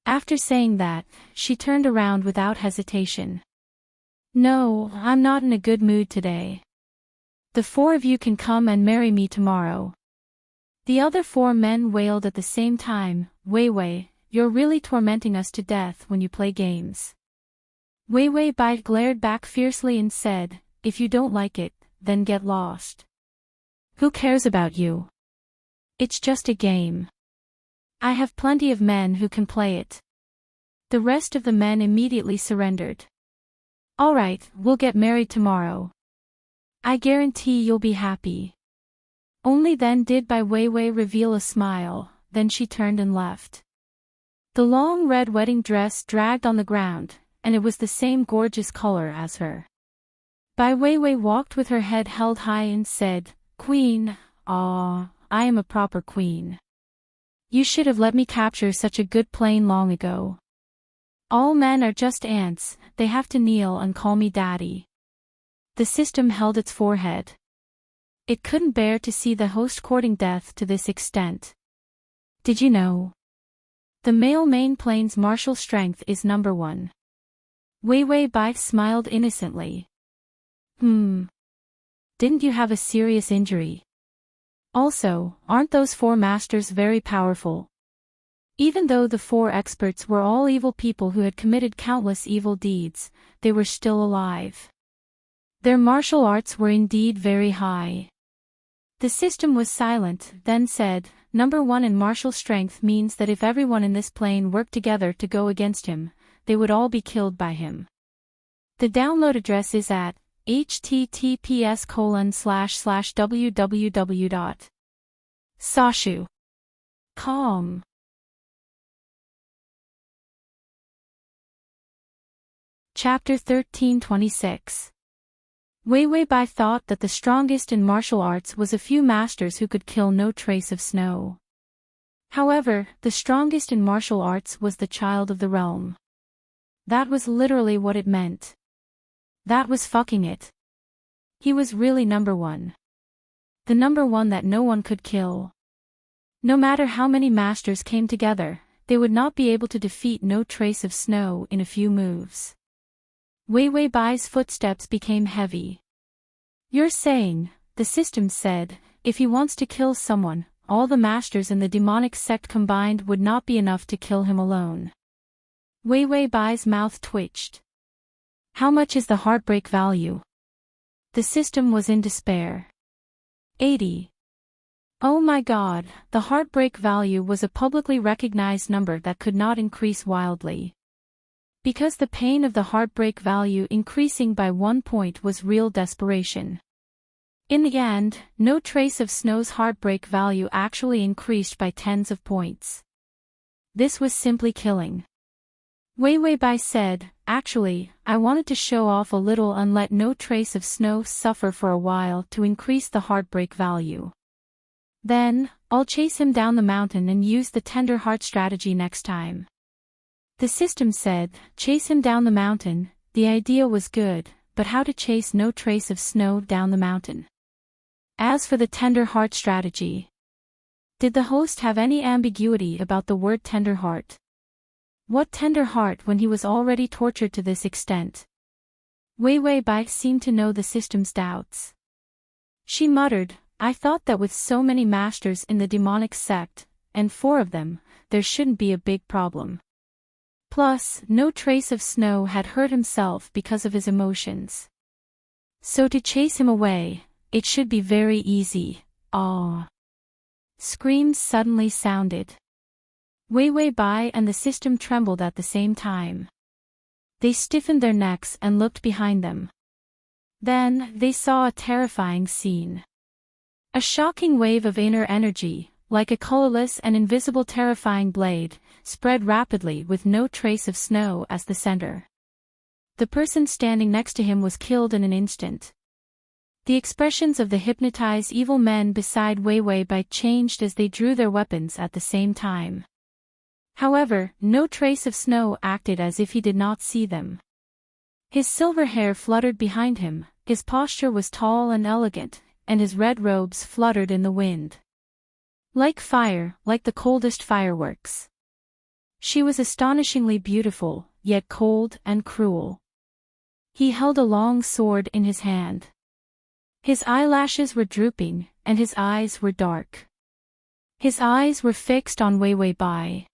After saying that, she turned around without hesitation. No, I'm not in a good mood today. The 4 of you can come and marry me tomorrow. The other 4 men wailed at the same time. Wei Wei, you're really tormenting us to death when you play games. Wei Wei Bai glared back fiercely and said, if you don't like it, then get lost. Who cares about you? It's just a game. I have plenty of men who can play it. The rest of the men immediately surrendered. All right, we'll get married tomorrow. I guarantee you'll be happy. Only then did Bai Weiwei reveal a smile, then she turned and left. The long red wedding dress dragged on the ground, and it was the same gorgeous color as her. Bai Weiwei walked with her head held high and said, Queen, I am a proper queen. You should have let me capture such a good plane long ago. All men are just ants, they have to kneel and call me daddy. The system held its forehead. It couldn't bear to see the host courting death to this extent. Did you know? The male main plane's martial strength is number 1. Wei Wei Bai smiled innocently. Didn't you have a serious injury? Also, aren't those 4 masters very powerful? Even though the 4 experts were all evil people who had committed countless evil deeds, they were still alive. Their martial arts were indeed very high. The system was silent, then said, Number 1 in martial strength means that if everyone in this plane worked together to go against him, they would all be killed by him. The download address is at https://www.sashu. Calm. Chapter 1326. Wei Wei Bai thought that the strongest in martial arts was a few masters who could kill No Trace of Snow. However, the strongest in martial arts was the child of the realm. That was literally what it meant. That was fucking it. He was really number 1. The number 1 that no one could kill. No matter how many masters came together, they would not be able to defeat No Trace of Snow in a few moves. Wei Wei Bai's footsteps became heavy. You're saying, the system said, if he wants to kill someone, all the masters in the demonic sect combined would not be enough to kill him alone. Wei Wei Bai's mouth twitched. How much is the heartbreak value? The system was in despair. 80. Oh my god, the heartbreak value was a publicly recognized number that could not increase wildly. Because the pain of the heartbreak value increasing by 1 point was real desperation. In the end, No Trace of Snow's heartbreak value actually increased by tens of points. This was simply killing. Wei Wei Bai said, actually, I wanted to show off a little and let No Trace of Snow suffer for a while to increase the heartbreak value. Then, I'll chase him down the mountain and use the tender heart strategy next time. The system said, chase him down the mountain. The idea was good, but how to chase No Trace of Snow down the mountain? As for the tender heart strategy, did the host have any ambiguity about the word tender heart? What tender heart when he was already tortured to this extent? Wei Wei Bai seemed to know the system's doubts. She muttered, I thought that with so many masters in the demonic sect, and 4 of them, there shouldn't be a big problem. Plus, no trace of Snow had hurt himself because of his emotions. So to chase him away, it should be very easy. Ah! Screams suddenly sounded. Wei Wei Bai and the system trembled at the same time. They stiffened their necks and looked behind them. Then, they saw a terrifying scene. A shocking wave of inner energy, like a colorless and invisible terrifying blade, spread rapidly with no trace of Snow as the center. The person standing next to him was killed in an instant. The expressions of the hypnotized evil men beside Wei Wei Bai changed as they drew their weapons at the same time. However, no trace of Snow acted as if he did not see them. His silver hair fluttered behind him, his posture was tall and elegant, and his red robes fluttered in the wind. Like fire, like the coldest fireworks. She was astonishingly beautiful, yet cold and cruel. He held a long sword in his hand. His eyelashes were drooping, and his eyes were dark. His eyes were fixed on Wei Wei Bai.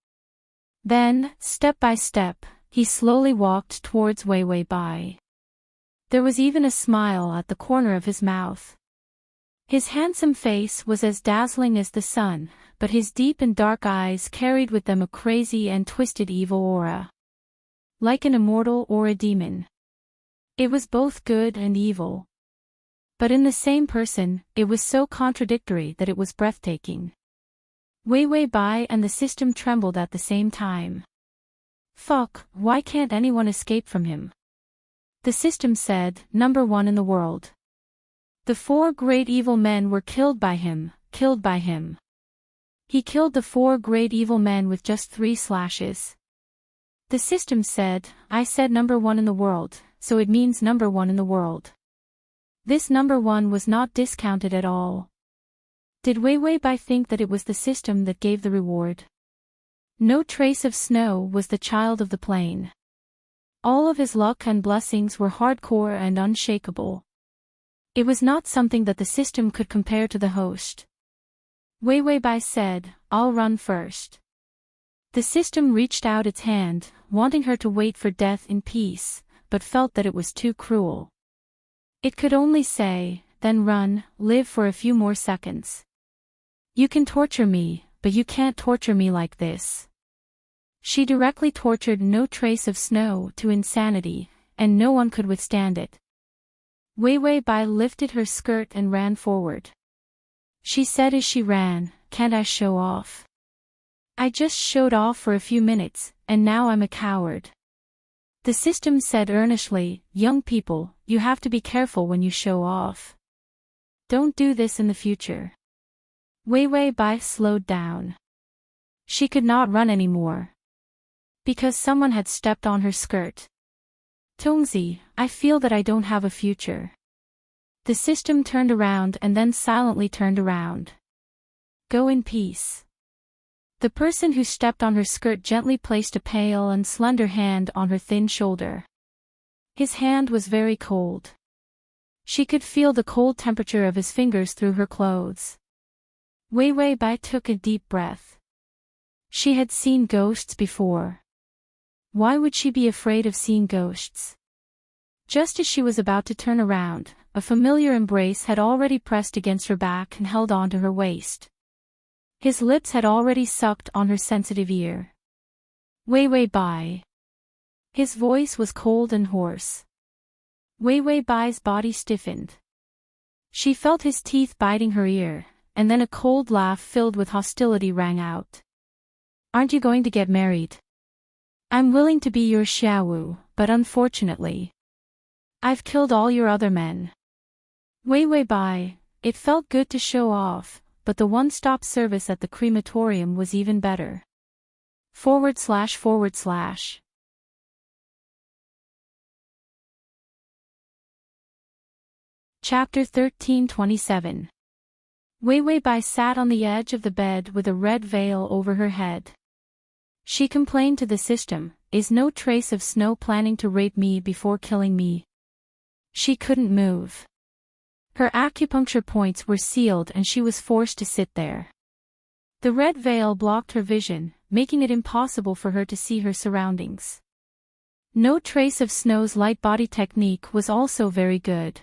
Then, step by step, he slowly walked towards Wei Wei Bai. There was even a smile at the corner of his mouth. His handsome face was as dazzling as the sun, but his deep and dark eyes carried with them a crazy and twisted evil aura. Like an immortal or a demon. It was both good and evil. But in the same person, it was so contradictory that it was breathtaking. Wei Wei Bai and the system trembled at the same time. Fuck, why can't anyone escape from him? The system said, number 1 in the world. The 4 great evil men were killed by him, killed by him. He killed the 4 great evil men with just 3 slashes. The system said, I said number 1 in the world, so it means number 1 in the world. This number 1 was not discounted at all. Did Wei Wei Bai think that it was the system that gave the reward? No trace of Snow was the child of the plain. All of his luck and blessings were hardcore and unshakable. It was not something that the system could compare to the host. Wei Wei Bai said, I'll run first. The system reached out its hand, wanting her to wait for death in peace, but felt that it was too cruel. It could only say, then run, live for a few more seconds. You can torture me, but you can't torture me like this. She directly tortured no trace of Snow to insanity, and no one could withstand it. Wei Wei Bai lifted her skirt and ran forward. She said as she ran, can't I show off? I just showed off for a few minutes, and now I'm a coward. The system said earnestly, young people, you have to be careful when you show off. Don't do this in the future. Wei Wei Bai slowed down. She could not run anymore. Because someone had stepped on her skirt. Tongzi, I feel that I don't have a future. The system turned around and then silently turned around. Go in peace. The person who stepped on her skirt gently placed a pale and slender hand on her thin shoulder. His hand was very cold. She could feel the cold temperature of his fingers through her clothes. Wei Wei Bai took a deep breath. She had seen ghosts before. Why would she be afraid of seeing ghosts? Just as she was about to turn around, a familiar embrace had already pressed against her back and held on to her waist. His lips had already sucked on her sensitive ear. Wei Wei Bai. His voice was cold and hoarse. Wei Wei Bai's body stiffened. She felt his teeth biting her ear, and then a cold laugh filled with hostility rang out. Aren't you going to get married? I'm willing to be your Xiaowu, but unfortunately, I've killed all your other men. Wei Wei Bai, it felt good to show off, but the one-stop service at the crematorium was even better. / Chapter 1327. Wei Wei Bai sat on the edge of the bed with a red veil over her head. She complained to the system, is no trace of Snow planning to rape me before killing me? She couldn't move. Her acupuncture points were sealed and she was forced to sit there. The red veil blocked her vision, making it impossible for her to see her surroundings. No trace of Snow's light body technique was also very good.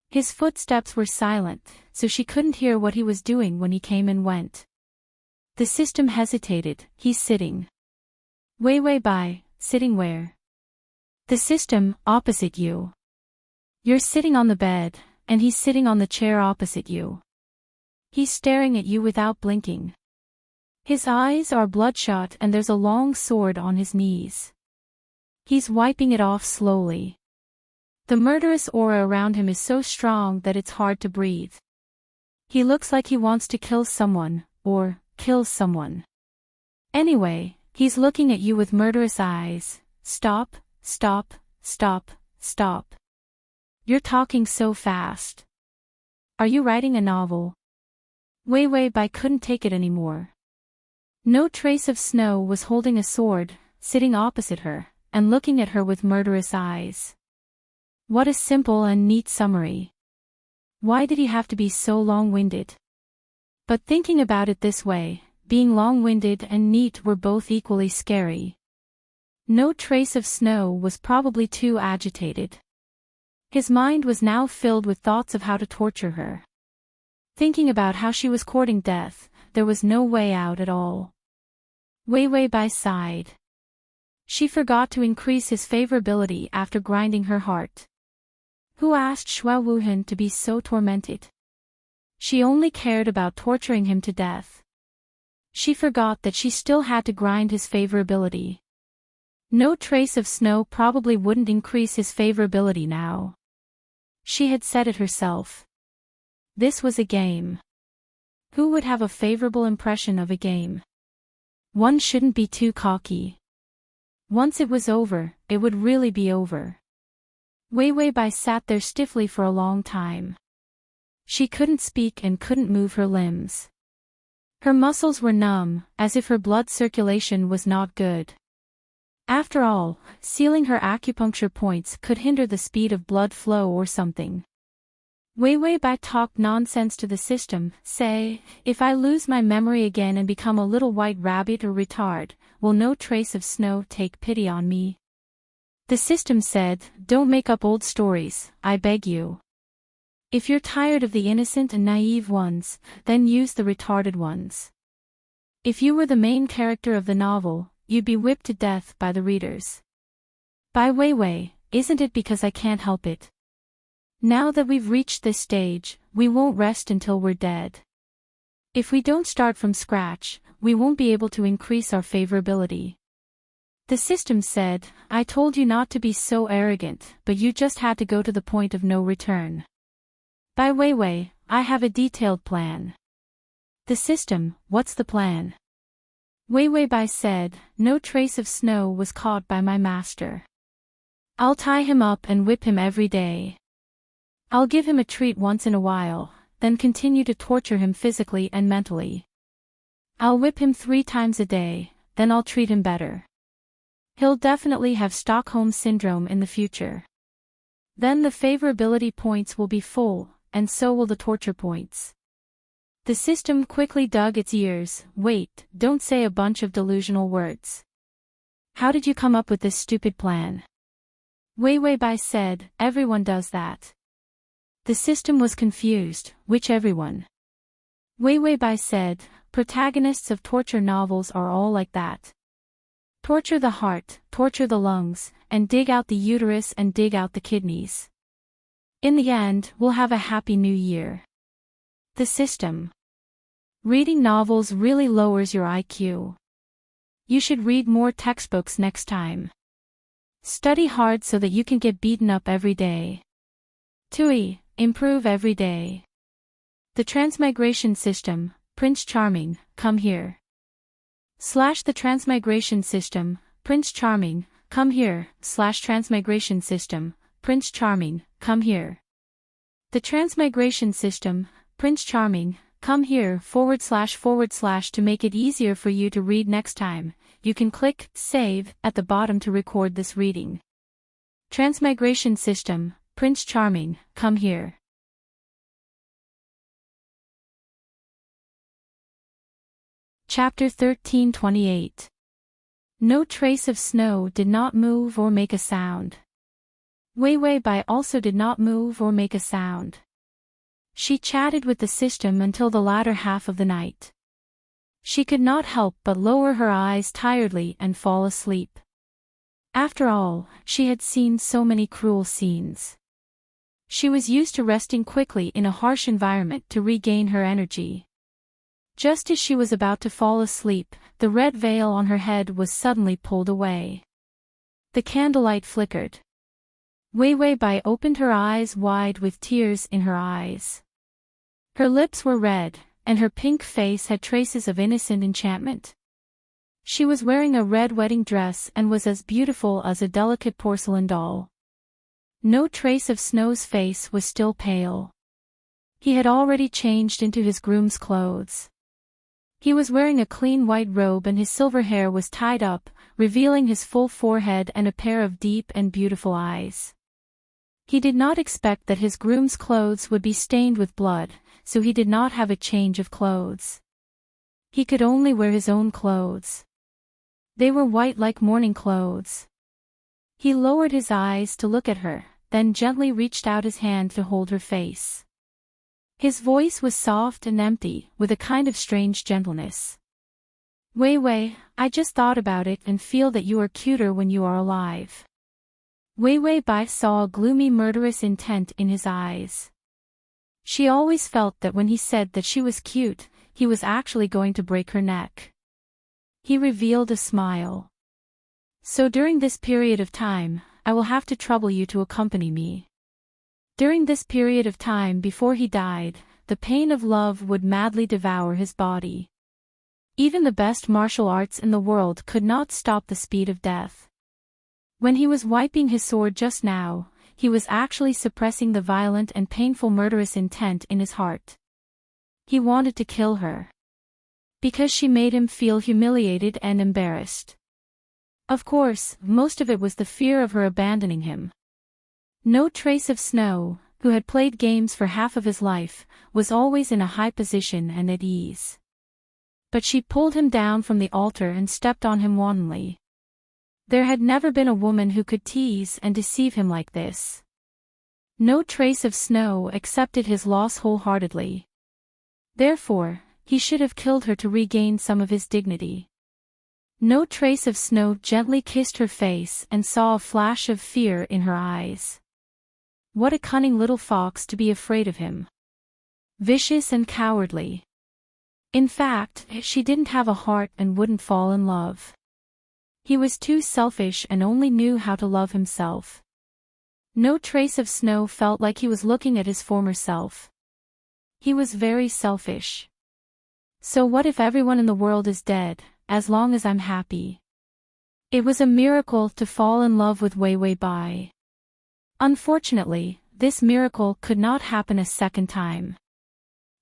His footsteps were silent, so she couldn't hear what he was doing when he came and went. The system hesitated. He's sitting. Wei Bai, sitting where? The system, opposite you. You're sitting on the bed, and he's sitting on the chair opposite you. He's staring at you without blinking. His eyes are bloodshot and there's a long sword on his knees. He's wiping it off slowly. The murderous aura around him is so strong that it's hard to breathe. He looks like he wants to kill someone, or kills someone. Anyway, he's looking at you with murderous eyes. Stop, stop, stop, stop. You're talking so fast. Are you writing a novel? Wei Bai couldn't take it anymore. No trace of Snow was holding a sword, sitting opposite her, and looking at her with murderous eyes. What a simple and neat summary. Why did he have to be so long-winded? But thinking about it this way, being long-winded and neat were both equally scary. No trace of Snow was probably too agitated. His mind was now filled with thoughts of how to torture her. Thinking about how she was courting death, there was no way out at all. Wei Bai sighed. She forgot to increase his favorability after grinding her heart. Who asked Xue Wuhan to be so tormented? She only cared about torturing him to death. She forgot that she still had to grind his favorability. No trace of Snow probably wouldn't increase his favorability now. She had said it herself. This was a game. Who would have a favorable impression of a game? One shouldn't be too cocky. Once it was over, it would really be over. Wei Bai sat there stiffly for a long time. She couldn't speak and couldn't move her limbs. Her muscles were numb, as if her blood circulation was not good. After all, sealing her acupuncture points could hinder the speed of blood flow or something. Wei Bai talked nonsense to the system, say, if I lose my memory again and become a little white rabbit or retard, will no trace of Snow take pity on me? The system said, don't make up old stories, I beg you. If you're tired of the innocent and naive ones, then use the retarded ones. If you were the main character of the novel, you'd be whipped to death by the readers. By Wei, isn't it because I can't help it? Now that we've reached this stage, we won't rest until we're dead. If we don't start from scratch, we won't be able to increase our favorability. The system said, I told you not to be so arrogant, but you just had to go to the point of no return. By Wei, I have a detailed plan. The system, what's the plan? Wei Bai said, no trace of Snow was caught by my master. I'll tie him up and whip him every day. I'll give him a treat once in a while, then continue to torture him physically and mentally. I'll whip him 3 times a day, then I'll treat him better. He'll definitely have Stockholm Syndrome in the future. Then the favorability points will be full, and so will the torture points. The system quickly dug its ears. Wait, don't say a bunch of delusional words. How did you come up with this stupid plan? Wei Bai said, everyone does that. The system was confused, which everyone? Wei Bai said, protagonists of torture novels are all like that. Torture the heart, torture the lungs, and dig out the uterus and dig out the kidneys. In the end, we'll have a happy new year. The system. Reading novels really lowers your IQ. You should read more textbooks next time. Study hard so that you can get beaten up every day. TUI, improve every day. The transmigration system, Prince Charming, come here. / the transmigration system, Prince Charming, come here, / transmigration system, Prince Charming, come here. The transmigration system, Prince Charming, come here / to make it easier for you to read next time, you can click Save at the bottom to record this reading. Transmigration system, Prince Charming, come here. Chapter 13:28. No trace of snow did not move or make a sound. Wei Wei Bai also did not move or make a sound. She chatted with the system until the latter half of the night. She could not help but lower her eyes tiredly and fall asleep. After all, she had seen so many cruel scenes. She was used to resting quickly in a harsh environment to regain her energy. Just as she was about to fall asleep, the red veil on her head was suddenly pulled away. The candlelight flickered. Wei Wei Bai opened her eyes wide with tears in her eyes. Her lips were red, and her pink face had traces of innocent enchantment. She was wearing a red wedding dress and was as beautiful as a delicate porcelain doll. No trace of Snow's face was still pale. He had already changed into his groom's clothes. He was wearing a clean white robe and his silver hair was tied up, revealing his full forehead and a pair of deep and beautiful eyes. He did not expect that his groom's clothes would be stained with blood, so he did not have a change of clothes. He could only wear his own clothes. They were white like mourning clothes. He lowered his eyes to look at her, then gently reached out his hand to hold her face. His voice was soft and empty, with a kind of strange gentleness. Wei Wei, I just thought about it and feel that you are cuter when you are alive. Wei Wei Bai saw a gloomy murderous intent in his eyes. She always felt that when he said that she was cute, he was actually going to break her neck. He revealed a smile. So during this period of time, I will have to trouble you to accompany me. During this period of time before he died, the pain of love would madly devour his body. Even the best martial arts in the world could not stop the speed of death. When he was wiping his sword just now, he was actually suppressing the violent and painful murderous intent in his heart. He wanted to kill her. Because she made him feel humiliated and embarrassed. Of course, most of it was the fear of her abandoning him. No trace of Snow, who had played games for half of his life, was always in a high position and at ease. But she pulled him down from the altar and stepped on him wantonly. There had never been a woman who could tease and deceive him like this. No trace of Snow accepted his loss wholeheartedly. Therefore, he should have killed her to regain some of his dignity. No trace of Snow gently kissed her face and saw a flash of fear in her eyes. What a cunning little fox to be afraid of him. Vicious and cowardly. In fact, she didn't have a heart and wouldn't fall in love. He was too selfish and only knew how to love himself. No trace of Snow felt like he was looking at his former self. He was very selfish. So what if everyone in the world is dead, as long as I'm happy? It was a miracle to fall in love with Wei Wei Bai. Unfortunately, this miracle could not happen a second time.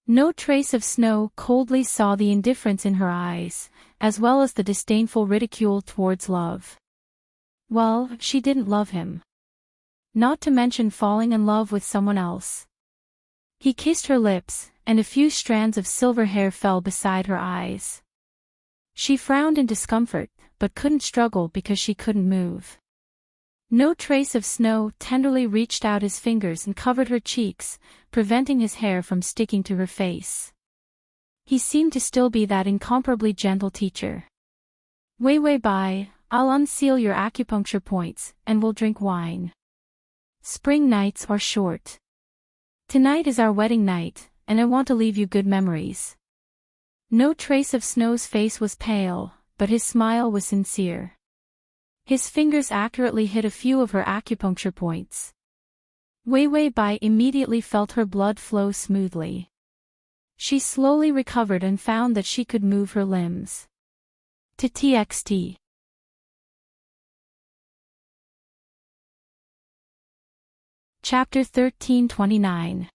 No trace of Snow coldly saw the indifference in her eyes, as well as the disdainful ridicule towards love. Well, she didn't love him. Not to mention falling in love with someone else. He kissed her lips, and a few strands of silver hair fell beside her eyes. She frowned in discomfort, but couldn't struggle because she couldn't move. No trace of Snow tenderly reached out his fingers and covered her cheeks, preventing his hair from sticking to her face. He seemed to still be that incomparably gentle teacher. Wei Wei Bai, I'll unseal your acupuncture points, and we'll drink wine. Spring nights are short. Tonight is our wedding night, and I want to leave you good memories. No trace of Snow's face was pale, but his smile was sincere. His fingers accurately hit a few of her acupuncture points. Wei Wei Bai immediately felt her blood flow smoothly. She slowly recovered and found that she could move her limbs. TXT. Chapter 13:29.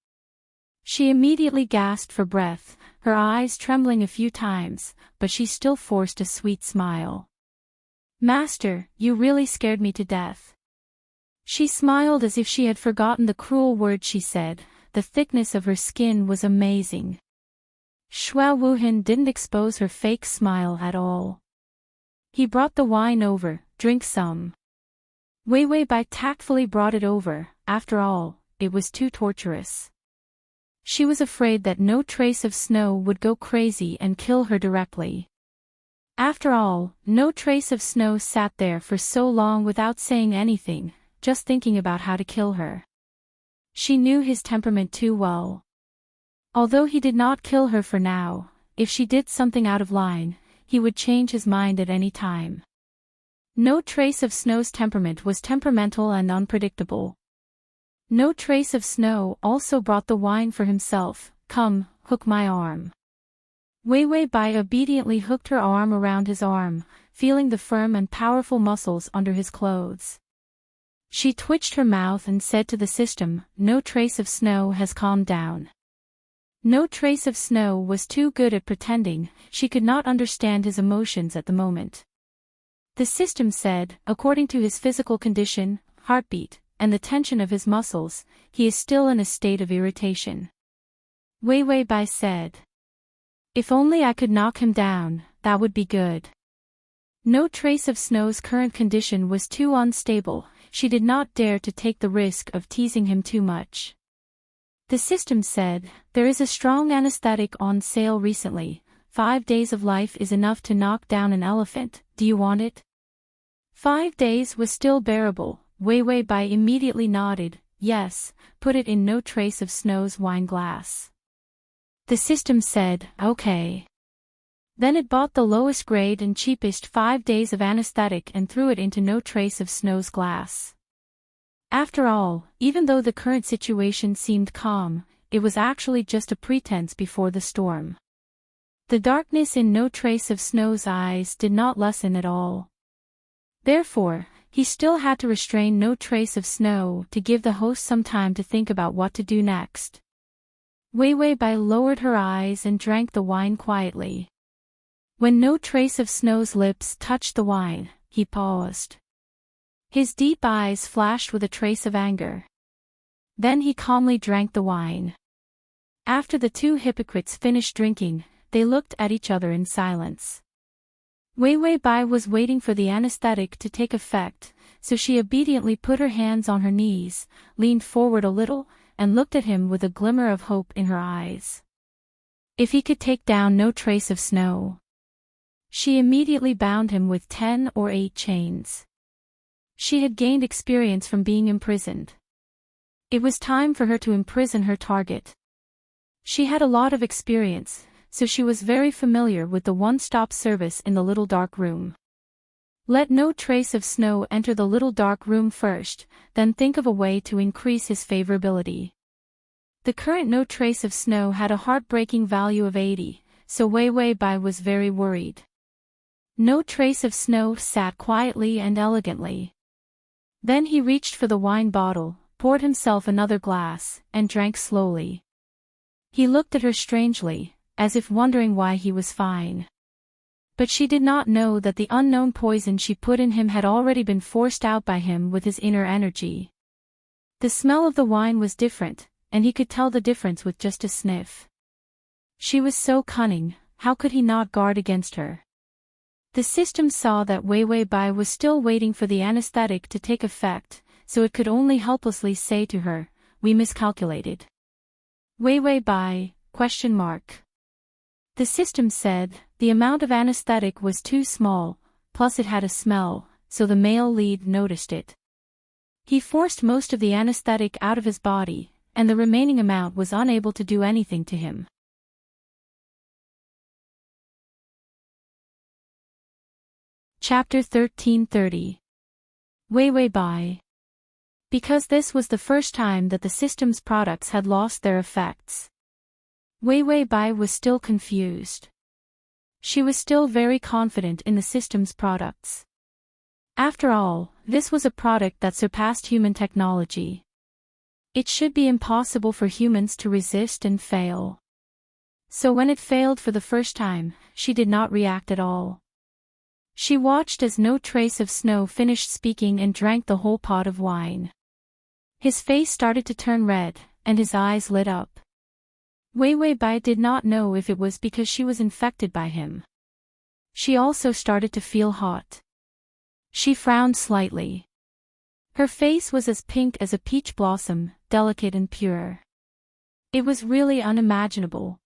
She immediately gasped for breath, her eyes trembling a few times, but she still forced a sweet smile. Master, you really scared me to death. She smiled as if she had forgotten the cruel words she said. The thickness of her skin was amazing. Xue Wuhan didn't expose her fake smile at all. He brought the wine over, drink some. Wei Wei Bai tactfully brought it over, after all, it was too torturous. She was afraid that no trace of snow would go crazy and kill her directly. After all, no trace of snow sat there for so long without saying anything, just thinking about how to kill her. She knew his temperament too well. Although he did not kill her for now, if she did something out of line, he would change his mind at any time. No trace of Snow's temperament was temperamental and unpredictable. No trace of Snow also brought the wine for himself. Come, hook my arm. Wei Wei Bai obediently hooked her arm around his arm, feeling the firm and powerful muscles under his clothes. She twitched her mouth and said to the system, no trace of Snow has calmed down. No trace of Snow was too good at pretending, she could not understand his emotions at the moment. The system said, according to his physical condition, heartbeat, and the tension of his muscles, he is still in a state of irritation. Wei Wei Bai said, if only I could knock him down, that would be good. No trace of Snow's current condition was too unstable, she did not dare to take the risk of teasing him too much. The system said, there is a strong anesthetic on sale recently, 5 days of life is enough to knock down an elephant, do you want it? 5 days was still bearable, Wei Wei Bai immediately nodded, yes, put it in no trace of Snow's wine glass. The system said, okay. Then it bought the lowest grade and cheapest 5 days of anesthetic and threw it into no trace of Snow's glass. After all, even though the current situation seemed calm, it was actually just a pretense before the storm. The darkness in no trace of Snow's eyes did not lessen at all. Therefore, he still had to restrain no trace of Snow to give the host some time to think about what to do next. Wei Wei Bai lowered her eyes and drank the wine quietly. When no trace of Snow's lips touched the wine, he paused. His deep eyes flashed with a trace of anger. Then he calmly drank the wine. After the two hypocrites finished drinking, they looked at each other in silence. Wei Wei Bai was waiting for the anesthetic to take effect, so she obediently put her hands on her knees, leaned forward a little, and looked at him with a glimmer of hope in her eyes. If he could take down no trace of Snow. She immediately bound him with 10 or 8 chains. She had gained experience from being imprisoned. It was time for her to imprison her target. She had a lot of experience, so she was very familiar with the one-stop service in the little dark room. Let no trace of Snow enter the little dark room first, then think of a way to increase his favorability. The current no trace of Snow had a heartbreaking value of 80, so Wei Wei Bai was very worried. No trace of Snow sat quietly and elegantly. Then he reached for the wine bottle, poured himself another glass, and drank slowly. He looked at her strangely, as if wondering why he was fine. But she did not know that the unknown poison she put in him had already been forced out by him with his inner energy. The smell of the wine was different, and he could tell the difference with just a sniff. She was so cunning, how could he not guard against her? The system saw that Wei Wei Bai was still waiting for the anesthetic to take effect, so it could only helplessly say to her, we miscalculated. Wei Wei Bai, ? The system said, the amount of anesthetic was too small, plus it had a smell, so the male lead noticed it. He forced most of the anesthetic out of his body, and the remaining amount was unable to do anything to him. Chapter 1330. Wei Wei Bai. Because this was the first time that the system's products had lost their effects. Wei Wei Bai was still confused. She was still very confident in the system's products. After all, this was a product that surpassed human technology. It should be impossible for humans to resist and fail. So when it failed for the first time, she did not react at all. She watched as no trace of Snow finished speaking and drank the whole pot of wine. His face started to turn red, and his eyes lit up. Wei Wei Bai did not know if it was because she was infected by him. She also started to feel hot. She frowned slightly. Her face was as pink as a peach blossom, delicate and pure. It was really unimaginable.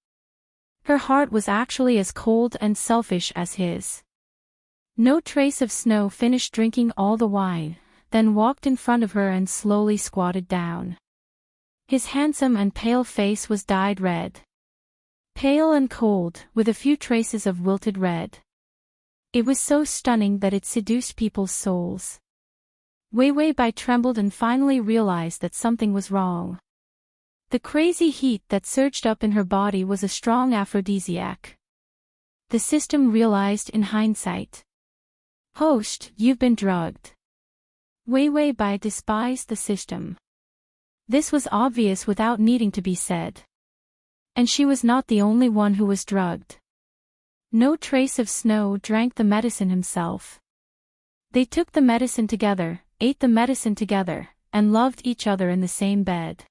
Her heart was actually as cold and selfish as his. No Trace of Snow finished drinking all the wine, then walked in front of her and slowly squatted down. His handsome and pale face was dyed red. Pale and cold, with a few traces of wilted red. It was so stunning that it seduced people's souls. Wei Wei Bai trembled and finally realized that something was wrong. The crazy heat that surged up in her body was a strong aphrodisiac. The system realized in hindsight. Host, you've been drugged. Wei Wei Bai despised the system. This was obvious without needing to be said. And she was not the only one who was drugged. No Trace of Snow drank the medicine himself. They took the medicine together, ate the medicine together, and loved each other in the same bed.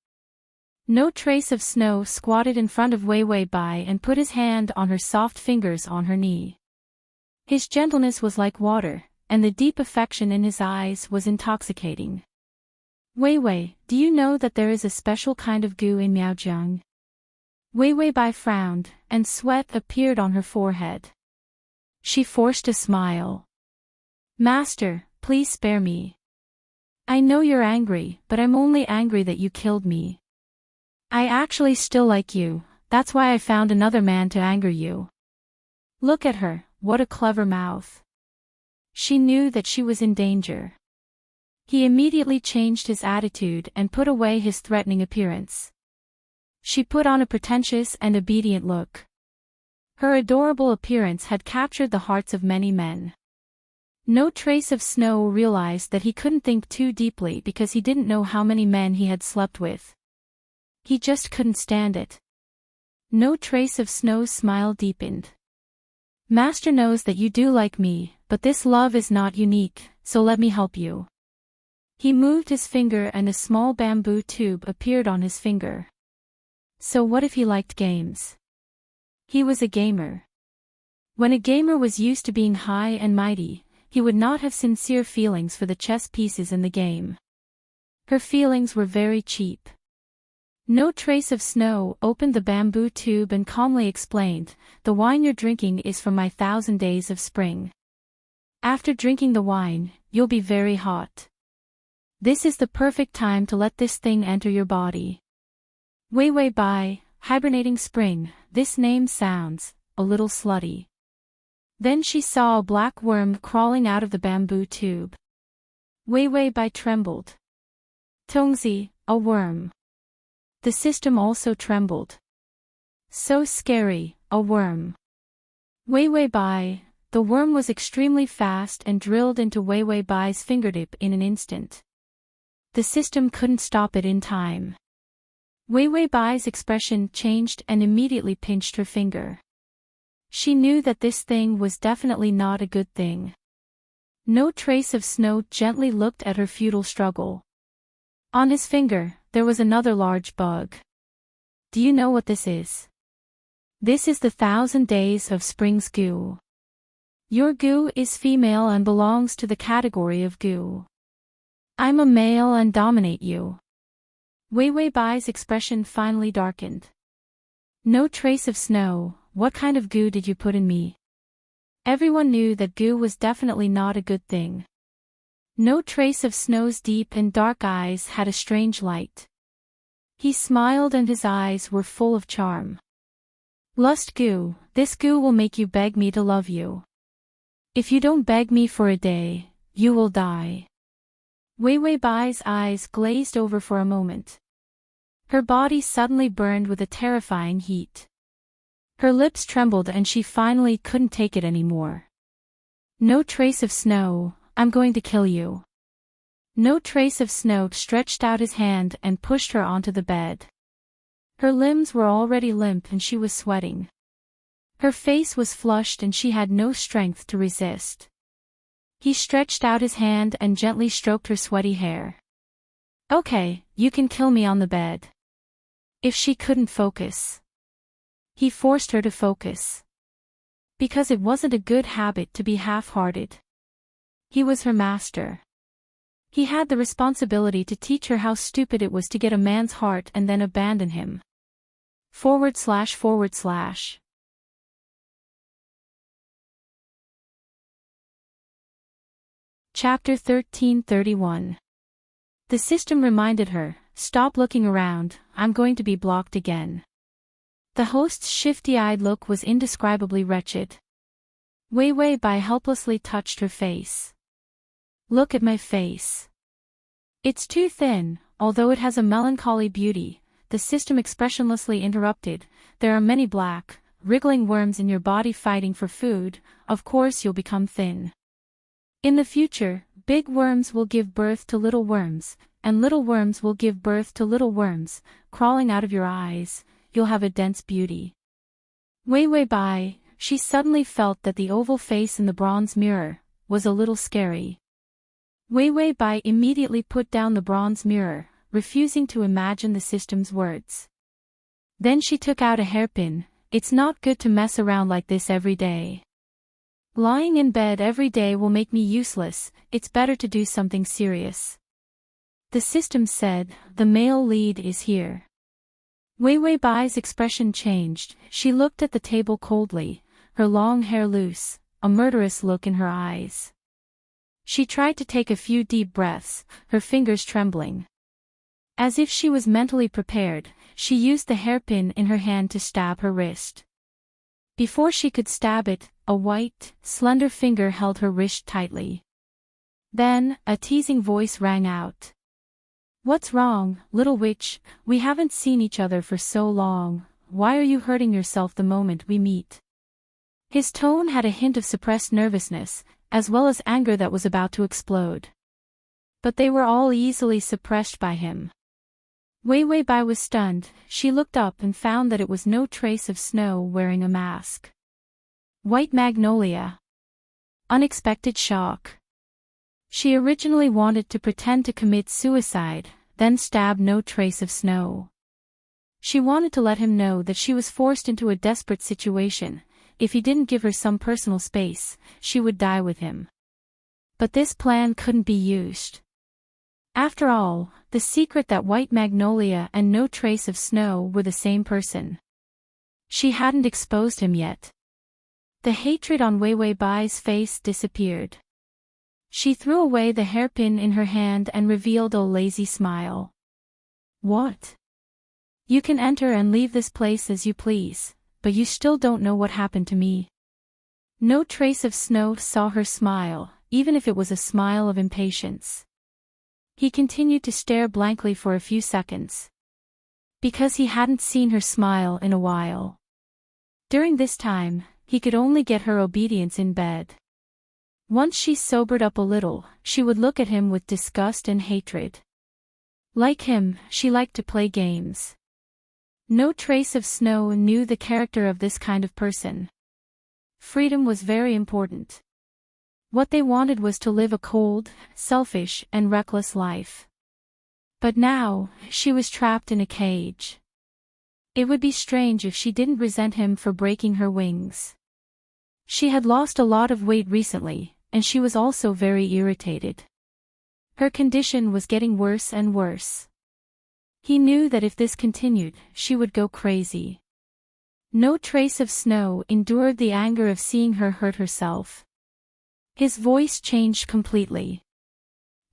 No Trace of Snow squatted in front of Wei Wei Bai and put his hand on her soft fingers on her knee. His gentleness was like water, and the deep affection in his eyes was intoxicating. Wei Wei, do you know that there is a special kind of goo in Miaojiang? Wei Wei Bai frowned, and sweat appeared on her forehead. She forced a smile. Master, please spare me. I know you're angry, but I'm only angry that you killed me. I actually still like you, that's why I found another man to anger you. Look at her, what a clever mouth. She knew that she was in danger. He immediately changed his attitude and put away his threatening appearance. She put on a pretentious and obedient look. Her adorable appearance had captured the hearts of many men. No Trace of Snow realized that he couldn't think too deeply because he didn't know how many men he had slept with. He just couldn't stand it. No Trace of Snow's smile deepened. Master knows that you do like me, but this love is not unique, so let me help you. He moved his finger and a small bamboo tube appeared on his finger. So what if he liked games? He was a gamer. When a gamer was used to being high and mighty, he would not have sincere feelings for the chess pieces in the game. Her feelings were very cheap. No Trace of Snow opened the bamboo tube and calmly explained, the wine you're drinking is from my 1,000 days of spring. After drinking the wine, you'll be very hot. This is the perfect time to let this thing enter your body. Wei Wei Bai, hibernating spring, this name sounds a little slutty. Then she saw a black worm crawling out of the bamboo tube. Wei Wei Bai trembled. Tongzi, a worm. The system also trembled. So scary, a worm. Wei Wei Bai, the worm was extremely fast and drilled into Wei Wei Bai's fingertip in an instant. The system couldn't stop it in time. Wei Wei Bai's expression changed and immediately pinched her finger. She knew that this thing was definitely not a good thing. No Trace of Snow gently looked at her futile struggle. On his finger, there was another large bug. Do you know what this is? This is the 1,000 days of spring's goo. Your goo is female and belongs to the category of goo. I'm a male and dominate you. Wei Wei Bai's expression finally darkened. No Trace of Snow, what kind of goo did you put in me? Everyone knew that goo was definitely not a good thing. No Trace of Snow's deep and dark eyes had a strange light. He smiled and his eyes were full of charm. Lust goo, this goo will make you beg me to love you. If you don't beg me for a day, you will die. Wei Wei Bai's eyes glazed over for a moment. Her body suddenly burned with a terrifying heat. Her lips trembled and she finally couldn't take it anymore. No Trace of Snow, I'm going to kill you. No Trace of Snow stretched out his hand and pushed her onto the bed. Her limbs were already limp and she was sweating. Her face was flushed and she had no strength to resist. He stretched out his hand and gently stroked her sweaty hair. Okay, you can kill me on the bed. If she couldn't focus. He forced her to focus. Because it wasn't a good habit to be half-hearted. He was her master. He had the responsibility to teach her how stupid it was to get a man's heart and then abandon him. / Chapter 1331. The system reminded her, "Stop looking around, I'm going to be blocked again." The host's shifty-eyed look was indescribably wretched. Wei Wei Bai helplessly touched her face. "Look at my face. It's too thin, although it has a melancholy beauty," the system expressionlessly interrupted. "There are many black, wriggling worms in your body fighting for food, of course you'll become thin. In the future, big worms will give birth to little worms, and little worms will give birth to little worms, crawling out of your eyes. You'll have a dense beauty." Wei Wei Bai, she suddenly felt that the oval face in the bronze mirror was a little scary. Wei Wei Bai immediately put down the bronze mirror, refusing to imagine the system's words. Then she took out a hairpin. "It's not good to mess around like this every day. Lying in bed every day will make me useless, it's better to do something serious." The system said, "The male lead is here." Wei Wei Bai's expression changed. She looked at the table coldly, her long hair loose, a murderous look in her eyes. She tried to take a few deep breaths, her fingers trembling. As if she was mentally prepared, she used the hairpin in her hand to stab her wrist. Before she could stab it, a white, slender finger held her wrist tightly. Then, a teasing voice rang out. "What's wrong, little witch? We haven't seen each other for so long. Why are you hurting yourself the moment we meet?" His tone had a hint of suppressed nervousness, as well as anger that was about to explode. But they were all easily suppressed by him. Wei Wei Bai was stunned. She looked up and found that it was no trace of Snow wearing a mask. White Magnolia. Unexpected shock. She originally wanted to pretend to commit suicide, then stab No Trace of Snow. She wanted to let him know that she was forced into a desperate situation. If he didn't give her some personal space, she would die with him. But this plan couldn't be used. After all, the secret that White Magnolia and No Trace of Snow were the same person. She hadn't exposed him yet. The hatred on Wei Wei Bai's face disappeared. She threw away the hairpin in her hand and revealed a lazy smile. "What? You can enter and leave this place as you please, but you still don't know what happened to me." No Trace of Snow saw her smile, even if it was a smile of impatience. He continued to stare blankly for a few seconds. Because he hadn't seen her smile in a while. During this time, he could only get her obedience in bed. Once she sobered up a little, she would look at him with disgust and hatred. Like him, she liked to play games. No Trace of Snow knew the character of this kind of person. Freedom was very important. What they wanted was to live a cold, selfish, and reckless life. But now, she was trapped in a cage. It would be strange if she didn't resent him for breaking her wings. She had lost a lot of weight recently, and she was also very irritated. Her condition was getting worse and worse. He knew that if this continued, she would go crazy. No Trace of Snow endured the anger of seeing her hurt herself. His voice changed completely.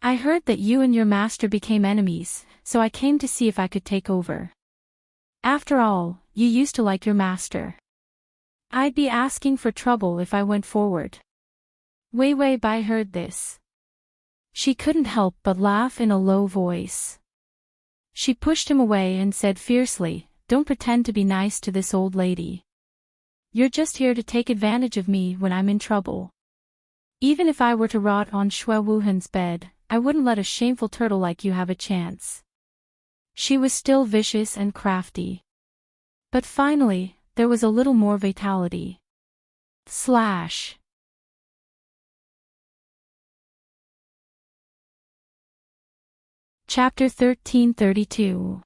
"I heard that you and your master became enemies, so I came to see if I could take over. After all, you used to like your master. I'd be asking for trouble if I went forward." Wei Wei Bai heard this. She couldn't help but laugh in a low voice. She pushed him away and said fiercely, "Don't pretend to be nice to this old lady. You're just here to take advantage of me when I'm in trouble. Even if I were to rot on Shui Wuhan's bed, I wouldn't let a shameful turtle like you have a chance." She was still vicious and crafty. But finally, there was a little more vitality. Slash. Chapter 1332.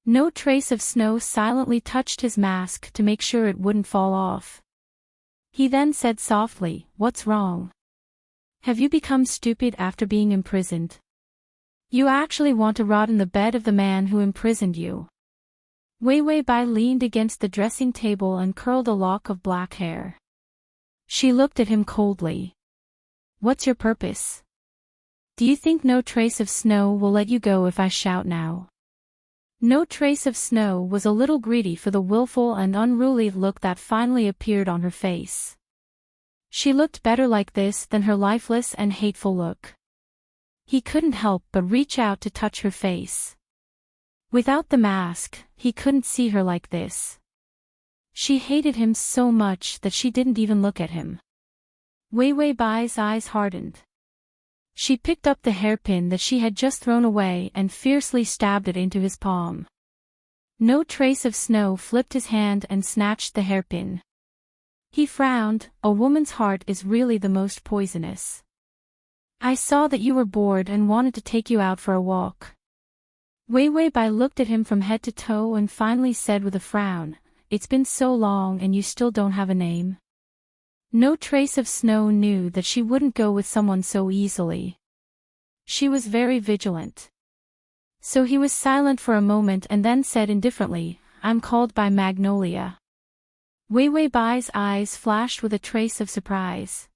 No Trace of Snow silently touched his mask to make sure it wouldn't fall off. He then said softly, "What's wrong? Have you become stupid after being imprisoned? You actually want to rot in the bed of the man who imprisoned you?" Wei Wei Bai leaned against the dressing table and curled a lock of black hair. She looked at him coldly. "What's your purpose? Do you think No Trace of Snow will let you go if I shout now?" No Trace of Snow was a little greedy for the willful and unruly look that finally appeared on her face. She looked better like this than her lifeless and hateful look. He couldn't help but reach out to touch her face. Without the mask, he couldn't see her like this. She hated him so much that she didn't even look at him. Wei Wei Bai's eyes hardened. She picked up the hairpin that she had just thrown away and fiercely stabbed it into his palm. No Trace of Snow flipped his hand and snatched the hairpin. He frowned. "A woman's heart is really the most poisonous. I saw that you were bored and wanted to take you out for a walk." Wei Wei Bai looked at him from head to toe and finally said with a frown, "It's been so long and you still don't have a name?" No Trace of Snow knew that she wouldn't go with someone so easily. She was very vigilant. So he was silent for a moment and then said indifferently, "I'm called by Magnolia." Wei Wei Bai's eyes flashed with a trace of surprise.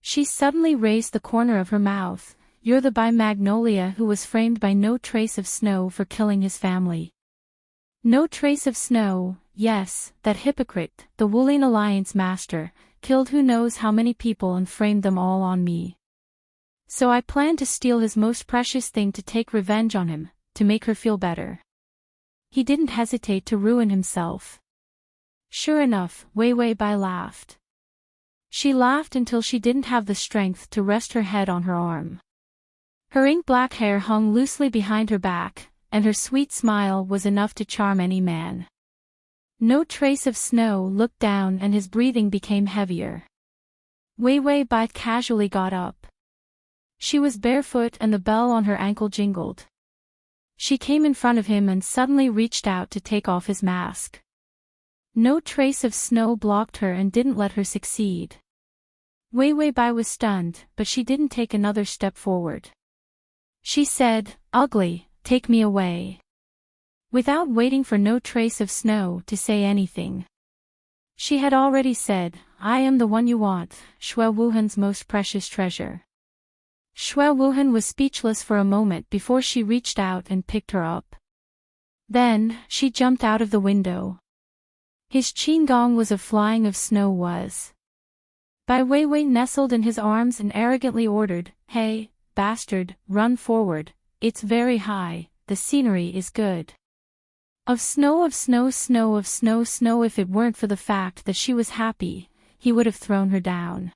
She suddenly raised the corner of her mouth. "You're the Bai Magnolia who was framed by No Trace of Snow for killing his family." No Trace of Snow, yes, that hypocrite, the Wulian Alliance master, killed who knows how many people and framed them all on me. So I planned to steal his most precious thing to take revenge on him, to make her feel better. He didn't hesitate to ruin himself. Sure enough, Wei Wei Bai laughed. She laughed until she didn't have the strength to rest her head on her arm. Her ink-black hair hung loosely behind her back, and her sweet smile was enough to charm any man. No Trace of Snow looked down and his breathing became heavier. Wei Wei Bai casually got up. She was barefoot and the bell on her ankle jingled. She came in front of him and suddenly reached out to take off his mask. No Trace of Snow blocked her and didn't let her succeed. Wei Wei Bai was stunned, but she didn't take another step forward. She said, "Ugly, take me away." Without waiting for No Trace of Snow to say anything. She had already said, "I am the one you want, Xue Wuhan's most precious treasure." Xue Wuhan was speechless for a moment before she reached out and picked her up. Then, she jumped out of the window. His qigong was a flying of snow was. Bai Weiwei nestled in his arms and arrogantly ordered, "Hey, bastard, run forward, it's very high, the scenery is good." Of snow, of snow, snow, of snow, snow. If it weren't for the fact that she was happy, he would have thrown her down.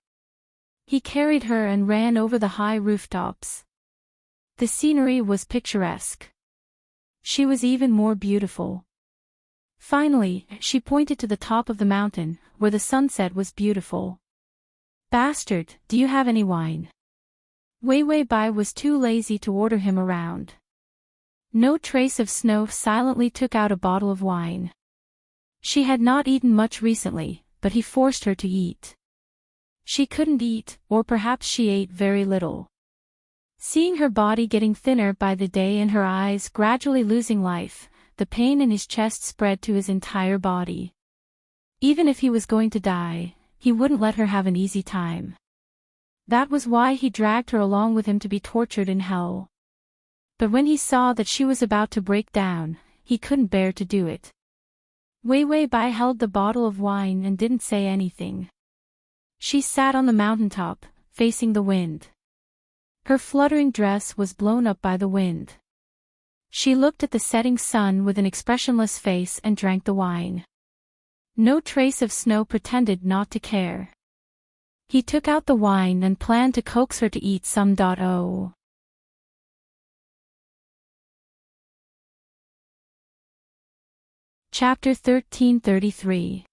He carried her and ran over the high rooftops. The scenery was picturesque. She was even more beautiful. Finally, she pointed to the top of the mountain, where the sunset was beautiful. "Bastard, do you have any wine?" Wei Wei Bai was too lazy to order him around. No Trace of Snow silently took out a bottle of wine. She had not eaten much recently, but he forced her to eat. She couldn't eat, or perhaps she ate very little. Seeing her body getting thinner by the day and her eyes gradually losing life, the pain in his chest spread to his entire body. Even if he was going to die, he wouldn't let her have an easy time. That was why he dragged her along with him to be tortured in hell. But when he saw that she was about to break down, he couldn't bear to do it. Wei Wei Bai held the bottle of wine and didn't say anything. She sat on the mountaintop, facing the wind. Her fluttering dress was blown up by the wind. She looked at the setting sun with an expressionless face and drank the wine. No Trace of Snow pretended not to care. He took out the wine and planned to coax her to eat some. Chapter 1333.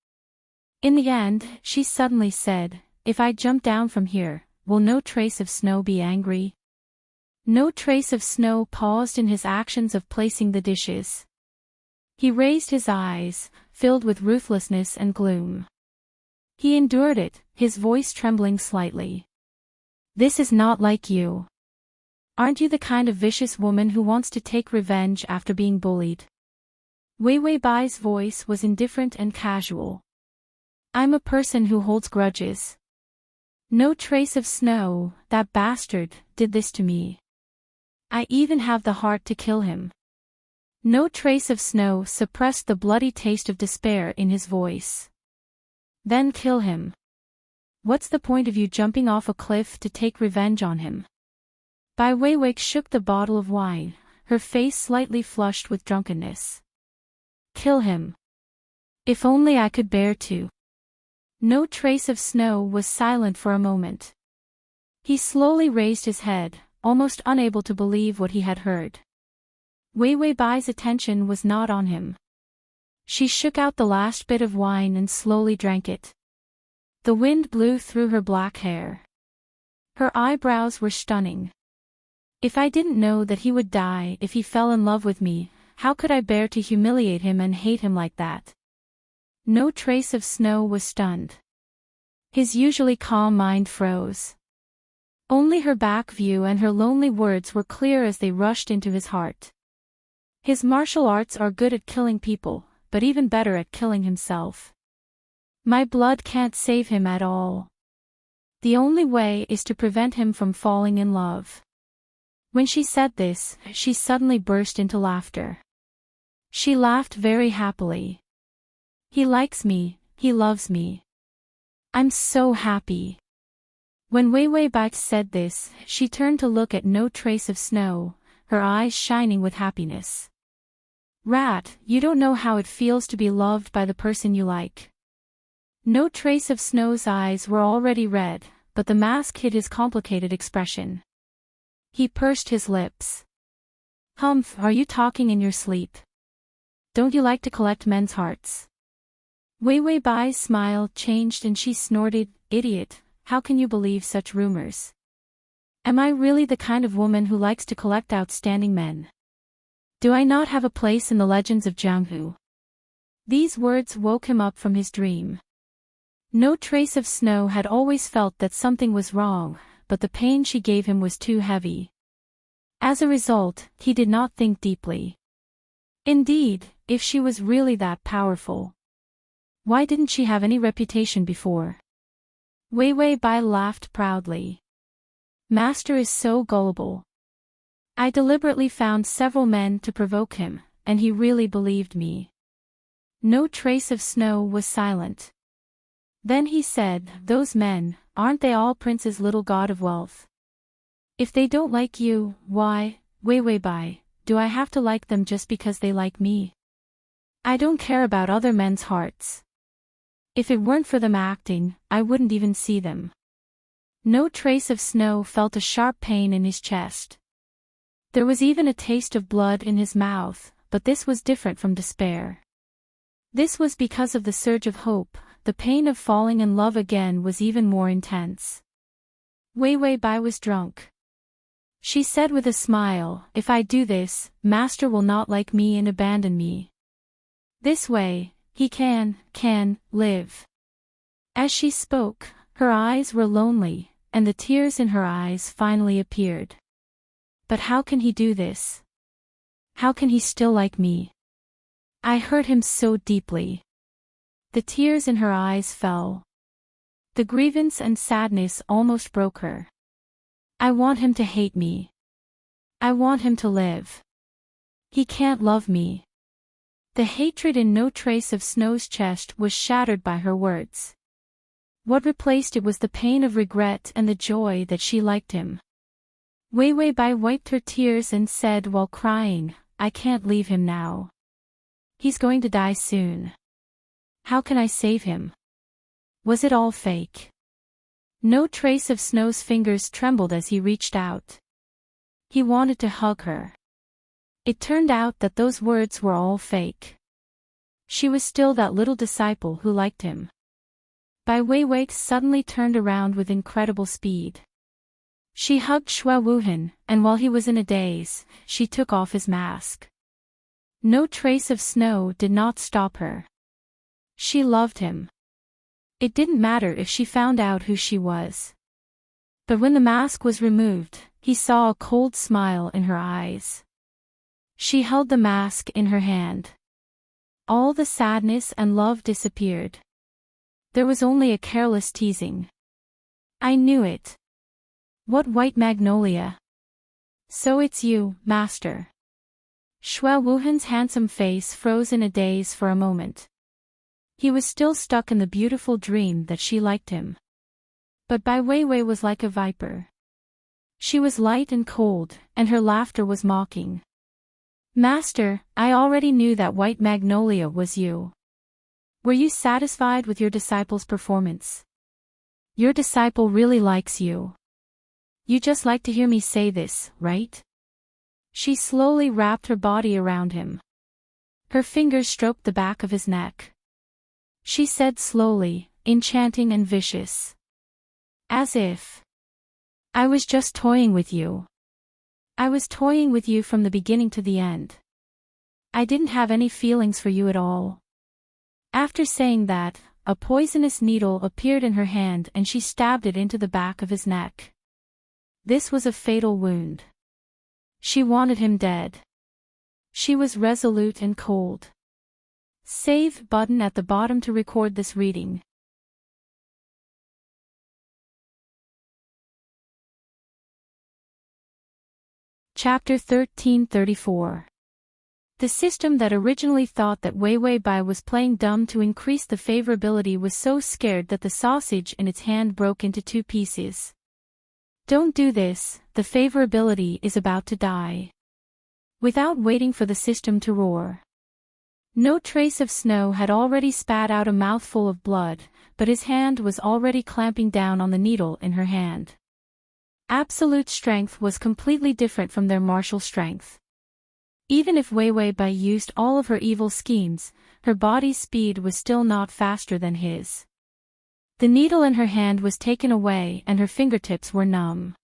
In the end, she suddenly said, "If I jump down from here, will No Trace of Snow be angry?" No Trace of Snow paused in his actions of placing the dishes. He raised his eyes, filled with ruthlessness and gloom. He endured it, his voice trembling slightly. This is not like you. Aren't you the kind of vicious woman who wants to take revenge after being bullied? Wei Weibai's voice was indifferent and casual. I'm a person who holds grudges. No Trace of Snow, that bastard, did this to me. I even have the heart to kill him. No Trace of Snow suppressed the bloody taste of despair in his voice. Then kill him. What's the point of you jumping off a cliff to take revenge on him? Bai Weiwei shook the bottle of wine, her face slightly flushed with drunkenness. Kill him. If only I could bear to. No Trace of Snow was silent for a moment. He slowly raised his head, almost unable to believe what he had heard. Wei Weibai's attention was not on him. She shook out the last bit of wine and slowly drank it. The wind blew through her black hair. Her eyebrows were stunning. If I didn't know that he would die if he fell in love with me, how could I bear to humiliate him and hate him like that? No Trace of Snow was stunned. His usually calm mind froze. Only her back view and her lonely words were clear as they rushed into his heart. His martial arts are good at killing people, but even better at killing himself. My blood can't save him at all. The only way is to prevent him from falling in love. When she said this, she suddenly burst into laughter. She laughed very happily. He likes me, he loves me. I'm so happy. When Wei Weibai said this, she turned to look at No Trace of Snow, her eyes shining with happiness. Rat, you don't know how it feels to be loved by the person you like. No Trace of Snow's eyes were already red, but the mask hid his complicated expression. He pursed his lips. Humph, are you talking in your sleep? Don't you like to collect men's hearts? Wei Weibai's smile changed and she snorted, Idiot, how can you believe such rumors? Am I really the kind of woman who likes to collect outstanding men? Do I not have a place in the legends of Jianghu? These words woke him up from his dream. No Trace of Snow had always felt that something was wrong, but the pain she gave him was too heavy. As a result, he did not think deeply. Indeed, if she was really that powerful, why didn't she have any reputation before? Wei Weibai laughed proudly. Master is so gullible. I deliberately found several men to provoke him, and he really believed me. No Trace of Snow was silent. Then he said, Those men, aren't they all Prince's little god of wealth? If they don't like you, why, Wei Weibai, do I have to like them just because they like me? I don't care about other men's hearts. If it weren't for them acting, I wouldn't even see them. No Trace of Snow felt a sharp pain in his chest. There was even a taste of blood in his mouth, but this was different from despair. This was because of the surge of hope. The pain of falling in love again was even more intense. Wei Weibai was drunk. She said with a smile, If I do this, Master will not like me and abandon me. This way, he can live. As she spoke, her eyes were lonely, and the tears in her eyes finally appeared. But how can he do this? How can he still like me? I hurt him so deeply. The tears in her eyes fell. The grievance and sadness almost broke her. I want him to hate me. I want him to live. He can't love me. The hatred in No Trace of Snow's chest was shattered by her words. What replaced it was the pain of regret and the joy that she liked him. Wei Weibai wiped her tears and said while crying, I can't leave him now. He's going to die soon. How can I save him? Was it all fake? No Trace of Snow's fingers trembled as he reached out. He wanted to hug her. It turned out that those words were all fake. She was still that little disciple who liked him. Bai Weiwei suddenly turned around with incredible speed. She hugged Xue Wuhan, and while he was in a daze, she took off his mask. No trace of snow did not stop her. She loved him. It didn't matter if she found out who she was. But when the mask was removed, he saw a cold smile in her eyes. She held the mask in her hand. All the sadness and love disappeared. There was only a careless teasing. I knew it. What white magnolia? So it's you, master. Xue Wuhan's handsome face froze in a daze for a moment. He was still stuck in the beautiful dream that she liked him. But Bai Weiwei was like a viper. She was light and cold, and her laughter was mocking. Master, I already knew that white magnolia was you. Were you satisfied with your disciple's performance? Your disciple really likes you. You just like to hear me say this, right? She slowly wrapped her body around him. Her fingers stroked the back of his neck. She said slowly, enchanting and vicious. As if I was just toying with you. I was toying with you from the beginning to the end. I didn't have any feelings for you at all. After saying that, a poisonous needle appeared in her hand and she stabbed it into the back of his neck. This was a fatal wound. She wanted him dead. She was resolute and cold. Save button at the bottom to record this reading. Chapter 1334. The system that originally thought that Weiwei Bai was playing dumb to increase the favorability was so scared that the sausage in its hand broke into 2 pieces. Don't do this, the favorability is about to die. Without waiting for the system to roar. No trace of snow had already spat out a mouthful of blood, but his hand was already clamping down on the needle in her hand. Absolute strength was completely different from their martial strength. Even if Weiwei Bai used all of her evil schemes, her body's speed was still not faster than his. The needle in her hand was taken away and her fingertips were numb.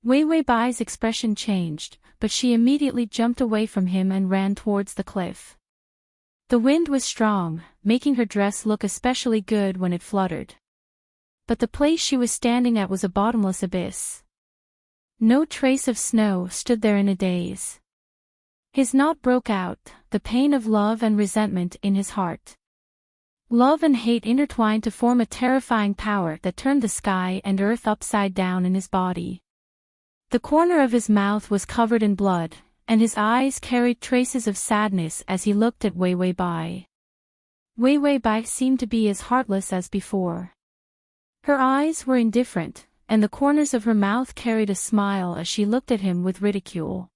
Weiwei Bai's expression changed, but she immediately jumped away from him and ran towards the cliff. The wind was strong, making her dress look especially good when it fluttered. But the place she was standing at was a bottomless abyss. No trace of snow stood there in a daze. His knot broke out, the pain of love and resentment in his heart. Love and hate intertwined to form a terrifying power that turned the sky and earth upside down in his body. The corner of his mouth was covered in blood, and his eyes carried traces of sadness as he looked at Weiwei Bai. Weiwei Bai seemed to be as heartless as before. Her eyes were indifferent, and the corners of her mouth carried a smile as she looked at him with ridicule.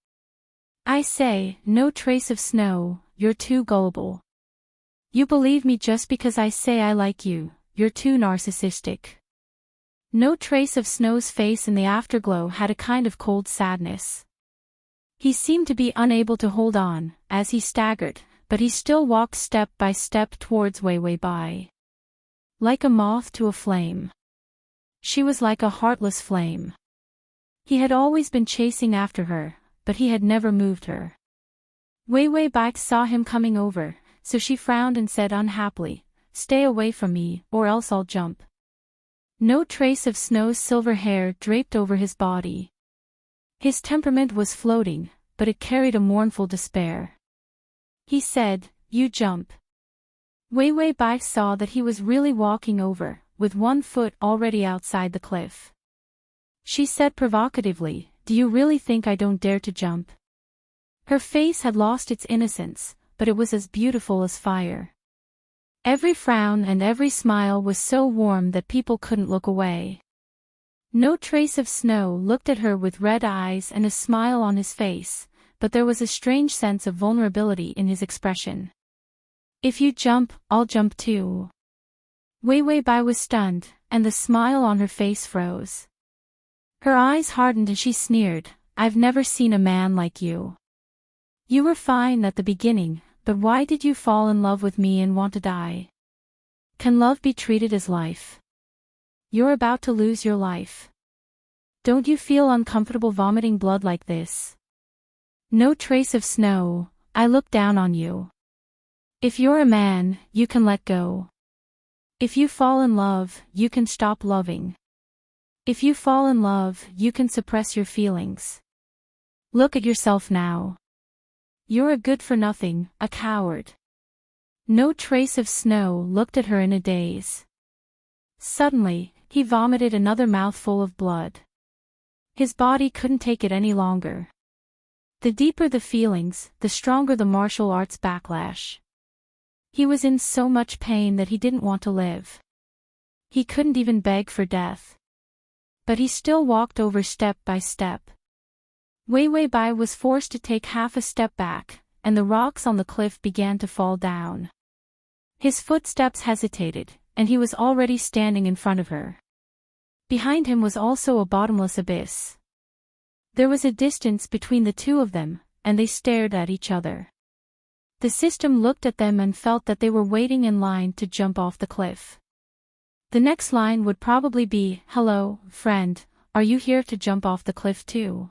I say, no trace of snow, you're too gullible. You believe me just because I say I like you, you're too narcissistic. No trace of Snow's face in the afterglow had a kind of cold sadness. He seemed to be unable to hold on, as he staggered, but he still walked step by step towards Weiwei Bai. Like a moth to a flame. She was like a heartless flame. He had always been chasing after her, but he had never moved her. Weiwei Bai saw him coming over, so she frowned and said unhappily, "Stay away from me, or else I'll jump." No trace of Snow's silver hair draped over his body. His temperament was floating, but it carried a mournful despair. He said, "You jump." Weiwei Bai saw that he was really walking over, with one foot already outside the cliff. She said provocatively, "Do you really think I don't dare to jump?" Her face had lost its innocence, but it was as beautiful as fire. Every frown and every smile was so warm that people couldn't look away. No trace of Snow looked at her with red eyes and a smile on his face, but there was a strange sense of vulnerability in his expression. "If you jump, I'll jump too." Weiwei Bai was stunned, and the smile on her face froze. Her eyes hardened and she sneered, "I've never seen a man like you. You were fine at the beginning, but why did you fall in love with me and want to die? Can love be treated as life? You're about to lose your life. Don't you feel uncomfortable vomiting blood like this?" No trace of Snow, I look down on you. If you're a man, you can let go. If you fall in love, you can stop loving. If you fall in love, you can suppress your feelings. Look at yourself now. You're a good-for-nothing, a coward. No Trace of Snow looked at her in a daze. Suddenly, he vomited another mouthful of blood. His body couldn't take it any longer. The deeper the feelings, the stronger the martial arts backlash. He was in so much pain that he didn't want to live. He couldn't even beg for death. But he still walked over step by step. Wei Wei Bai was forced to take half a step back, and the rocks on the cliff began to fall down. His footsteps hesitated, and he was already standing in front of her. Behind him was also a bottomless abyss. There was a distance between the two of them, and they stared at each other. The system looked at them and felt that they were waiting in line to jump off the cliff. The next line would probably be, "Hello, friend, are you here to jump off the cliff too?"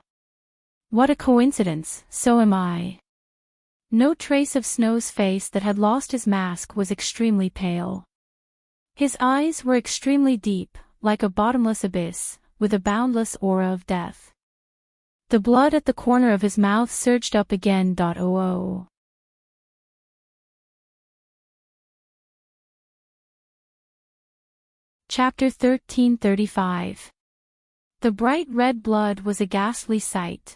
What a coincidence, so am I. No Trace of Snow's face that had lost his mask was extremely pale. His eyes were extremely deep, like a bottomless abyss, with a boundless aura of death. The blood at the corner of his mouth surged up again. Oh. Chapter 1335. The bright red blood was a ghastly sight.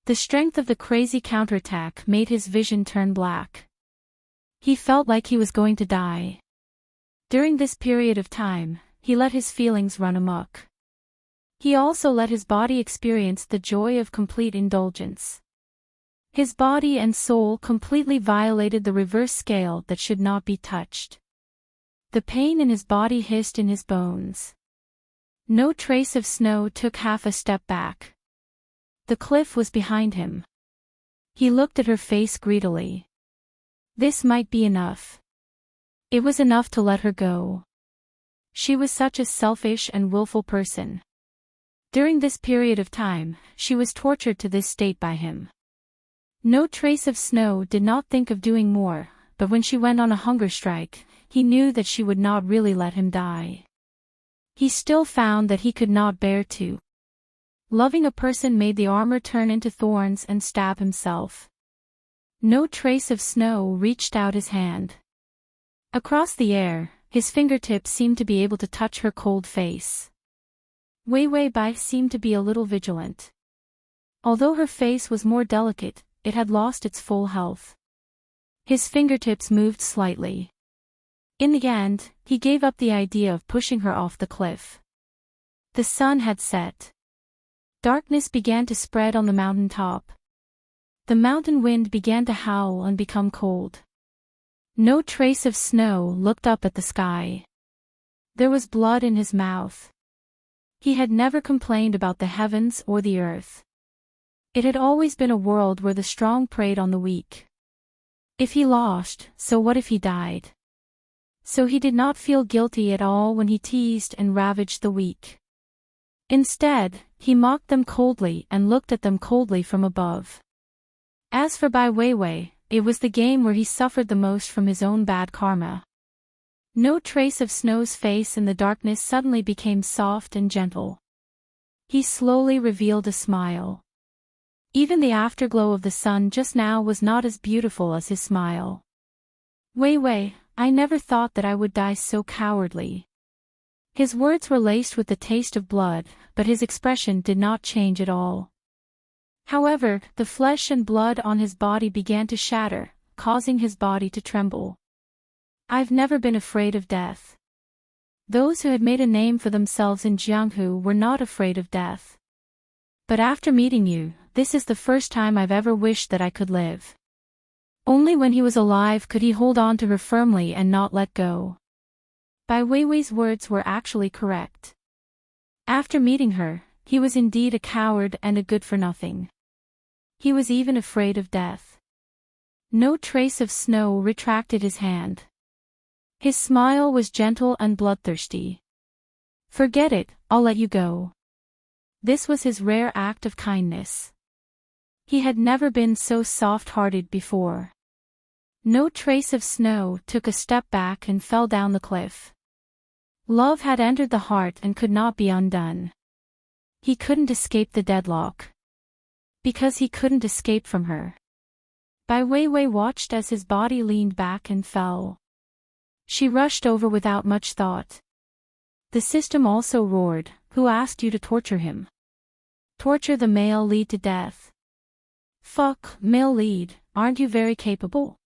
The strength of the crazy counterattack made his vision turn black. He felt like he was going to die. During this period of time, he let his feelings run amok. He also let his body experience the joy of complete indulgence. His body and soul completely violated the reverse scale that should not be touched. The pain in his body hissed in his bones. No Trace of Snow took half a step back. The cliff was behind him. He looked at her face greedily. This might be enough. It was enough to let her go. She was such a selfish and willful person. During this period of time, she was tortured to this state by him. No Trace of Snow did not think of doing more, but when she went on a hunger strike, he knew that she would not really let him die. He still found that he could not bear to. Loving a person made the armor turn into thorns and stab himself. No Trace of Snow reached out his hand. Across the air, his fingertips seemed to be able to touch her cold face. Wei Wei Bai seemed to be a little vigilant. Although her face was more delicate, it had lost its full health. His fingertips moved slightly. In the end, he gave up the idea of pushing her off the cliff. The sun had set. Darkness began to spread on the mountain top. The mountain wind began to howl and become cold. No Trace of Snow looked up at the sky. There was blood in his mouth. He had never complained about the heavens or the earth. It had always been a world where the strong preyed on the weak. If he lost, so what if he died? So he did not feel guilty at all when he teased and ravaged the weak. Instead, he mocked them coldly and looked at them coldly from above. As for Bai Weiwei, it was the game where he suffered the most from his own bad karma. No Trace of Snow's face in the darkness suddenly became soft and gentle. He slowly revealed a smile. Even the afterglow of the sun just now was not as beautiful as his smile. Wei Wei, I never thought that I would die so cowardly. His words were laced with the taste of blood, but his expression did not change at all. However, the flesh and blood on his body began to shatter, causing his body to tremble. I've never been afraid of death. Those who had made a name for themselves in Jianghu were not afraid of death. But after meeting you, this is the first time I've ever wished that I could live. Only when he was alive could he hold on to her firmly and not let go. Bai Weiwei's words were actually correct. After meeting her, he was indeed a coward and a good-for-nothing. He was even afraid of death. No Trace of Snow retracted his hand. His smile was gentle and bloodthirsty. Forget it, I'll let you go. This was his rare act of kindness. He had never been so soft-hearted before. No trace of snow took a step back and fell down the cliff. Love had entered the heart and could not be undone. He couldn't escape the deadlock. Because he couldn't escape from her. Bai Weiwei watched as his body leaned back and fell. She rushed over without much thought. The system also roared, "Who asked you to torture him? Torture the male lead to death. Fuck, male lead, aren't you very capable?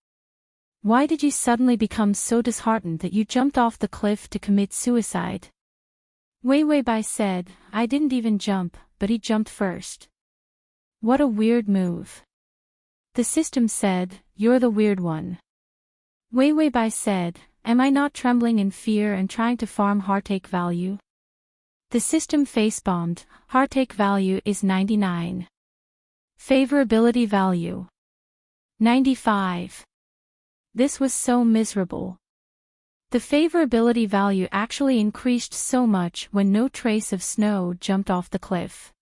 Why did you suddenly become so disheartened that you jumped off the cliff to commit suicide?" Weiwei Bai said, "I didn't even jump, but he jumped first." What a weird move. The system said, "You're the weird one." Weiwei Bai said, "Am I not trembling in fear and trying to farm heartache value?" The system face-bombed, "Heartache value is 99. Favorability value 95. This was so miserable. The favorability value actually increased so much when No Trace of Snow jumped off the cliff.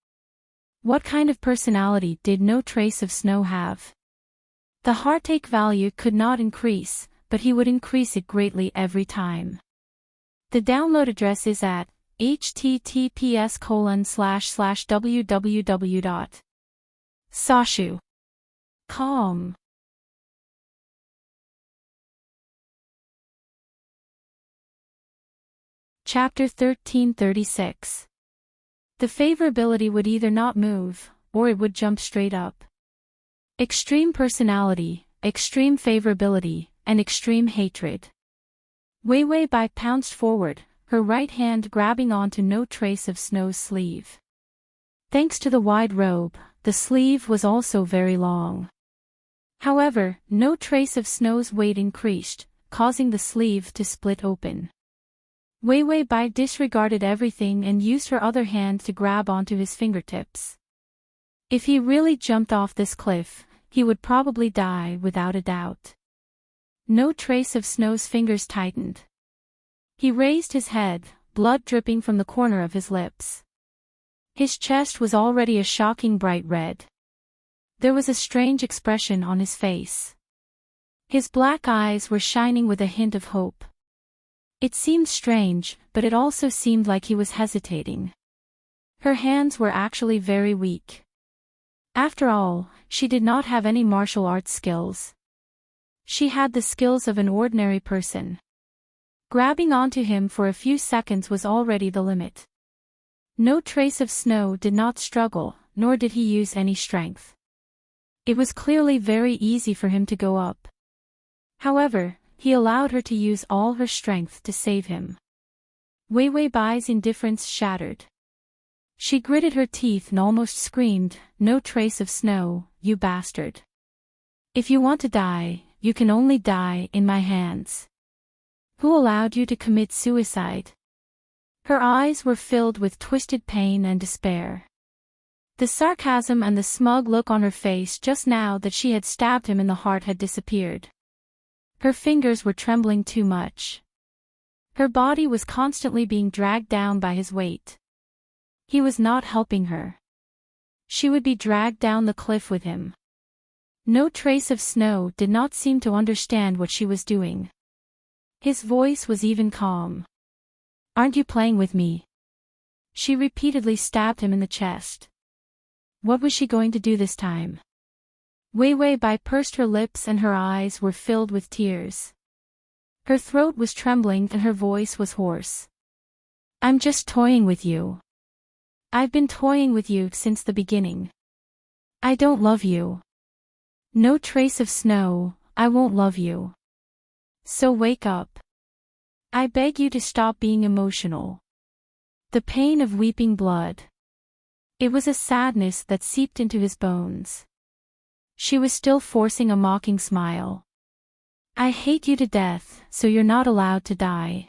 What kind of personality did No Trace of Snow have? The heartache value could not increase, but he would increase it greatly every time. The download address is at https://www.sashu.com. Chapter 1336. The favorability would either not move, or it would jump straight up. Extreme personality, extreme favorability, and extreme hatred. Weiwei Bai pounced forward, her right hand grabbing onto No Trace of Snow's sleeve. Thanks to the wide robe, the sleeve was also very long. However, No Trace of Snow's weight increased, causing the sleeve to split open. Weiwei Bai disregarded everything and used her other hand to grab onto his fingertips. If he really jumped off this cliff, he would probably die without a doubt. No Trace of Snow's fingers tightened. He raised his head, blood dripping from the corner of his lips. His chest was already a shocking bright red. There was a strange expression on his face. His black eyes were shining with a hint of hope. It seemed strange, but it also seemed like he was hesitating. Her hands were actually very weak. After all, she did not have any martial arts skills. She had the skills of an ordinary person. Grabbing onto him for a few seconds was already the limit. No Trace of Snow did not struggle, nor did he use any strength. It was clearly very easy for him to go up. However, he allowed her to use all her strength to save him. Weiwei Bai's indifference shattered. She gritted her teeth and almost screamed, "No Trace of Snow, you bastard. If you want to die, you can only die in my hands. Who allowed you to commit suicide?" Her eyes were filled with twisted pain and despair. The sarcasm and the smug look on her face just now that she had stabbed him in the heart had disappeared. Her fingers were trembling too much. Her body was constantly being dragged down by his weight. He was not helping her. She would be dragged down the cliff with him. No Trace of Snow did not seem to understand what she was doing. His voice was even calm. "Aren't you playing with me?" She repeatedly stabbed him in the chest. What was she going to do this time? Weiwei Bai pursed her lips and her eyes were filled with tears. Her throat was trembling and her voice was hoarse. "I'm just toying with you. I've been toying with you since the beginning. I don't love you. No Trace of Snow, I won't love you. So wake up. I beg you to stop being emotional." The pain of weeping blood. It was a sadness that seeped into his bones. She was still forcing a mocking smile. "I hate you to death, so you're not allowed to die."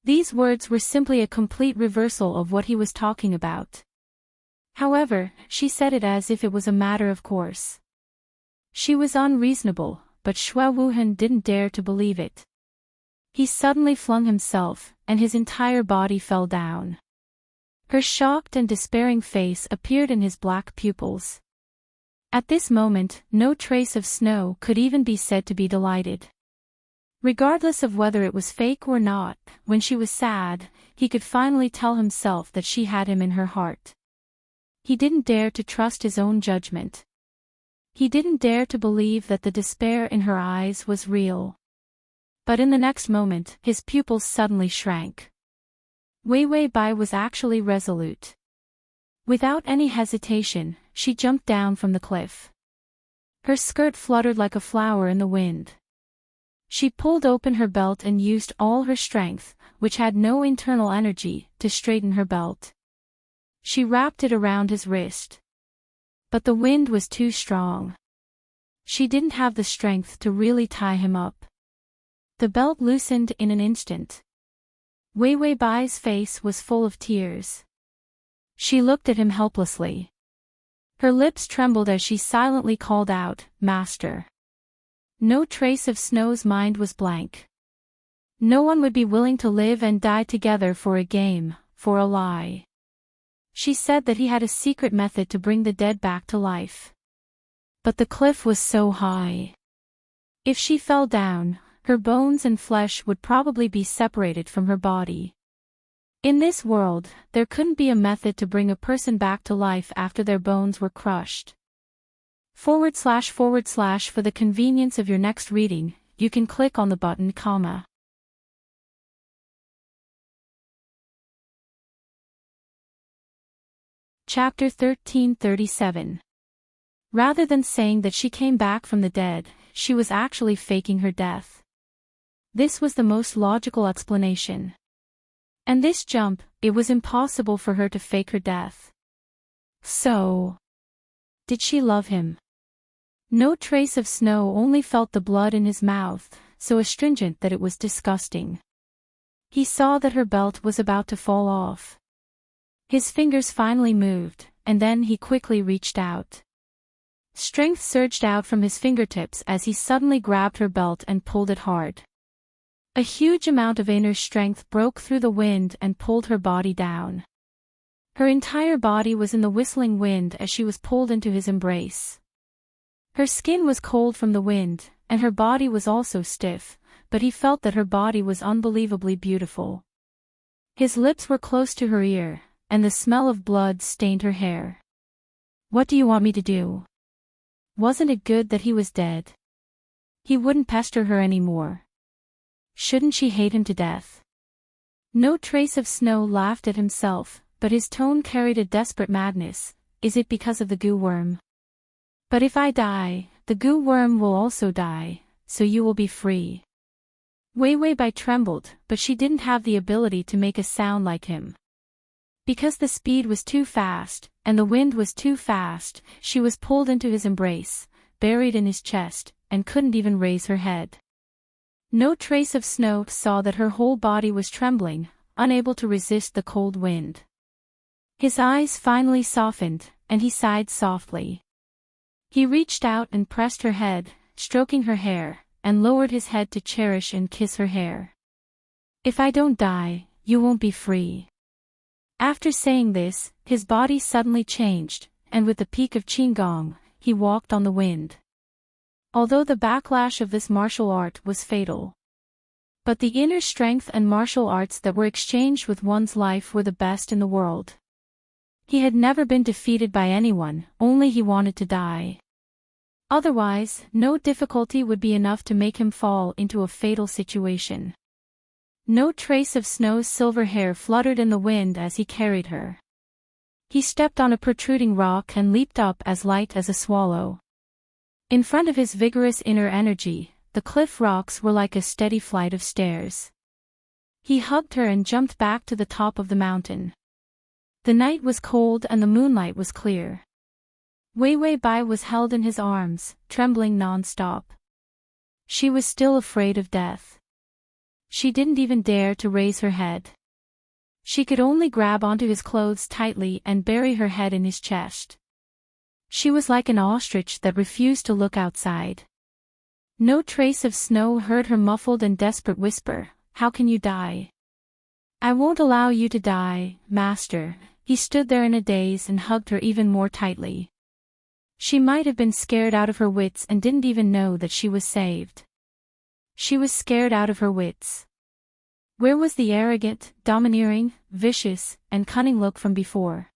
These words were simply a complete reversal of what he was talking about. However, she said it as if it was a matter of course. She was unreasonable, but Xue Wuhan didn't dare to believe it. He suddenly flung himself, and his entire body fell down. Her shocked and despairing face appeared in his black pupils. At this moment, no trace of Snow could even be said to be delighted. Regardless of whether it was fake or not, when she was sad, he could finally tell himself that she had him in her heart. He didn't dare to trust his own judgment. He didn't dare to believe that the despair in her eyes was real. But in the next moment, his pupils suddenly shrank. Wei Wei Bai was actually resolute. Without any hesitation, she jumped down from the cliff. Her skirt fluttered like a flower in the wind. She pulled open her belt and used all her strength, which had no internal energy, to straighten her belt. She wrapped it around his wrist. But the wind was too strong. She didn't have the strength to really tie him up. The belt loosened in an instant. Wei Wei Bai's face was full of tears. She looked at him helplessly. Her lips trembled as she silently called out, "Master." No trace of Snow's mind was blank. No one would be willing to live and die together for a game, for a lie. She said that he had a secret method to bring the dead back to life. But the cliff was so high. If she fell down, her bones and flesh would probably be separated from her body. In this world, there couldn't be a method to bring a person back to life after their bones were crushed. // For the convenience of your next reading, you can click on the button, comma. Chapter 1337. Rather than saying that she came back from the dead, she was actually faking her death. This was the most logical explanation. And this jump, it was impossible for her to fake her death. So, did she love him? No trace of Snow only felt the blood in his mouth, so astringent that it was disgusting. He saw that her belt was about to fall off. His fingers finally moved, and then he quickly reached out. Strength surged out from his fingertips as he suddenly grabbed her belt and pulled it hard. A huge amount of inner strength broke through the wind and pulled her body down. Her entire body was in the whistling wind as she was pulled into his embrace. Her skin was cold from the wind, and her body was also stiff, but he felt that her body was unbelievably beautiful. His lips were close to her ear, and the smell of blood stained her hair. "What do you want me to do?" Wasn't it good that he was dead? He wouldn't pester her anymore. Shouldn't she hate him to death? No trace of Snow laughed at himself, but his tone carried a desperate madness. Is it because of the goo worm? But if I die, the goo worm will also die, so you will be free. Wei Wei Bai trembled, but she didn't have the ability to make a sound like him. Because the speed was too fast, and the wind was too fast, she was pulled into his embrace, buried in his chest, and couldn't even raise her head. No trace of Snow saw that her whole body was trembling, unable to resist the cold wind. His eyes finally softened, and he sighed softly. He reached out and pressed her head, stroking her hair, and lowered his head to cherish and kiss her hair. "If I don't die, you won't be free." After saying this, his body suddenly changed, and with the peak of Qinggong, he walked on the wind. Although the backlash of this martial art was fatal. But the inner strength and martial arts that were exchanged with one's life were the best in the world. He had never been defeated by anyone, only he wanted to die. Otherwise, no difficulty would be enough to make him fall into a fatal situation. No trace of Snow's silver hair fluttered in the wind as he carried her. He stepped on a protruding rock and leaped up as light as a swallow. In front of his vigorous inner energy, the cliff rocks were like a steady flight of stairs. He hugged her and jumped back to the top of the mountain. The night was cold and the moonlight was clear. Wei Wei Bai was held in his arms, trembling non-stop. She was still afraid of death. She didn't even dare to raise her head. She could only grab onto his clothes tightly and bury her head in his chest. She was like an ostrich that refused to look outside. No trace of Snow heard her muffled and desperate whisper, "How can you die?" "I won't allow you to die, master." He stood there in a daze and hugged her even more tightly. She might have been scared out of her wits and didn't even know that she was saved. She was scared out of her wits. Where was the arrogant, domineering, vicious, and cunning look from before?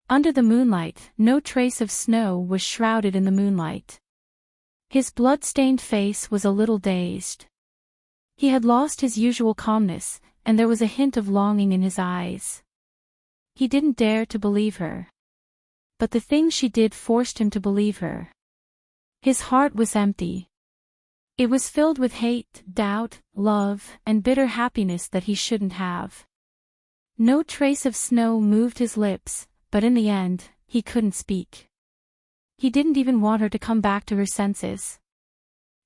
Under the moonlight, no trace of Snow was shrouded in the moonlight. His blood-stained face was a little dazed. He had lost his usual calmness, and there was a hint of longing in his eyes. He didn't dare to believe her. But the things she did forced him to believe her. His heart was empty. It was filled with hate, doubt, love, and bitter happiness that he shouldn't have. No trace of Snow moved his lips, but in the end, he couldn't speak. He didn't even want her to come back to her senses.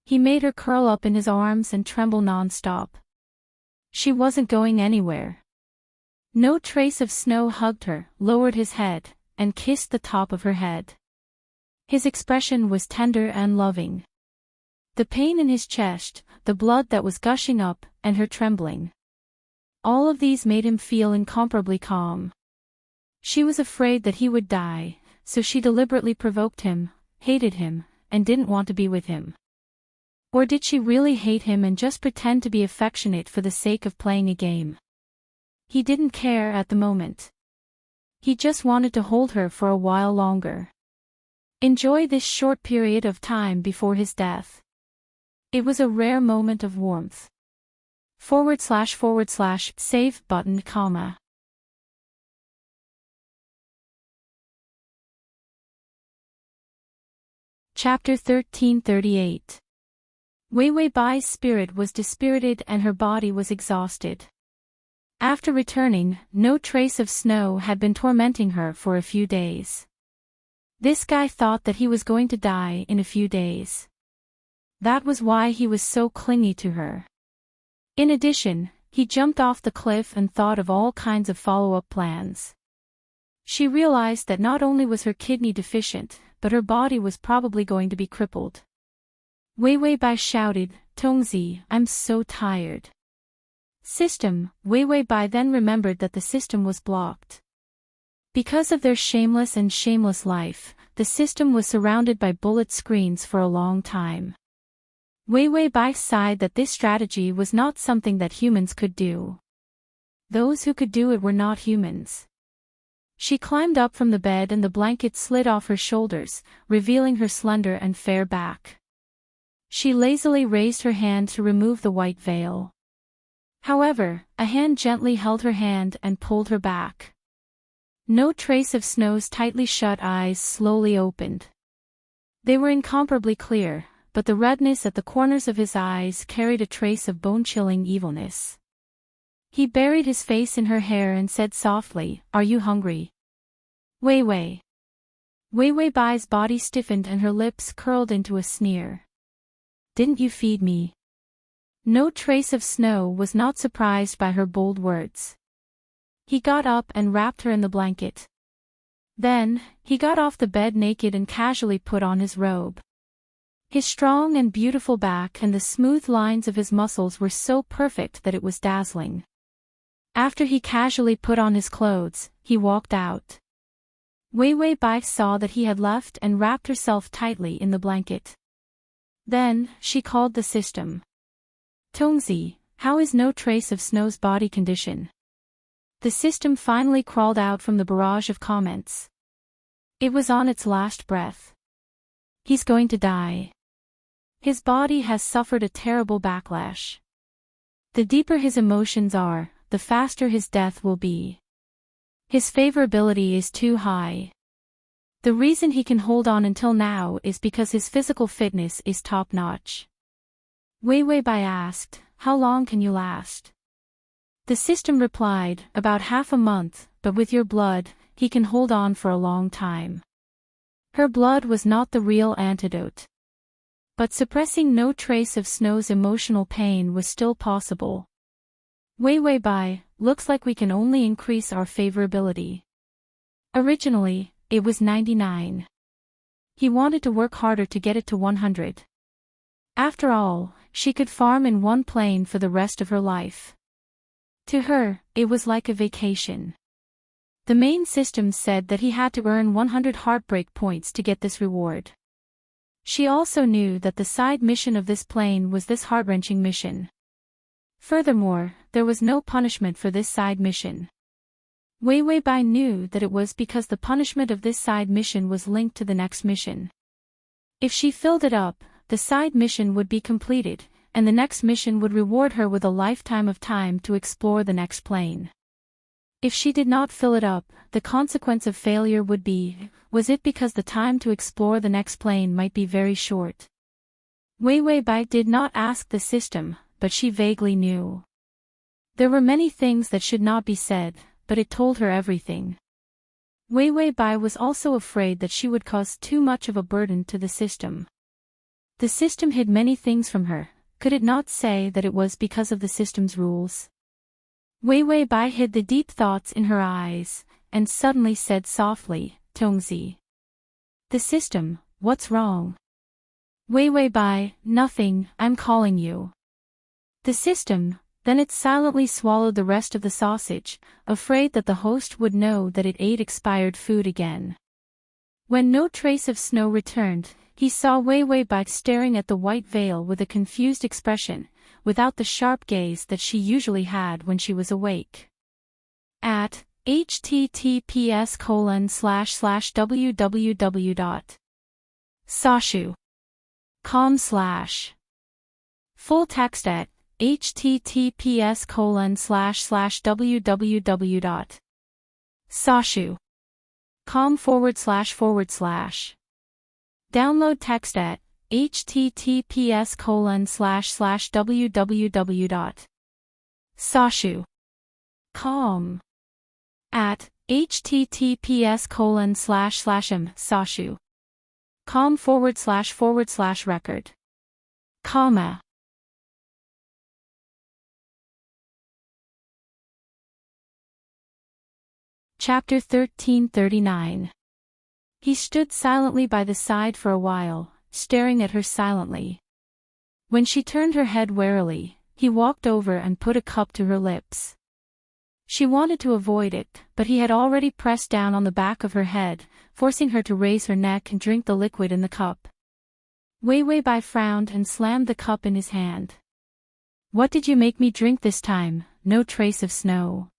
He made her curl up in his arms and tremble non-stop. She wasn't going anywhere. No trace of Snow hugged her, lowered his head, and kissed the top of her head. His expression was tender and loving. The pain in his chest, the blood that was gushing up, and her trembling. All of these made him feel incomparably calm. She was afraid that he would die, so she deliberately provoked him, hated him, and didn't want to be with him. Or did she really hate him and just pretend to be affectionate for the sake of playing a game? He didn't care at the moment. He just wanted to hold her for a while longer. Enjoy this short period of time before his death. It was a rare moment of warmth. / save button, comma. Chapter 1338. Wei Wei Bai's spirit was dispirited and her body was exhausted. After returning, no trace of Snow had been tormenting her for a few days. This guy thought that he was going to die in a few days. That was why he was so clingy to her. In addition, he jumped off the cliff and thought of all kinds of follow-up plans. She realized that not only was her kidney deficient, but her body was probably going to be crippled. Wei Wei Bai shouted, "Tongzi, I'm so tired." System. Wei Wei Bai then remembered that the system was blocked. Because of their shameless life, the system was surrounded by bullet screens for a long time. Wei Wei Bai sighed that this strategy was not something that humans could do. Those who could do it were not humans. She climbed up from the bed and the blanket slid off her shoulders, revealing her slender and fair back. She lazily raised her hand to remove the white veil. However, a hand gently held her hand and pulled her back. No trace of Snow's tightly shut eyes slowly opened. They were incomparably clear, but the redness at the corners of his eyes carried a trace of bone-chilling evilness. He buried his face in her hair and said softly, "Are you hungry?" Wei Wei. Wei Wei Bai's body stiffened and her lips curled into a sneer. "Didn't you feed me?" No trace of Snow was not surprised by her bold words. He got up and wrapped her in the blanket. Then, he got off the bed naked and casually put on his robe. His strong and beautiful back and the smooth lines of his muscles were so perfect that it was dazzling. After he casually put on his clothes, he walked out. Wei Wei Bai saw that he had left and wrapped herself tightly in the blanket. Then, she called the system. "Tongzi, how is no trace of Snow's body condition?" The system finally crawled out from the barrage of comments. It was on its last breath. "He's going to die. His body has suffered a terrible backlash. The deeper his emotions are, the faster his death will be. His favorability is too high. The reason he can hold on until now is because his physical fitness is top-notch." Wei Wei Bai asked, "How long can you last?" The system replied, "About half a month, but with your blood, he can hold on for a long time." Her blood was not the real antidote. But suppressing no trace of Snow's emotional pain was still possible. "Wei Wei Bai, looks like we can only increase our favorability." Originally, it was 99. He wanted to work harder to get it to 100. After all, she could farm in one plane for the rest of her life. To her, it was like a vacation. The main system said that he had to earn 100 heartbreak points to get this reward. She also knew that the side mission of this plane was this heart-wrenching mission. Furthermore, there was no punishment for this side mission. Wei Wei Bai knew that it was because the punishment of this side mission was linked to the next mission. If she filled it up, the side mission would be completed, and the next mission would reward her with a lifetime of time to explore the next plane. If she did not fill it up, the consequence of failure would be, was it because the time to explore the next plane might be very short? Wei Wei Bai did not ask the system, but she vaguely knew. There were many things that should not be said, but it told her everything. Wei Wei Bai was also afraid that she would cause too much of a burden to the system. The system hid many things from her. Could it not say that it was because of the system's rules? Wei Wei Bai hid the deep thoughts in her eyes, and suddenly said softly, Tongzi. The system, what's wrong? Wei Wei Bai, nothing, I'm calling you. The system, then it silently swallowed the rest of the sausage, afraid that the host would know that it ate expired food again. When no trace of snow returned, he saw Wei Wei Bai staring at the white veil with a confused expression, without the sharp gaze that she usually had when she was awake. At https://www.sashu.com/ Full text at https://www.sashu.com// Download text at https://www.sashu.com at https://sashu.com/record. Comma. Chapter 1339. He stood silently by the side for a while, staring at her silently. When she turned her head warily, he walked over and put a cup to her lips. She wanted to avoid it, but he had already pressed down on the back of her head, forcing her to raise her neck and drink the liquid in the cup. Wei Wei Bai frowned and slammed the cup in his hand. What did you make me drink this time? No trace of snow.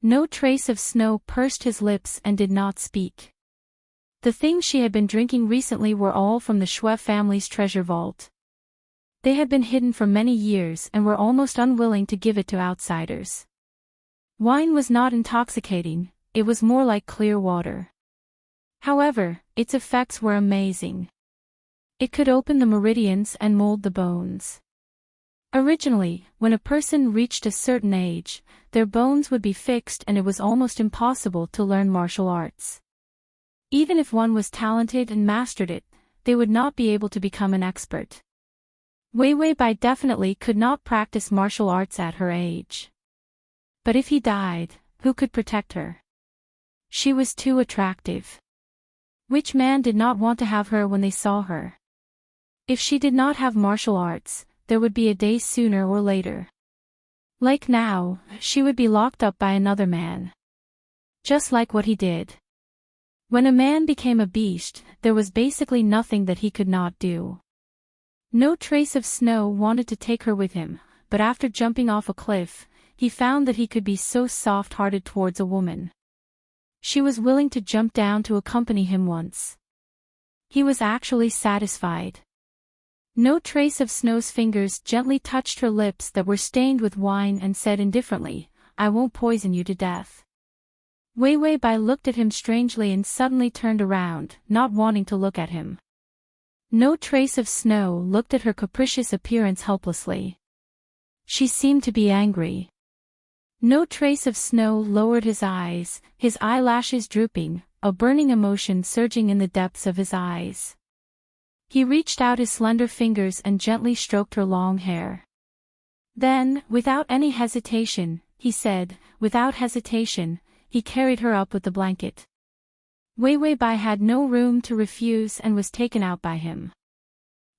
No trace of snow pursed his lips and did not speak. The things she had been drinking recently were all from the Xue family's treasure vault. They had been hidden for many years and were almost unwilling to give it to outsiders. Wine was not intoxicating, it was more like clear water. However, its effects were amazing. It could open the meridians and mold the bones. Originally, when a person reached a certain age, their bones would be fixed and it was almost impossible to learn martial arts. Even if one was talented and mastered it, they would not be able to become an expert. Wei Wei Bai definitely could not practice martial arts at her age. But if he died, who could protect her? She was too attractive. Which man did not want to have her when they saw her? If she did not have martial arts, there would be a day sooner or later. Like now, she would be locked up by another man. Just like what he did. When a man became a beast, there was basically nothing that he could not do. No trace of snow wanted to take her with him, but after jumping off a cliff, he found that he could be so soft-hearted towards a woman. She was willing to jump down to accompany him once. He was actually satisfied. No trace of Snow's fingers gently touched her lips that were stained with wine and said indifferently, I won't poison you to death. Wei Wei Bai looked at him strangely and suddenly turned around, not wanting to look at him. No trace of Snow looked at her capricious appearance helplessly. She seemed to be angry. No trace of Snow lowered his eyes, his eyelashes drooping, a burning emotion surging in the depths of his eyes. He reached out his slender fingers and gently stroked her long hair. Then, without any hesitation, he said, without hesitation, he carried her up with the blanket. Wei Wei Bai had no room to refuse and was taken out by him.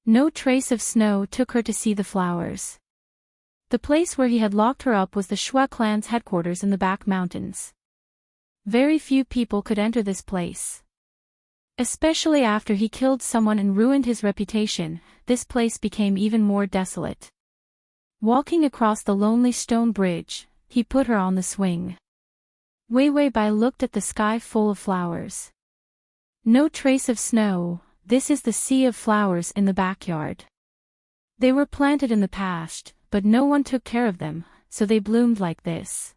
No trace of Snow took her to see the flowers. The place where he had locked her up was the Xue clan's headquarters in the back mountains. Very few people could enter this place. Especially after he killed someone and ruined his reputation, this place became even more desolate. Walking across the lonely stone bridge, he put her on the swing. Wei Wei Bai looked at the sky full of flowers. No trace of snow, this is the sea of flowers in the backyard. They were planted in the past, but no one took care of them, so they bloomed like this.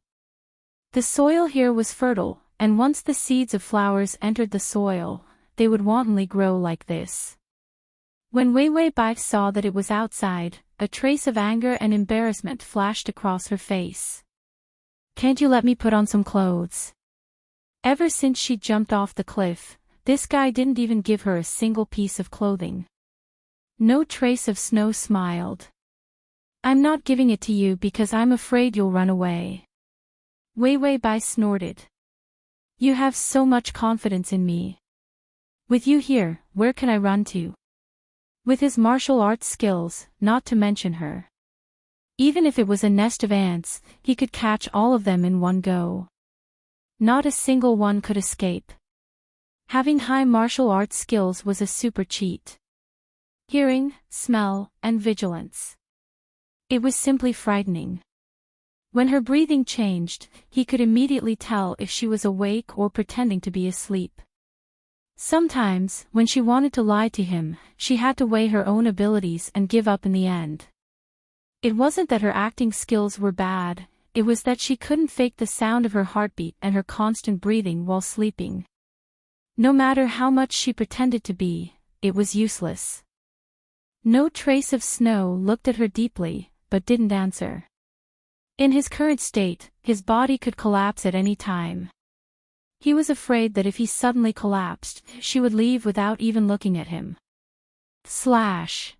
The soil here was fertile, and once the seeds of flowers entered the soil, they would wantonly grow like this. When Wei Wei Bai saw that it was outside, a trace of anger and embarrassment flashed across her face. Can't you let me put on some clothes? Ever since she jumped off the cliff, this guy didn't even give her a single piece of clothing. No trace of snow smiled. I'm not giving it to you because I'm afraid you'll run away. Wei Wei Bai snorted. You have so much confidence in me. With you here, where can I run to? With his martial arts skills, not to mention her. Even if it was a nest of ants, he could catch all of them in one go. Not a single one could escape. Having high martial arts skills was a super cheat. Hearing, smell, and vigilance. It was simply frightening. When her breathing changed, he could immediately tell if she was awake or pretending to be asleep. Sometimes, when she wanted to lie to him, she had to weigh her own abilities and give up in the end. It wasn't that her acting skills were bad, it was that she couldn't fake the sound of her heartbeat and her constant breathing while sleeping. No matter how much she pretended to be, it was useless. No trace of snow looked at her deeply, but didn't answer. In his current state, his body could collapse at any time. He was afraid that if he suddenly collapsed, she would leave without even looking at him. Slash.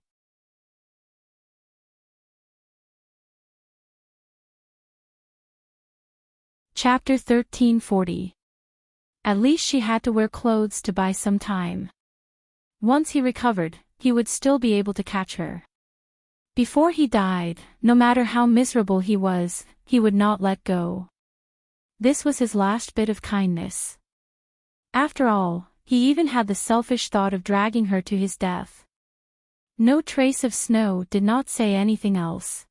Chapter 1340. At least she had to wear clothes to buy some time. Once he recovered, he would still be able to catch her. Before he died, no matter how miserable he was, he would not let go. This was his last bit of kindness. After all, he even had the selfish thought of dragging her to his death. No trace of snow did not say anything else.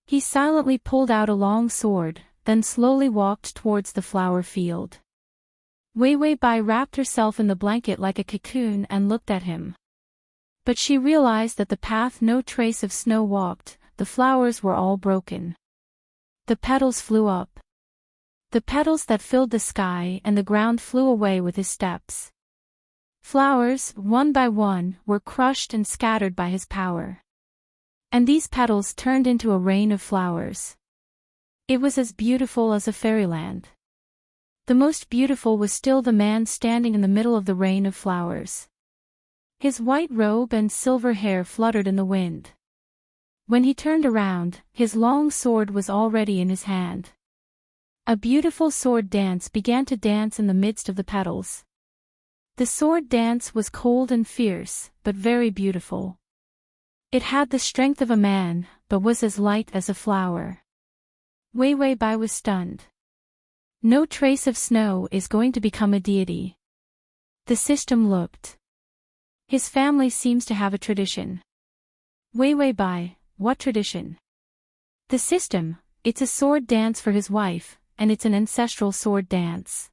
He silently pulled out a long sword, then slowly walked towards the flower field. Wei Wei Bai wrapped herself in the blanket like a cocoon and looked at him. But she realized that the path no trace of snow walked, the flowers were all broken. The petals flew up. The petals that filled the sky and the ground flew away with his steps. Flowers, one by one, were crushed and scattered by his power. And these petals turned into a rain of flowers. It was as beautiful as a fairyland. The most beautiful was still the man standing in the middle of the rain of flowers. His white robe and silver hair fluttered in the wind. When he turned around, his long sword was already in his hand. A beautiful sword dance began to dance in the midst of the petals. The sword dance was cold and fierce, but very beautiful. It had the strength of a man, but was as light as a flower. Wei Wei Bai was stunned. No trace of snow is going to become a deity. The system looked. His family seems to have a tradition. Wei Wei Bai, what tradition? The system, it's a sword dance for his wife, and it's an ancestral sword dance.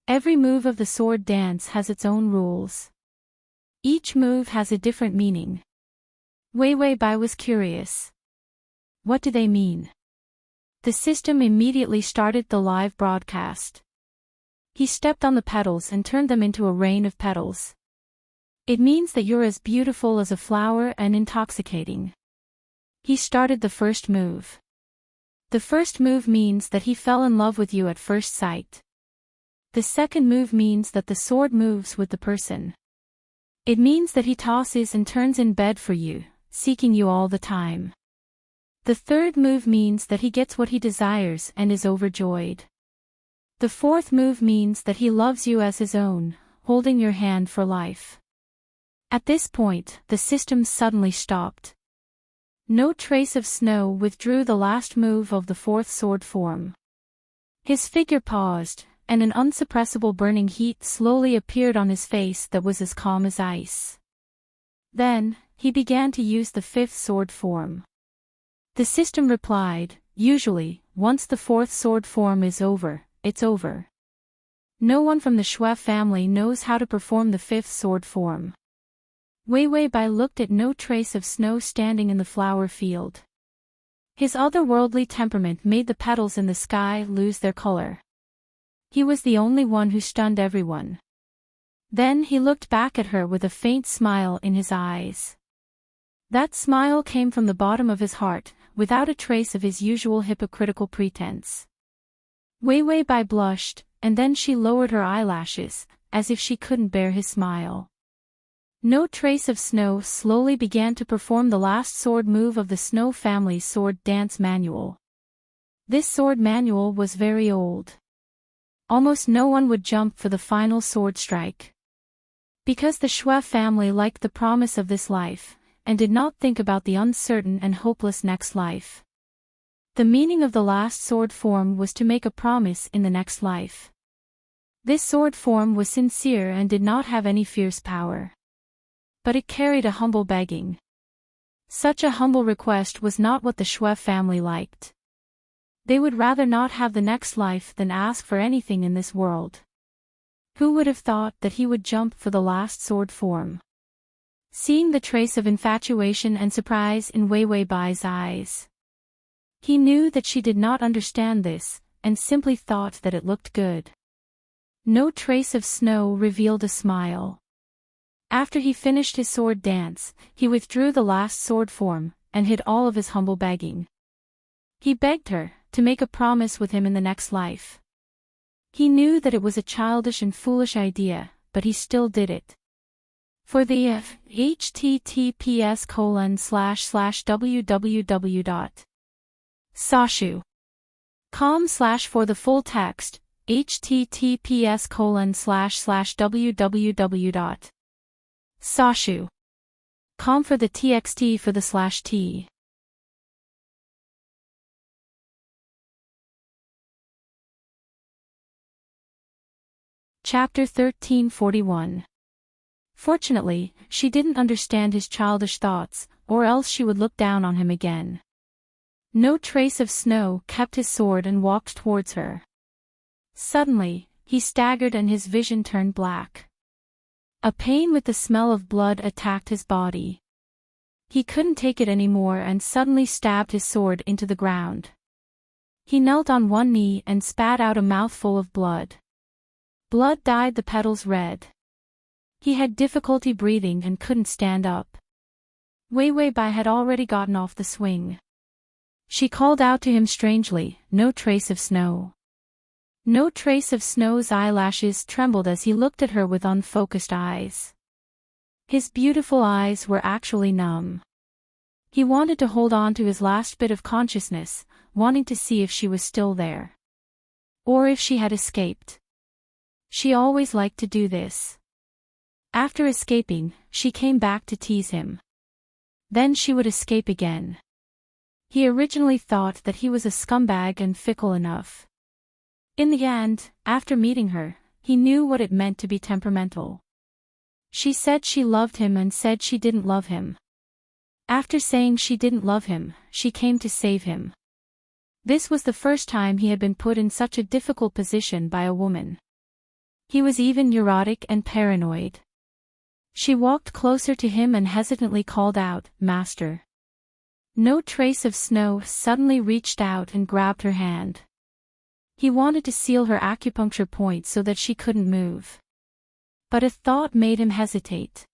Every move of the sword dance has its own rules. Each move has a different meaning. Wei Wei Bai was curious. What do they mean? The system immediately started the live broadcast. He stepped on the petals and turned them into a rain of petals. It means that you're as beautiful as a flower and intoxicating. He started the first move. The first move means that he fell in love with you at first sight. The second move means that the sword moves with the person. It means that he tosses and turns in bed for you, seeking you all the time. The third move means that he gets what he desires and is overjoyed. The fourth move means that he loves you as his own, holding your hand for life. At this point, the system suddenly stopped. No trace of snow withdrew the last move of the fourth sword form. His figure paused, and an unsuppressible burning heat slowly appeared on his face that was as calm as ice. Then, he began to use the fifth sword form. The system replied, "Usually, once the fourth sword form is over, it's over. No one from the Shui family knows how to perform the fifth sword form." Wei Weibai looked at no trace of snow standing in the flower field. His otherworldly temperament made the petals in the sky lose their color. He was the only one who stunned everyone. Then he looked back at her with a faint smile in his eyes. That smile came from the bottom of his heart, without a trace of his usual hypocritical pretense. Wei Weibai blushed, and then she lowered her eyelashes, as if she couldn't bear his smile. No Trace of Snow slowly began to perform the last sword move of the Snow family's sword dance manual. This sword manual was very old. Almost no one would jump for the final sword strike. Because the Shui family liked the promise of this life, and did not think about the uncertain and hopeless next life. The meaning of the last sword form was to make a promise in the next life. This sword form was sincere and did not have any fierce power. But it carried a humble begging. Such a humble request was not what the Shui family liked. They would rather not have the next life than ask for anything in this world. Who would have thought that he would jump for the last sword form? Seeing the trace of infatuation and surprise in Wei Weibai's eyes, he knew that she did not understand this, and simply thought that it looked good. No Trace of Snow revealed a smile. After he finished his sword dance, he withdrew the last sword form, and hid all of his humble begging. He begged her to make a promise with him in the next life. He knew that it was a childish and foolish idea, but he still did it. For the https://www.sashu.com/ for the full text, https://www.sashu.com for the txt for the /t. Chapter 1341. Fortunately, she didn't understand his childish thoughts, or else she would look down on him again. No Trace of Snow kept his sword and walked towards her. Suddenly, he staggered and his vision turned black. A pain with the smell of blood attacked his body. He couldn't take it anymore and suddenly stabbed his sword into the ground. He knelt on one knee and spat out a mouthful of blood. Blood dyed the petals red. He had difficulty breathing and couldn't stand up. Wei Weibai had already gotten off the swing. She called out to him strangely, "No Trace of Snow." No Trace of Snow's eyelashes trembled as he looked at her with unfocused eyes. His beautiful eyes were actually numb. He wanted to hold on to his last bit of consciousness, wanting to see if she was still there. Or if she had escaped. She always liked to do this. After escaping, she came back to tease him. Then she would escape again. He originally thought that he was a scumbag and fickle enough. In the end, after meeting her, he knew what it meant to be temperamental. She said she loved him and said she didn't love him. After saying she didn't love him, she came to save him. This was the first time he had been put in such a difficult position by a woman. He was even neurotic and paranoid. She walked closer to him and hesitantly called out, "Master." No Trace of Snow suddenly reached out and grabbed her hand. He wanted to seal her acupuncture point so that she couldn't move. But a thought made him hesitate.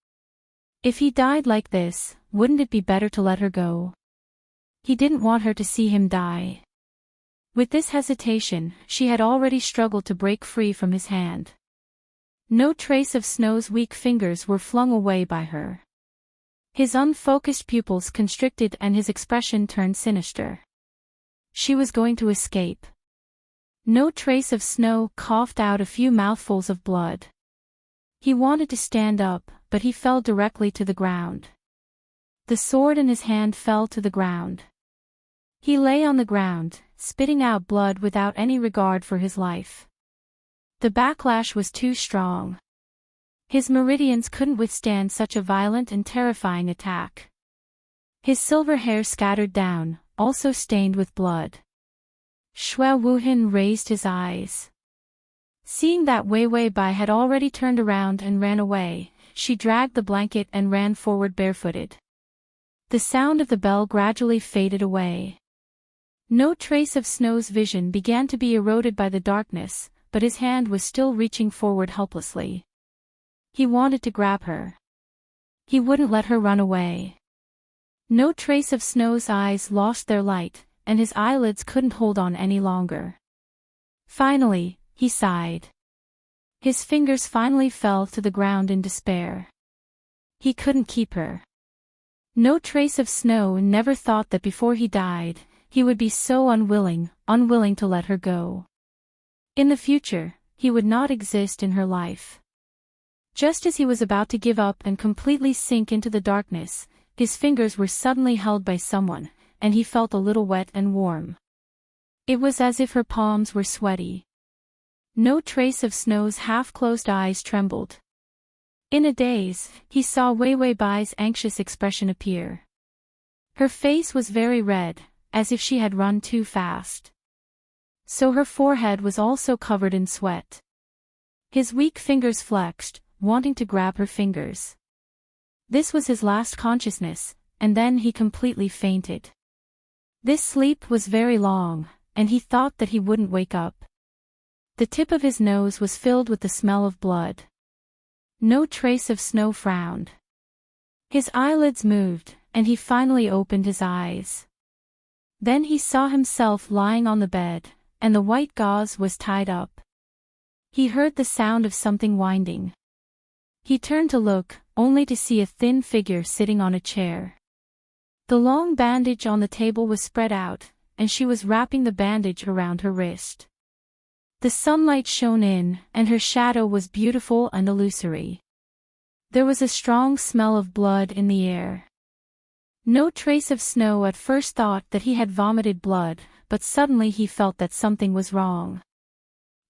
If he died like this, wouldn't it be better to let her go? He didn't want her to see him die. With this hesitation, she had already struggled to break free from his hand. No Trace of Snow's weak fingers were flung away by her. His unfocused pupils constricted and his expression turned sinister. She was going to escape. No Trace of Snow coughed out a few mouthfuls of blood. He wanted to stand up, but he fell directly to the ground. The sword in his hand fell to the ground. He lay on the ground, spitting out blood without any regard for his life. The backlash was too strong. His meridians couldn't withstand such a violent and terrifying attack. His silver hair scattered down, also stained with blood. Xue Wuhan raised his eyes. Seeing that Wei Wei Bai had already turned around and ran away, she dragged the blanket and ran forward barefooted. The sound of the bell gradually faded away. No trace of Snow's vision began to be eroded by the darkness, but his hand was still reaching forward helplessly. He wanted to grab her. He wouldn't let her run away. No trace of Snow's eyes lost their light, and his eyelids couldn't hold on any longer. Finally, he sighed. His fingers finally fell to the ground in despair. He couldn't keep her. No trace of Snow never thought that before he died, he would be so unwilling to let her go. In the future, he would not exist in her life. Just as he was about to give up and completely sink into the darkness, his fingers were suddenly held by someone, and he felt a little wet and warm. It was as if her palms were sweaty. No trace of Snow's half-closed eyes trembled. In a daze, he saw Wei Wei Bai's anxious expression appear. Her face was very red, as if she had run too fast. So her forehead was also covered in sweat. His weak fingers flexed, wanting to grab her fingers. This was his last consciousness, and then he completely fainted. This sleep was very long, and he thought that he wouldn't wake up. The tip of his nose was filled with the smell of blood. No trace of Snow frowned. His eyelids moved, and he finally opened his eyes. Then he saw himself lying on the bed, and the white gauze was tied up. He heard the sound of something winding. He turned to look, only to see a thin figure sitting on a chair. The long bandage on the table was spread out, and she was wrapping the bandage around her wrist. The sunlight shone in, and her shadow was beautiful and illusory. There was a strong smell of blood in the air. No trace of Snow at first thought that he had vomited blood, but suddenly he felt that something was wrong.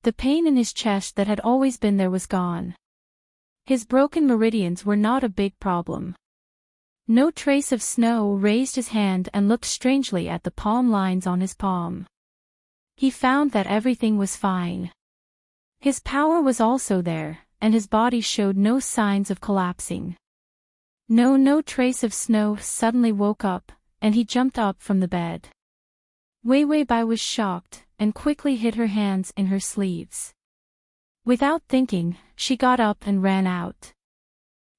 The pain in his chest that had always been there was gone. His broken meridians were not a big problem. No trace of Snow raised his hand and looked strangely at the palm lines on his palm. He found that everything was fine. His power was also there, and his body showed no signs of collapsing. No trace of Snow suddenly woke up, and he jumped up from the bed. Wei Wei Bai was shocked, and quickly hid her hands in her sleeves. Without thinking, she got up and ran out.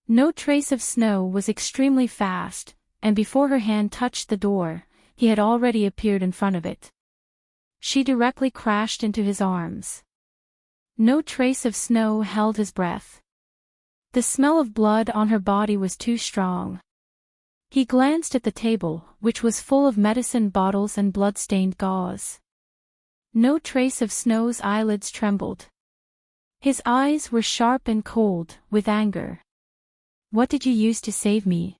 No trace of Snow was extremely fast, and before her hand touched the door, he had already appeared in front of it. She directly crashed into his arms. No trace of Snow held his breath. The smell of blood on her body was too strong. He glanced at the table, which was full of medicine bottles and blood-stained gauze. No trace of Snow's eyelids trembled. His eyes were sharp and cold, with anger. "What did you use to save me?"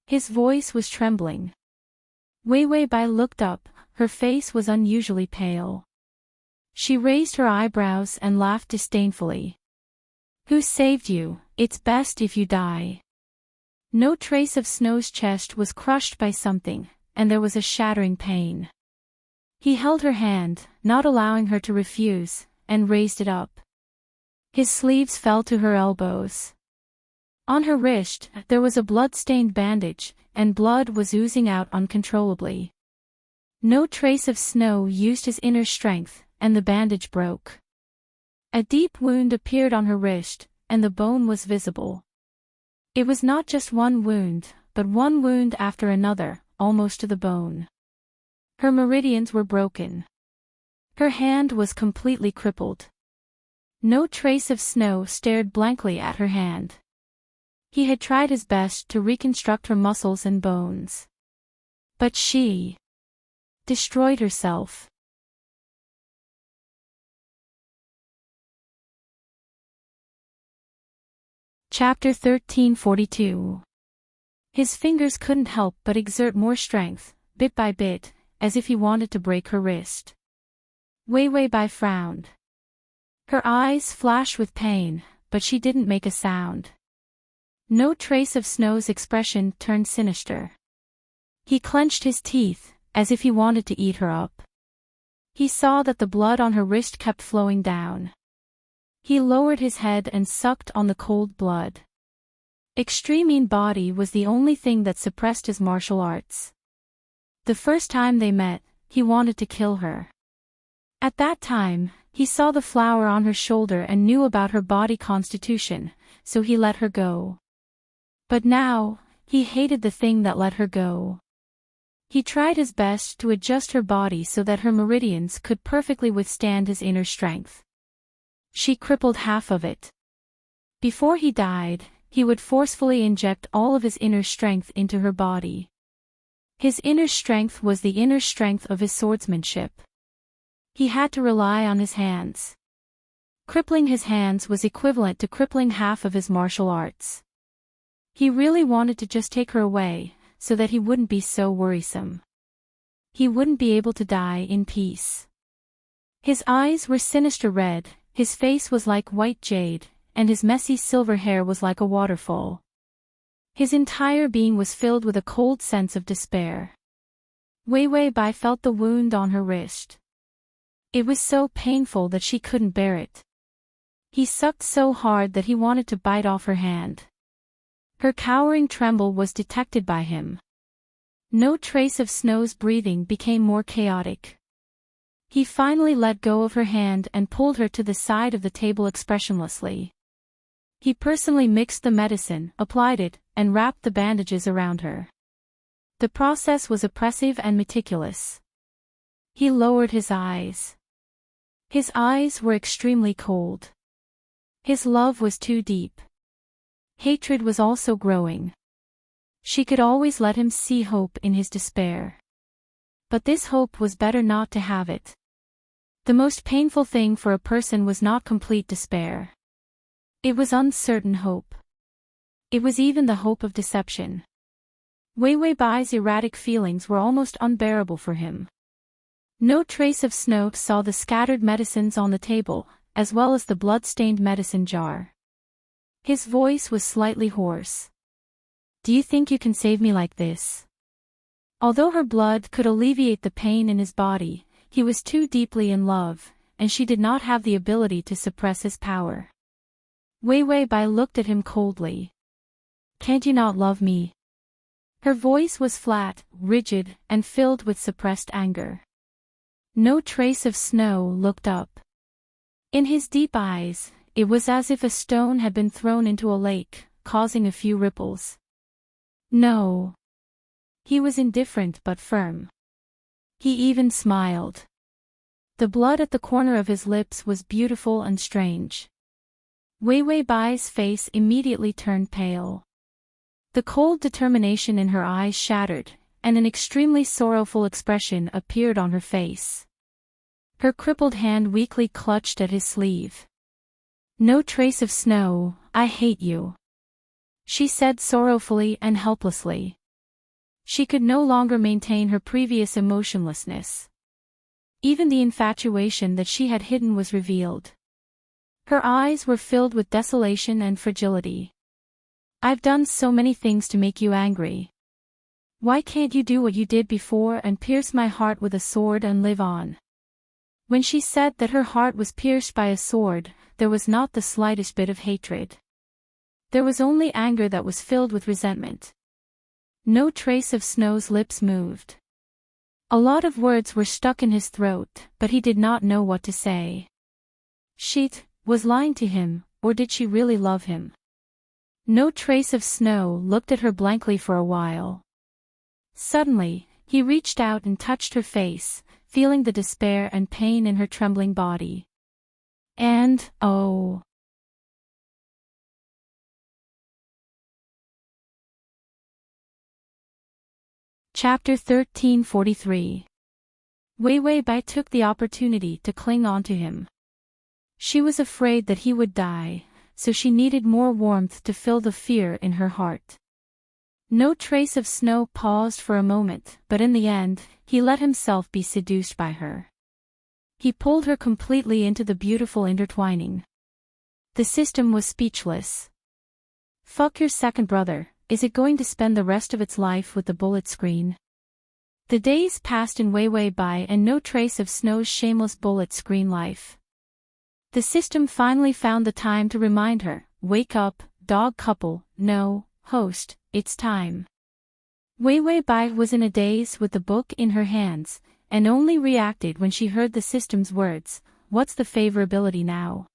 His voice was trembling. Wei Wei Bai looked up, her face was unusually pale. She raised her eyebrows and laughed disdainfully. "Who saved you? It's best if you die." No trace of Snow's chest was crushed by something, and there was a shattering pain. He held her hand, not allowing her to refuse, and raised it up. His sleeves fell to her elbows. On her wrist, there was a blood-stained bandage, and blood was oozing out uncontrollably. No trace of Snow used his inner strength, and the bandage broke. A deep wound appeared on her wrist, and the bone was visible. It was not just one wound, but one wound after another, almost to the bone. Her meridians were broken. Her hand was completely crippled. No trace of Snow stared blankly at her hand. He had tried his best to reconstruct her muscles and bones. But she destroyed herself. Chapter 1342. His fingers couldn't help but exert more strength, bit by bit, as if he wanted to break her wrist. Wei Wei Bai frowned. Her eyes flashed with pain, but she didn't make a sound. No trace of Snow's expression turned sinister. He clenched his teeth, as if he wanted to eat her up. He saw that the blood on her wrist kept flowing down. He lowered his head and sucked on the cold blood. Extreme body was the only thing that suppressed his martial arts. The first time they met, he wanted to kill her. At that time, he saw the flower on her shoulder and knew about her body constitution, so he let her go. But now, he hated the thing that let her go. He tried his best to adjust her body so that her meridians could perfectly withstand his inner strength. She crippled half of it. Before he died, he would forcefully inject all of his inner strength into her body. His inner strength was the inner strength of his swordsmanship. He had to rely on his hands. Crippling his hands was equivalent to crippling half of his martial arts. He really wanted to just take her away, so that he wouldn't be so worrisome. He wouldn't be able to die in peace. His eyes were sinister red, his face was like white jade, and his messy silver hair was like a waterfall. His entire being was filled with a cold sense of despair. Wei Wei Bai felt the wound on her wrist. It was so painful that she couldn't bear it. He sucked so hard that he wanted to bite off her hand. Her cowering tremble was detected by him. No trace of Snow's breathing became more chaotic. He finally let go of her hand and pulled her to the side of the table expressionlessly. He personally mixed the medicine, applied it, and wrapped the bandages around her. The process was oppressive and meticulous. He lowered his eyes. His eyes were extremely cold. His love was too deep. Hatred was also growing. She could always let him see hope in his despair. But this hope was better not to have it. The most painful thing for a person was not complete despair. It was uncertain hope. It was even the hope of deception. Wei Wei Bai's erratic feelings were almost unbearable for him. No trace of Snow saw the scattered medicines on the table, as well as the blood-stained medicine jar. His voice was slightly hoarse. "Do you think you can save me like this?" Although her blood could alleviate the pain in his body, he was too deeply in love, and she did not have the ability to suppress his power. Wei Wei Bai looked at him coldly. "Can't you not love me?" Her voice was flat, rigid, and filled with suppressed anger. No trace of Snow looked up. In his deep eyes, it was as if a stone had been thrown into a lake, causing a few ripples. No. He was indifferent but firm. He even smiled. The blood at the corner of his lips was beautiful and strange. Wei Wei Bai's face immediately turned pale. The cold determination in her eyes shattered, and an extremely sorrowful expression appeared on her face. Her crippled hand weakly clutched at his sleeve. "No trace of Snow, I hate you," she said sorrowfully and helplessly. She could no longer maintain her previous emotionlessness. Even the infatuation that she had hidden was revealed. Her eyes were filled with desolation and fragility. "I've done so many things to make you angry. Why can't you do what you did before and pierce my heart with a sword and live on?" When she said that her heart was pierced by a sword, there was not the slightest bit of hatred. There was only anger that was filled with resentment. No trace of Snow's lips moved. A lot of words were stuck in his throat, but he did not know what to say. She was lying to him, or did she really love him? No trace of Snow looked at her blankly for a while. Suddenly, he reached out and touched her face, feeling the despair and pain in her trembling body. And, oh. Chapter 1343. Wei Wei Bai took the opportunity to cling on to him. She was afraid that he would die, so she needed more warmth to fill the fear in her heart. No trace of Snow paused for a moment, but in the end, he let himself be seduced by her. He pulled her completely into the beautiful intertwining. The system was speechless. Fuck your second brother, is it going to spend the rest of its life with the bullet screen? The days passed in Wei by and no trace of Snow's shameless bullet screen life. The system finally found the time to remind her, wake up, dog couple, no, host, it's time. Wei Bai was in a daze with the book in her hands, and only reacted when she heard the system's words, what's the favorability now?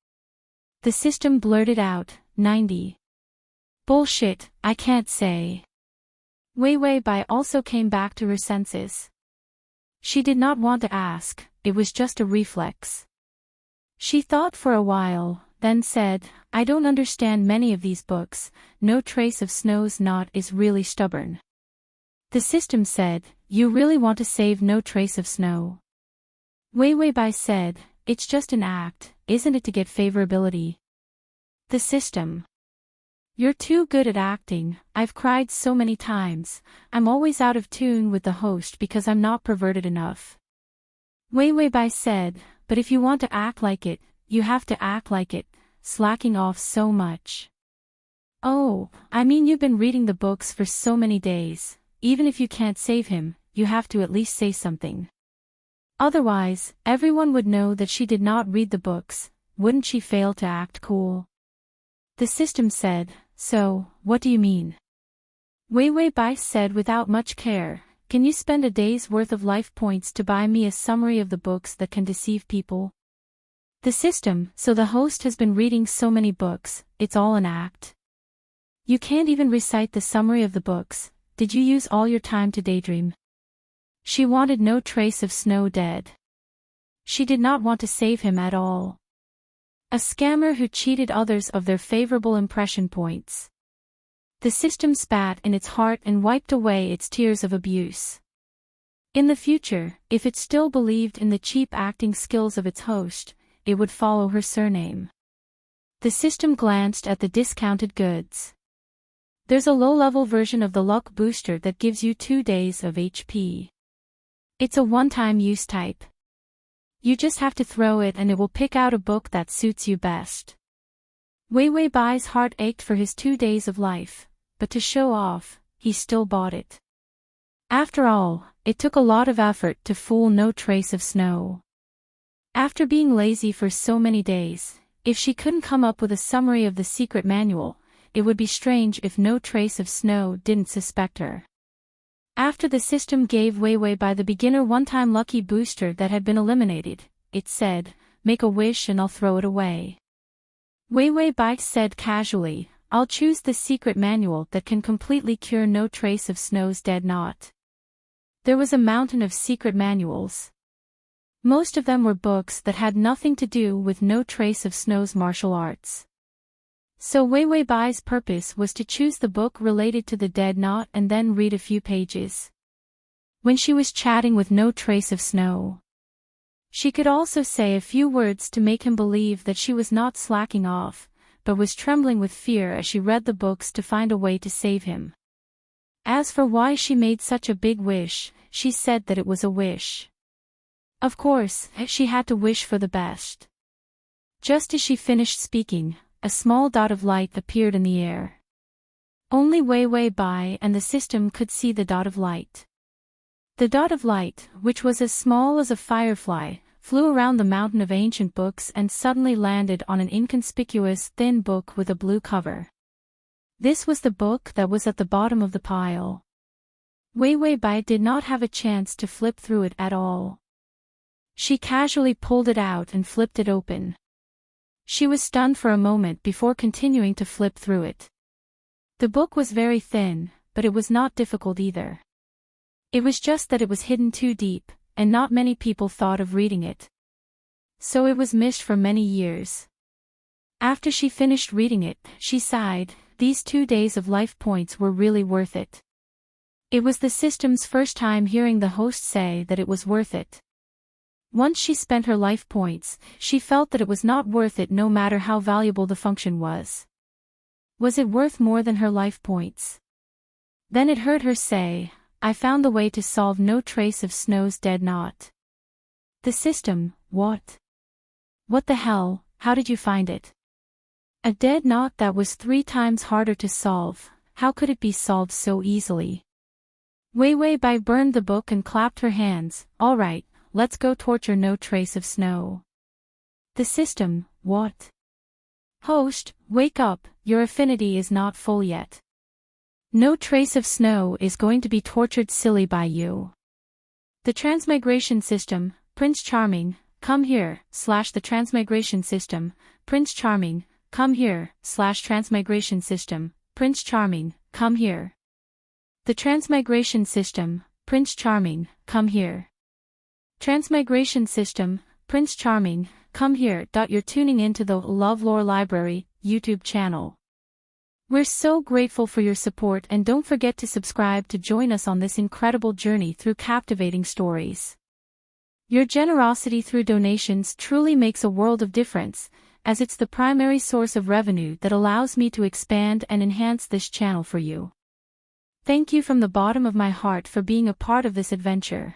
The system blurted out, 90. Bullshit, I can't say. Wei Bai also came back to her senses. She did not want to ask, it was just a reflex. She thought for a while, then said, I don't understand many of these books, no trace of Snow's knot is really stubborn. The system said, you really want to save No Trace of Snow? Wei Bai said, it's just an act, isn't it, to get favorability? The system. You're too good at acting, I've cried so many times, I'm always out of tune with the host because I'm not perverted enough. Wei Bai said, but if you want to act like it, you have to act like it, slacking off so much. Oh, I mean you've been reading the books for so many days, even if you can't save him, you have to at least say something. Otherwise, everyone would know that she did not read the books, wouldn't she fail to act cool? The system said, so, what do you mean? Wei Bai said without much care, can you spend a day's worth of life points to buy me a summary of the books that can deceive people? The system, so the host has been reading so many books, it's all an act. You can't even recite the summary of the books, did you use all your time to daydream? She wanted No Trace of Snow dead. She did not want to save him at all. A scammer who cheated others of their favorable impression points. The system spat in its heart and wiped away its tears of abuse. In the future, if it still believed in the cheap acting skills of its host, it would follow her surname. The system glanced at the discounted goods. There's a low-level version of the luck booster that gives you 2 days of HP. It's a one-time use type. You just have to throw it and it will pick out a book that suits you best. Wei Bai's heart ached for his 2 days of life, but to show off, he still bought it. After all, it took a lot of effort to fool No Trace of Snow. After being lazy for so many days, if she couldn't come up with a summary of the secret manual, it would be strange if No Trace of Snow didn't suspect her. After the system gave Wei Bai the beginner one-time lucky booster that had been eliminated, it said, make a wish and I'll throw it away. Wei Bai said casually, I'll choose the secret manual that can completely cure No Trace of Snow's dead knot. There was a mountain of secret manuals. Most of them were books that had nothing to do with No Trace of Snow's martial arts. So Wei Bai's purpose was to choose the book related to the dead knot and then read a few pages. When she was chatting with No Trace of Snow, she could also say a few words to make him believe that she was not slacking off, but was trembling with fear as she read the books to find a way to save him. As for why she made such a big wish, she said that it was a wish. Of course, she had to wish for the best. Just as she finished speaking, a small dot of light appeared in the air. Only Wei Bai and the system could see the dot of light. The dot of light, which was as small as a firefly, flew around the mountain of ancient books and suddenly landed on an inconspicuous thin book with a blue cover. This was the book that was at the bottom of the pile. Wei Bai did not have a chance to flip through it at all. She casually pulled it out and flipped it open. She was stunned for a moment before continuing to flip through it. The book was very thin, but it was not difficult either. It was just that it was hidden too deep, and not many people thought of reading it. So it was missed for many years. After she finished reading it, she sighed, these 2 days of life points were really worth it. It was the system's first time hearing the host say that it was worth it. Once she spent her life points, she felt that it was not worth it no matter how valuable the function was. Was it worth more than her life points? Then it heard her say, I found the way to solve No Trace of Snow's dead knot. The system, what? What the hell, how did you find it? A dead knot that was 3 times harder to solve, how could it be solved so easily? Wei Wei Bai burned the book and clapped her hands. Alright, let's go torture No Trace of Snow. The system, what? Host, wake up, your affinity is not full yet. No Trace of Snow is going to be tortured silly by you. The transmigration system, Prince Charming, come here, the transmigration system, Prince Charming, come here, transmigration system, Prince Charming, come here. The transmigration system, Prince Charming, come here. Transmigration system, Prince Charming, come here. You're tuning into the Love Lore Library YouTube channel. We're so grateful for your support, and don't forget to subscribe to join us on this incredible journey through captivating stories. Your generosity through donations truly makes a world of difference, as it's the primary source of revenue that allows me to expand and enhance this channel for you. Thank you from the bottom of my heart for being a part of this adventure.